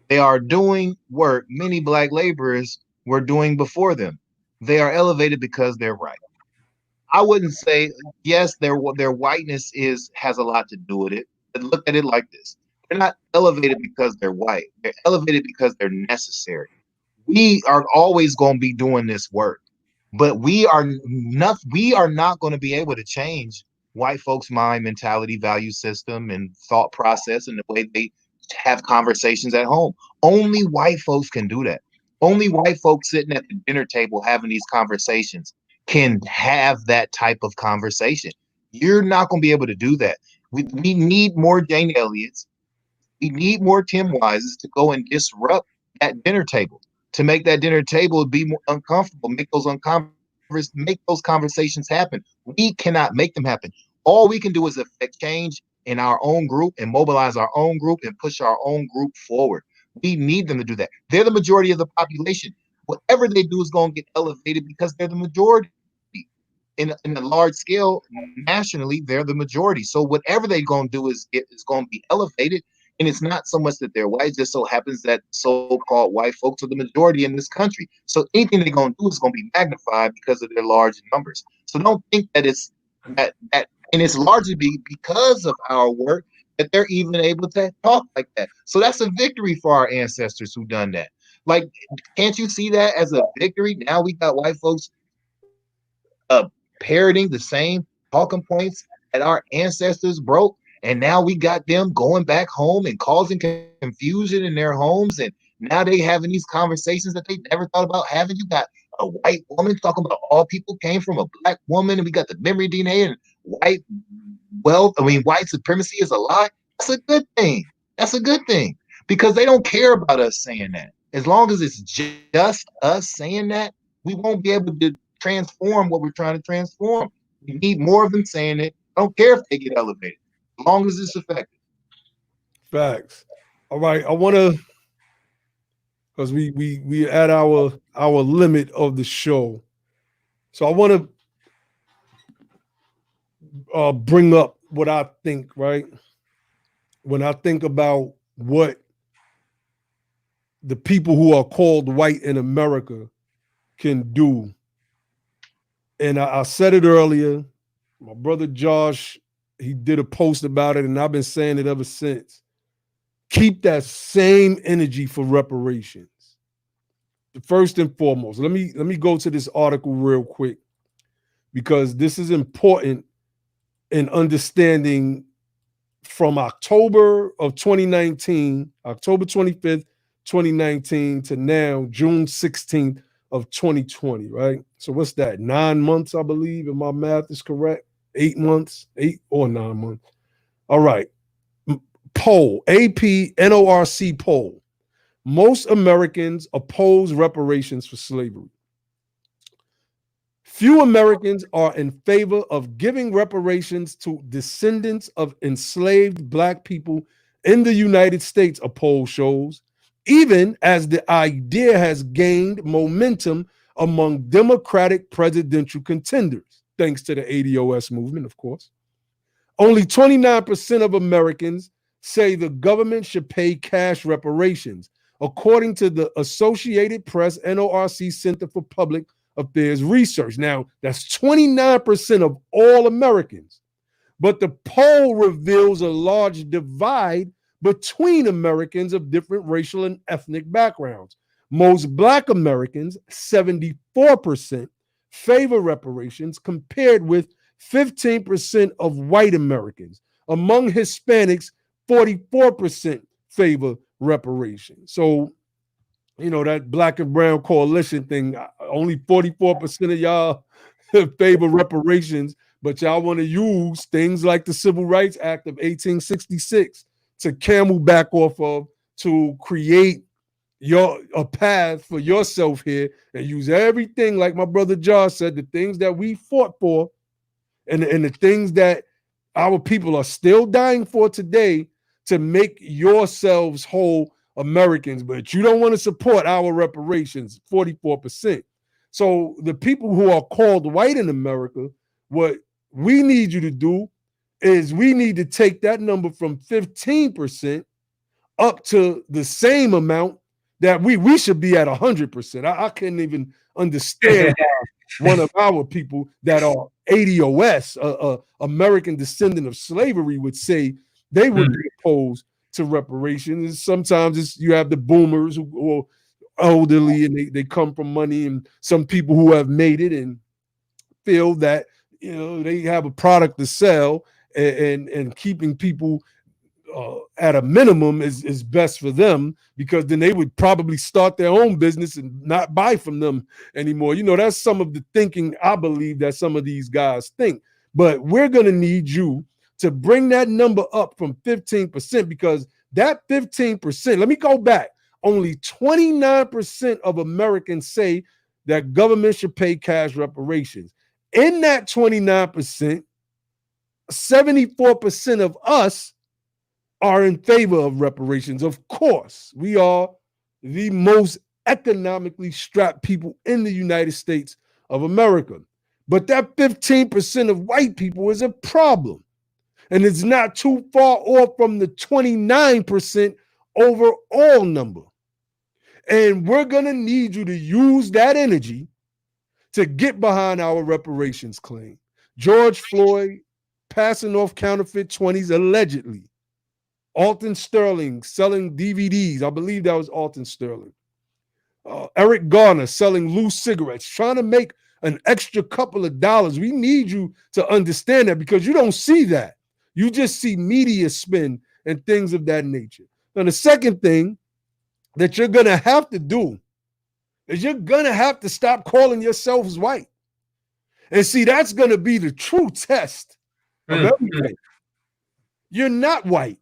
Speaker 2: They are doing work many Black laborers were doing before them. They are elevated because they're right. I wouldn't say, yes, their whiteness has a lot to do with it, but look at it like this. They're not elevated because they're white. They're elevated because they're necessary. We are always going to be doing this work, but we are not going to be able to change white folks' mind, mentality, value system, and thought process, and the way they have conversations at home. Only white folks can do that. Only white folks sitting at the dinner table having these conversations can have that type of conversation. You're not going to be able to do that. We need more Jane Elliott's. We need more Tim Wises to go and disrupt that dinner table, to make that dinner table be more uncomfortable, make those conversations happen. We cannot make them happen. All we can do is affect change in our own group and mobilize our own group and push our own group forward. We need them to do that. They're the majority of the population. Whatever they do is going to get elevated because they're the majority. In a large scale, nationally, they're the majority. So whatever they're going to do is going to be elevated. And it's not so much that they're white, it just so happens that so-called white folks are the majority in this country. So anything they're going to do is going to be magnified because of their large numbers. So don't think that it's that and it's largely because of our work that they're even able to talk like that. So that's a victory for our ancestors who done that. Like, can't you see that as a victory? Now we got white folks parroting the same talking points that our ancestors broke, and now we got them going back home and causing confusion in their homes, and now they having these conversations that they never thought about having. You got a white woman talking about all people came from a black woman, and we got the memory DNA and white wealth. I mean, white supremacy is a lie. That's a good thing. That's a good thing because they don't care about us saying that. As long as it's just us saying that, we won't be able to transform what we're trying to transform. We need more of them saying it. I don't care if they get elevated, as long as it's effective.
Speaker 1: Facts. All right, I want to, because we at our limit of the show, so I want to bring up what I think. Right, when I think about what the people who are called white in America can do, and I said it earlier. My brother Josh, he did a post about it, and I've been saying it ever since. Keep that same energy for reparations. First and foremost, let me go to this article real quick because this is important in understanding from October of 2019, October 25th, 2019 to now, June 16th of 2020, right? So what's that? 9 months, I believe, if my math is correct. 8 months, 8 or 9 months. All right. Poll, AP NORC poll. Most Americans oppose reparations for slavery. Few Americans are in favor of giving reparations to descendants of enslaved Black people in the United States, a poll shows, even as the idea has gained momentum among Democratic presidential contenders, thanks to the ADOS movement, of course. Only 29% of Americans say the government should pay cash reparations, according to the Associated Press NORC Center for Public Affairs Research. Now, that's 29% of all Americans. But the poll reveals a large divide between Americans of different racial and ethnic backgrounds. Most Black Americans, 74%, favor reparations, compared with 15% of white Americans. Among Hispanics, 44% favor reparations. So, you know, that Black and brown coalition thing, only 44% of y'all favor reparations, but y'all want to use things like the Civil Rights Act of 1866 to camelback off of, to create a path for yourself here, and use everything, like my brother Josh said, the things that we fought for and the things that our people are still dying for today to make yourselves whole Americans, but you don't want to support our reparations, 44%. So the people who are called white in America, what we need you to do is we need to take that number from 15% up to the same amount that we should be at 100%. I couldn't even understand one of our people that are ADOS, American descendant of slavery, would say they would be opposed to reparations. Sometimes you have the boomers who are elderly and they come from money, and some people who have made it and feel that, you know, they have a product to sell, and keeping people at a minimum is best for them, because then they would probably start their own business and not buy from them anymore. You know, that's some of the thinking I believe that some of these guys think. But we're going to need you to bring that number up from 15%, because that 15%, let me go back, only 29% of Americans say that government should pay cash reparations. In that 29%, 74% of us are in favor of reparations. Of course, we are the most economically strapped people in the United States of America. But that 15% of white people is a problem. And it's not too far off from the 29% overall number. And we're going to need you to use that energy to get behind our reparations claim. George Floyd passing off counterfeit 20s allegedly. Alton Sterling selling DVDs. I believe that was Alton Sterling. Eric Garner selling loose cigarettes, trying to make an extra couple of dollars. We need you to understand that, because you don't see that. You just see media spin and things of that nature. Now, the second thing that you're going to have to do is you're going to have to stop calling yourselves white. And see, that's going to be the true test of everything. You're not white.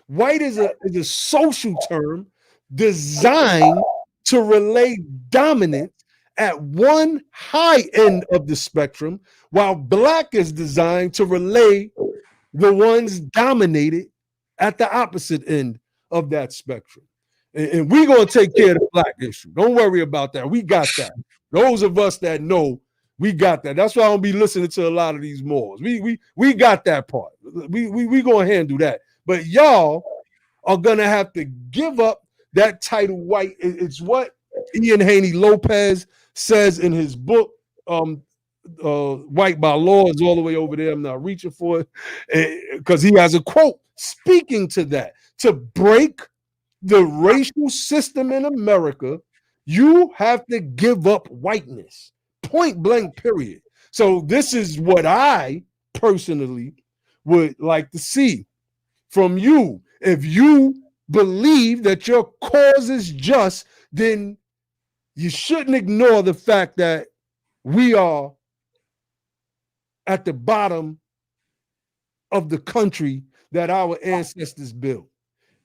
Speaker 1: White is a social term designed to relay dominance at one high end of the spectrum, while black is designed to relay the ones dominated at the opposite end of that spectrum. And we're going to take care of the black issue. Don't worry about that. We got that. Those of us that know, we got that. That's why I don't be listening to a lot of these mores. We got that part. We going to handle that. But y'all are going to have to give up that title white. It's what Ian Haney Lopez says in his book, White by Law, is all the way over there. I'm not reaching for it because he has a quote speaking to that. To break the racial system in America, you have to give up whiteness. Point blank, period. So this is what I personally would like to see from you. If you believe that your cause is just, then you shouldn't ignore the fact that we are at the bottom of the country that our ancestors built.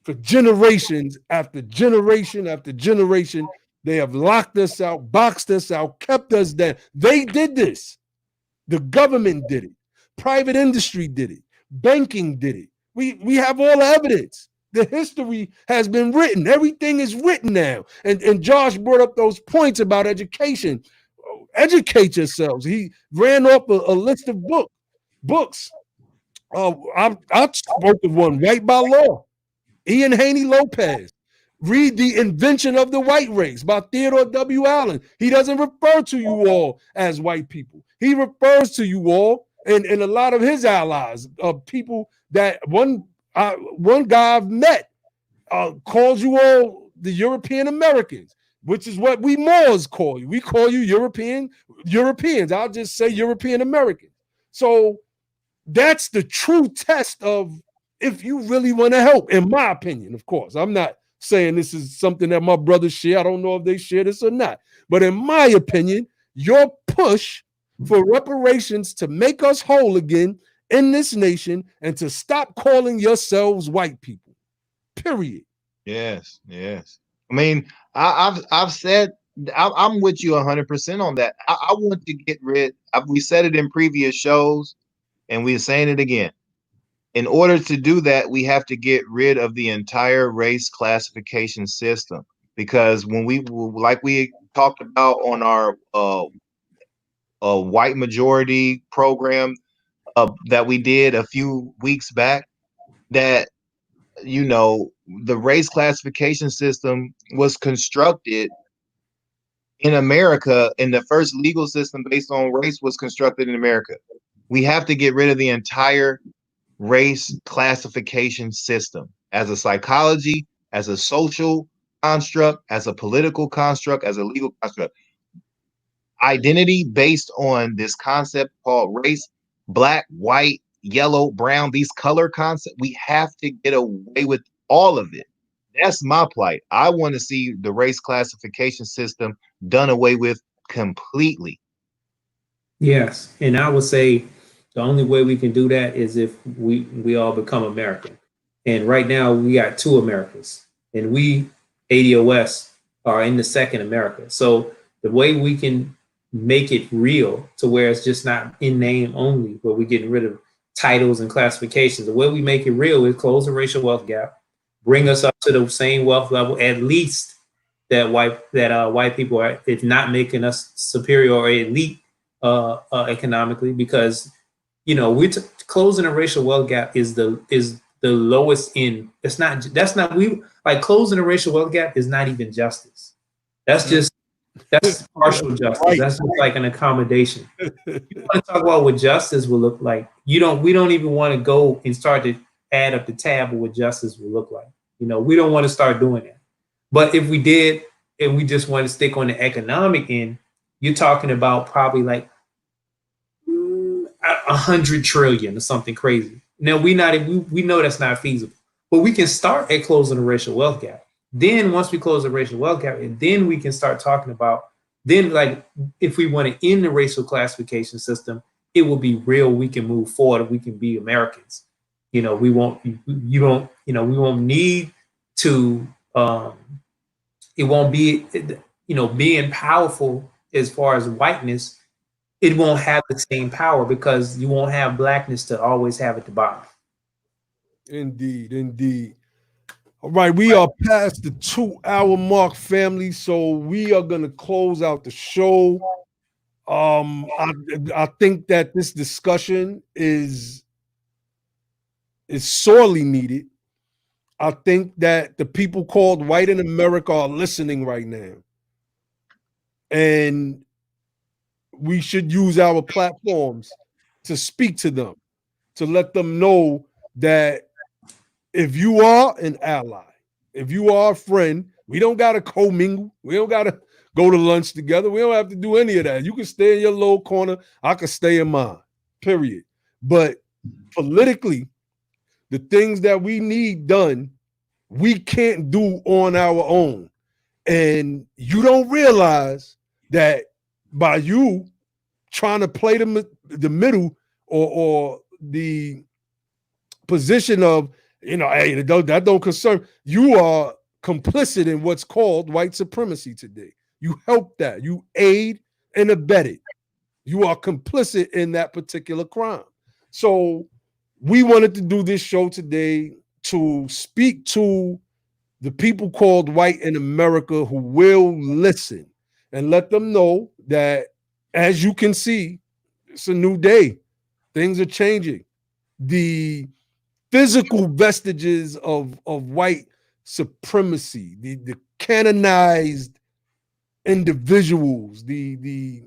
Speaker 1: For generations after generation after generation, they have locked us out, boxed us out, kept us down. They did this. The government did it. Private industry did it. Banking did it. We have all the evidence. The history has been written. Everything is written now. And Josh brought up those points about education. Educate yourselves. He ran off a list of books. I spoke of one, White by Law. Ian Haney Lopez. Read The Invention of the White Race by Theodore W. Allen. He doesn't refer to you all as white people. He refers to you all and a lot of his allies, people that one guy I've met calls you all the European Americans, which is what we Moors call you. We call you Europeans. I'll just say European Americans. So that's the true test of if you really want to help, in my opinion, of course. I'm not saying this is something that my brothers share. I don't know if they share this or not. But in my opinion, your push for reparations to make us whole again in this nation and to stop calling yourselves white people. Period.
Speaker 2: Yes. I mean, I've said I'm with you 100% on that. I want to get rid. We said it in previous shows, and we're saying it again. In order to do that, we have to get rid of the entire race classification system, because when like we talked about on our white majority program that we did a few weeks back, that the race classification system was constructed in America, and the first legal system based on race was constructed in America. We have to get rid of the entire race classification system as a psychology, as a social construct, as a political construct, as a legal construct. Identity based on this concept called race, black, white, yellow, brown, these color concepts, we have to get away with all of it. That's my plight. I want to see the race classification system done away with completely.
Speaker 3: Yes, and I would say the only way we can do that is if we all become American. And right now we got two Americas, and we, ADOS, are in the second America. So the way we can make it real to where it's just not in name only, but we're getting rid of titles and classifications. The way we make it real is close the racial wealth gap, bring us up to the same wealth level, at least that white people are, if not making us superior or elite economically, because we're closing the racial wealth gap is the lowest in. We like closing the racial wealth gap is not even justice. That's partial justice. Right. That's just like an accommodation. You want to talk about what justice will look like. We don't even want to go and start to add up the tab of what justice will look like. We don't want to start doing that. But if we did, and we just want to stick on the economic end, you're talking about probably like 100 trillion or something crazy. Now we know that's not feasible, but we can start at closing the racial wealth gap. Then once we close the racial wealth gap, and then we can start talking about, then like if we want to end the racial classification system, it will be real. We can move forward. We can be Americans. We won't need to, it won't be, being powerful as far as whiteness, it won't have the same power because you won't have blackness to always have at the bottom.
Speaker 1: Indeed, indeed. All right, we are past the 2-hour mark, family. So we are gonna close out the show. I think that this discussion is sorely needed. I think that the people called white in America are listening right now. And we should use our platforms to speak to them, to let them know that if you are an ally, if you are a friend, we don't got to commingle. We don't got to go to lunch together. We don't have to do any of that. You can stay in your little corner. I can stay in mine, period. But politically, the things that we need done, we can't do on our own. And you don't realize that by you trying to play the middle or the position of, hey, that don't concern, you are complicit in what's called white supremacy today. You help that. You aid and abet it. You are complicit in that particular crime. So we wanted to do this show today to speak to the people called white in America who will listen and let them know that, as you can see, it's a new day. Things are changing. The physical vestiges of white supremacy, the canonized individuals, the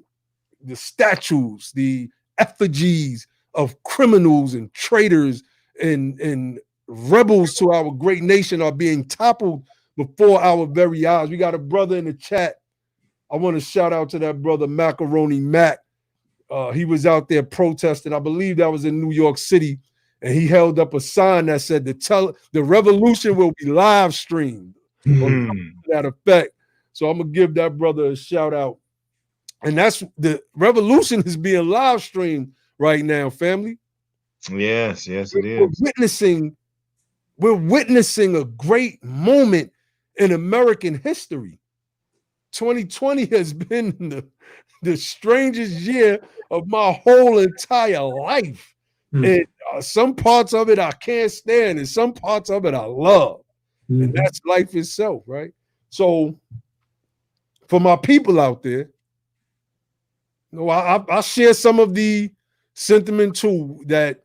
Speaker 1: statues, the effigies of criminals and traitors and rebels to our great nation are being toppled before our very eyes. We got a brother in the chat. I want to shout out to that brother Macaroni Mac. He was out there protesting. I believe that was in New York City, and he held up a sign that said the revolution will be live streamed. To that effect. So I'm gonna give that brother a shout out. And that's the revolution is being live streamed right now, family.
Speaker 2: Yes, it is.
Speaker 1: We're witnessing a great moment in American history. 2020 has been the strangest year of my whole entire life. And some parts of it I can't stand, and some parts of it I love. And that's life itself, right? So for my people out there, I share some of the sentiment too, that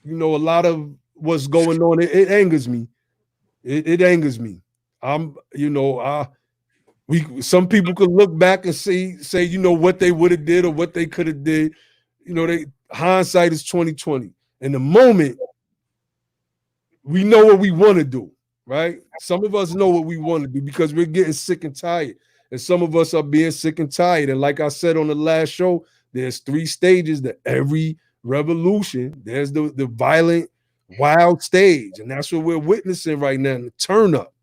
Speaker 1: a lot of what's going on, it angers me. It angers me. Some people could look back and say, what they would have did or what they could have did. Hindsight is 2020. In the moment, we know what we want to do, right? Some of us know what we want to do because we're getting sick and tired. And some of us are being sick and tired. And like I said on the last show, there's 3 stages to every revolution. There's the violent, wild stage. And that's what we're witnessing right now, the turn up.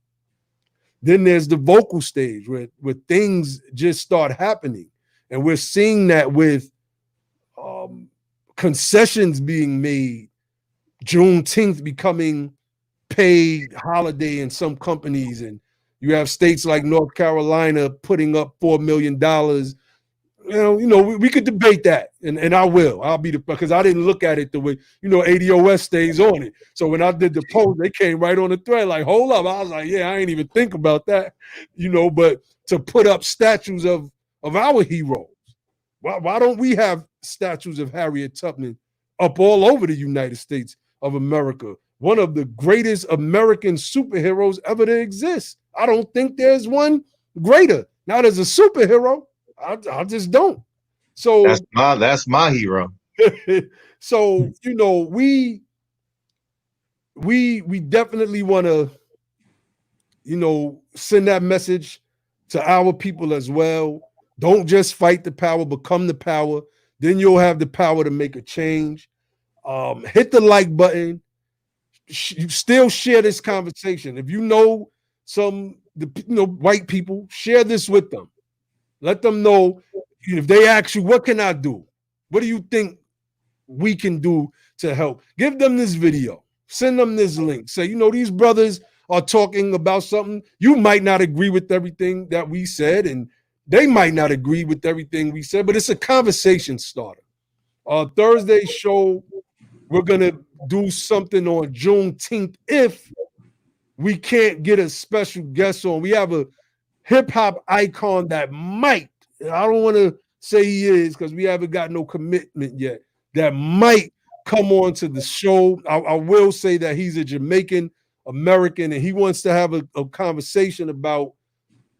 Speaker 1: Then there's the vocal stage where things just start happening. And we're seeing that with concessions being made, Juneteenth becoming paid holiday in some companies, and you have states like North Carolina putting up $4 million. We could debate that, and I will. I'll be because I didn't look at it the way ADOS stays on it. So when I did the post, they came right on the thread like, hold up. I was like, yeah, I ain't even think about that, But to put up statues of our heroes, why don't we have statues of Harriet Tubman up all over the United States of America? One of the greatest American superheroes ever to exist. I don't think there's one greater. Not as a superhero, I just don't. So
Speaker 2: that's my hero.
Speaker 1: So we definitely want to send that message to our people as well. Don't just fight the power, become the power. Then you'll have the power to make a change. Hit the like button. Still share this conversation. If you know white people, share this with them. Let them know. If they ask you, what can I do? What do you think we can do to help? Give them this video. Send them this link. Say, these brothers are talking about something. You might not agree with everything that we said, and they might not agree with everything we said, but it's a conversation starter. Thursday show, we're going to do something on Juneteenth if we can't get a special guest on. We have a hip-hop icon that might, I don't want to say he is because we haven't got no commitment yet, that might come on to the show. I will say that he's a Jamaican American and he wants to have a conversation about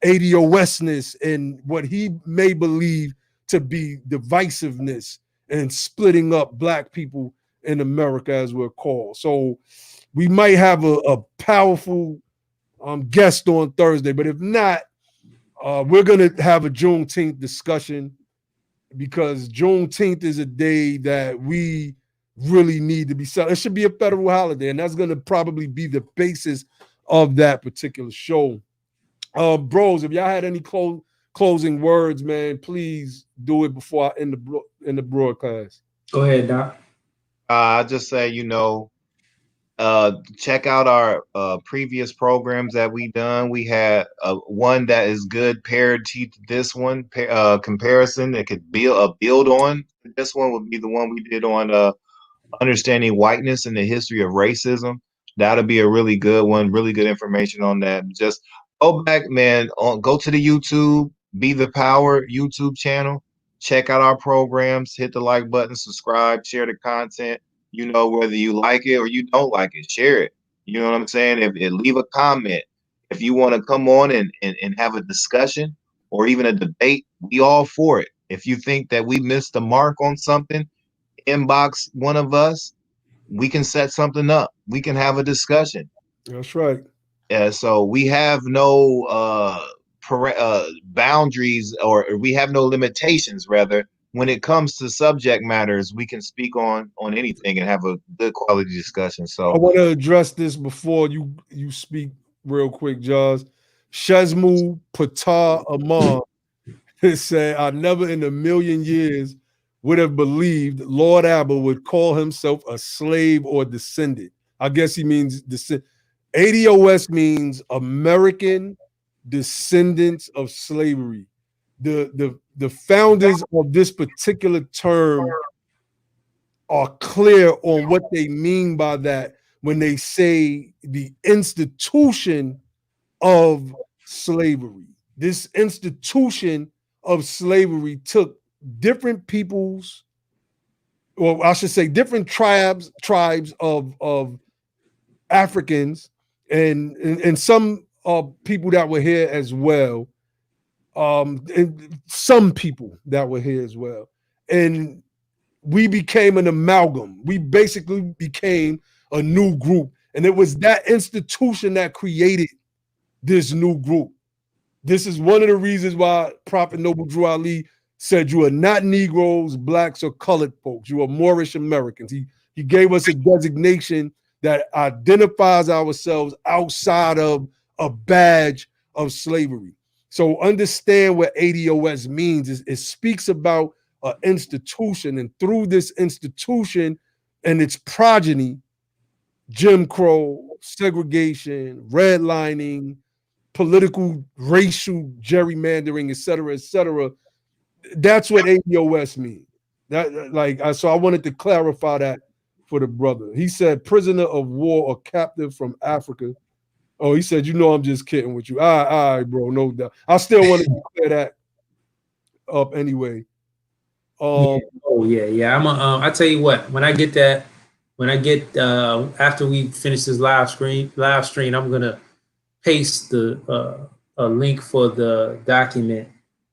Speaker 1: ADOSness and what he may believe to be divisiveness and splitting up Black people in America, as we're called. So we might have a powerful guest on Thursday, but if not, we're going to have a Juneteenth discussion because Juneteenth is a day that we really need to be celebrated. It should be a federal holiday, and that's going to probably be the basis of that particular show. Bros, if y'all had any closing words, man, please do it before I end the broadcast.
Speaker 3: Go ahead, Doc.
Speaker 2: I just say, check out our previous programs that we done. We had one that is good parity to this one, comparison that could build on. This one would be the one we did on understanding whiteness and the history of racism. That'll be a really good one, really good information on that. Just go back, man, go to the YouTube, Be the Power YouTube channel. Check out our programs, hit the like button, subscribe, share the content. Whether you like it or you don't like it, share it. You know what I'm saying? Leave a comment. If you want to come on and have a discussion or even a debate, we all for it. If you think that we missed the mark on something, inbox one of us. We can set something up. We can have a discussion.
Speaker 1: That's right.
Speaker 2: So we have no boundaries, or we have no limitations, rather. When it comes to subject matters, we can speak on anything and have a good quality discussion. So
Speaker 1: I want to address this before you speak real quick, Jaws. Shazmu Patar Amar said, I never in a million years would have believed Lord Abba would call himself a slave or descendant. I guess he means descendant. ADOS means American Descendants of Slavery. The founders of this particular term are clear on what they mean by that when they say the institution of slavery. This institution of slavery took different peoples, or I should say different tribes of Africans and some people that were here as well. And some people that were here as well. And we became an amalgam. We basically became a new group. And it was that institution that created this new group. This is one of the reasons why Prophet Noble Drew Ali said you are not Negroes, Blacks, or colored folks. You are Moorish Americans. He gave us a designation that identifies ourselves outside of a badge of slavery. So understand what ADOS means. It speaks about an institution, and through this institution and its progeny, Jim Crow, segregation, redlining, political, racial gerrymandering, et cetera, that's what ADOS means. So I wanted to clarify that for the brother. He said, prisoner of war or captive from Africa. Oh, he said, I'm just kidding with you. All right, bro, no doubt. I still want to clear that up anyway.
Speaker 3: Yeah. I tell you what, when I get after we finish this live stream, I'm gonna paste a link for the document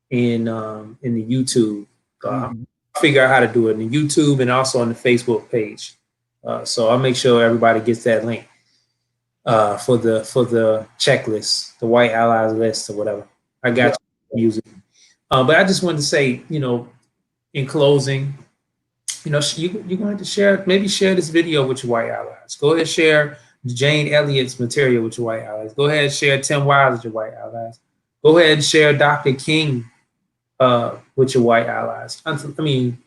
Speaker 3: in the YouTube. I'll figure out how to do it in the YouTube and also on the Facebook page. So I'll make sure everybody gets that link. For the checklist, the White Allies list or whatever. I got you music. But I just wanted to say, you know, in closing, you know, you're going to have to share, maybe share this video with your white allies. Go ahead and share Jane Elliott's material with your white allies. Go ahead and share Tim Wise with your white allies. Go ahead and share Dr. King with your white allies. I mean,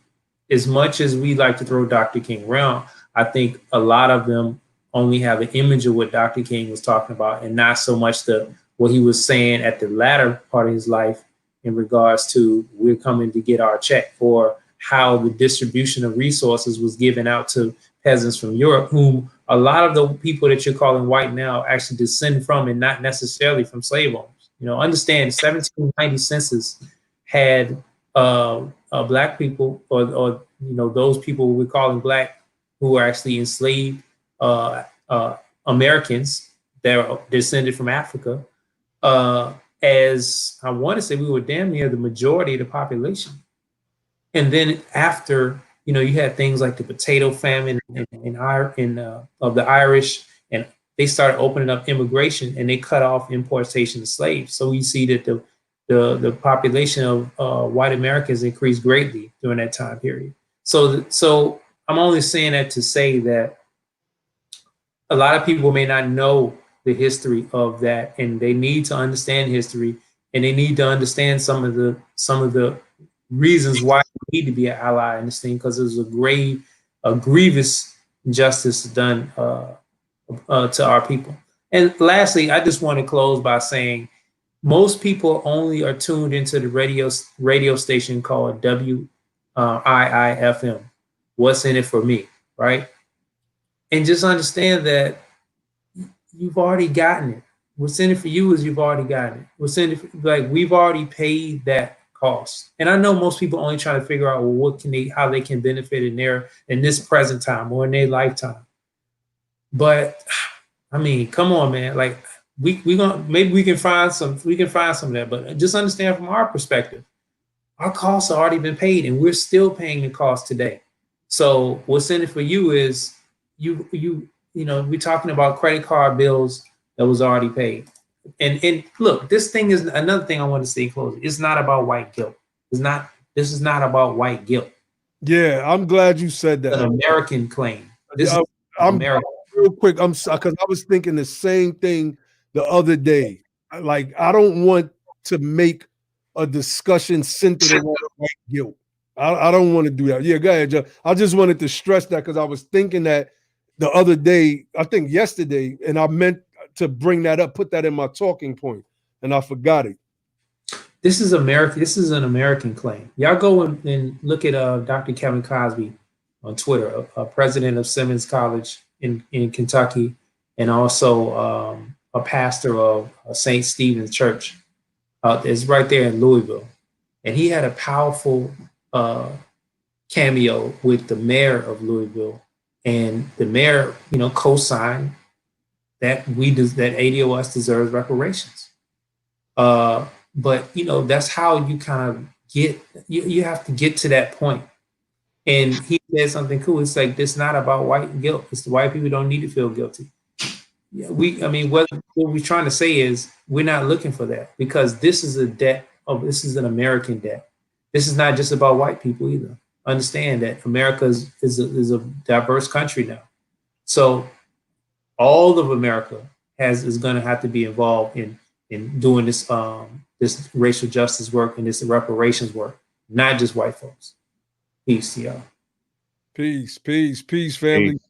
Speaker 3: as much as we like to throw Dr. King around, I think a lot of them only have an image of what Dr. King was talking about and not so much what he was saying at the latter part of his life in regards to we're coming to get our check, or how the distribution of resources was given out to peasants from Europe, whom a lot of the people that you're calling white now actually descend from, and not necessarily from slave owners. You know, understand the 1790 census had black people, or you know, those people we're calling black, who were actually enslaved Americans that are descended from Africa. As I want to say, we were damn near the majority of the population. And then after, you know, you had things like the potato famine of the Irish, and they started opening up immigration, and they cut off importation of slaves. So we see that the population of white Americans increased greatly during that time period. So I'm only saying that to say that a lot of people may not know the history of that, and they need to understand history, and they need to understand some of the reasons why we need to be an ally in this thing, because there's a grievous injustice done to our people. And lastly, I just want to close by saying most people only are tuned into the radio station called WIIFM. What's in it for me, right? And just understand that you've already gotten it. What's in it for you is you've already gotten it. What's in it like we've already paid that cost. And I know most people only try to figure out, well, how they can benefit in this present time or in their lifetime. But I mean, come on, man. Like maybe we can find some of that, but just understand from our perspective, our costs have already been paid, and we're still paying the cost today. So what's in it for you is you know, we're talking about credit card bills that was already paid. And look, this thing is another thing I want to say closing. It's not about white guilt. This is not about white guilt.
Speaker 1: Yeah, I'm glad you said that.
Speaker 3: It's an American claim.
Speaker 1: I'm real quick. Because I was thinking the same thing the other day. Like, I don't want to make a discussion centered around white guilt. I don't want to do that. Yeah, go ahead, Joe. I just wanted to stress that because I was thinking that the other day, I think yesterday, and I meant to bring that up, put that in my talking point, and I forgot it.
Speaker 3: This is America. This is an American claim. Y'all go and look at Dr. Kevin Cosby on Twitter, a president of Simmons College in Kentucky, and also a pastor of St. Stephen's Church. It's right there in Louisville. And he had a powerful cameo with the mayor of Louisville. And the mayor, you know, co-signed that that ADOS deserves reparations. But you know, that's how you kind of you have to get to that point. And he said something cool. It's like, this is not about white guilt. It's the white people don't need to feel guilty. Yeah, what we're trying to say is we're not looking for that, because this is this is an American debt. This is not just about white people either. Understand that America is a diverse country now. So all of America is going to have to be involved in doing this this racial justice work and this reparations work, not just white folks. Peace to y'all.
Speaker 1: Peace, family. Peace.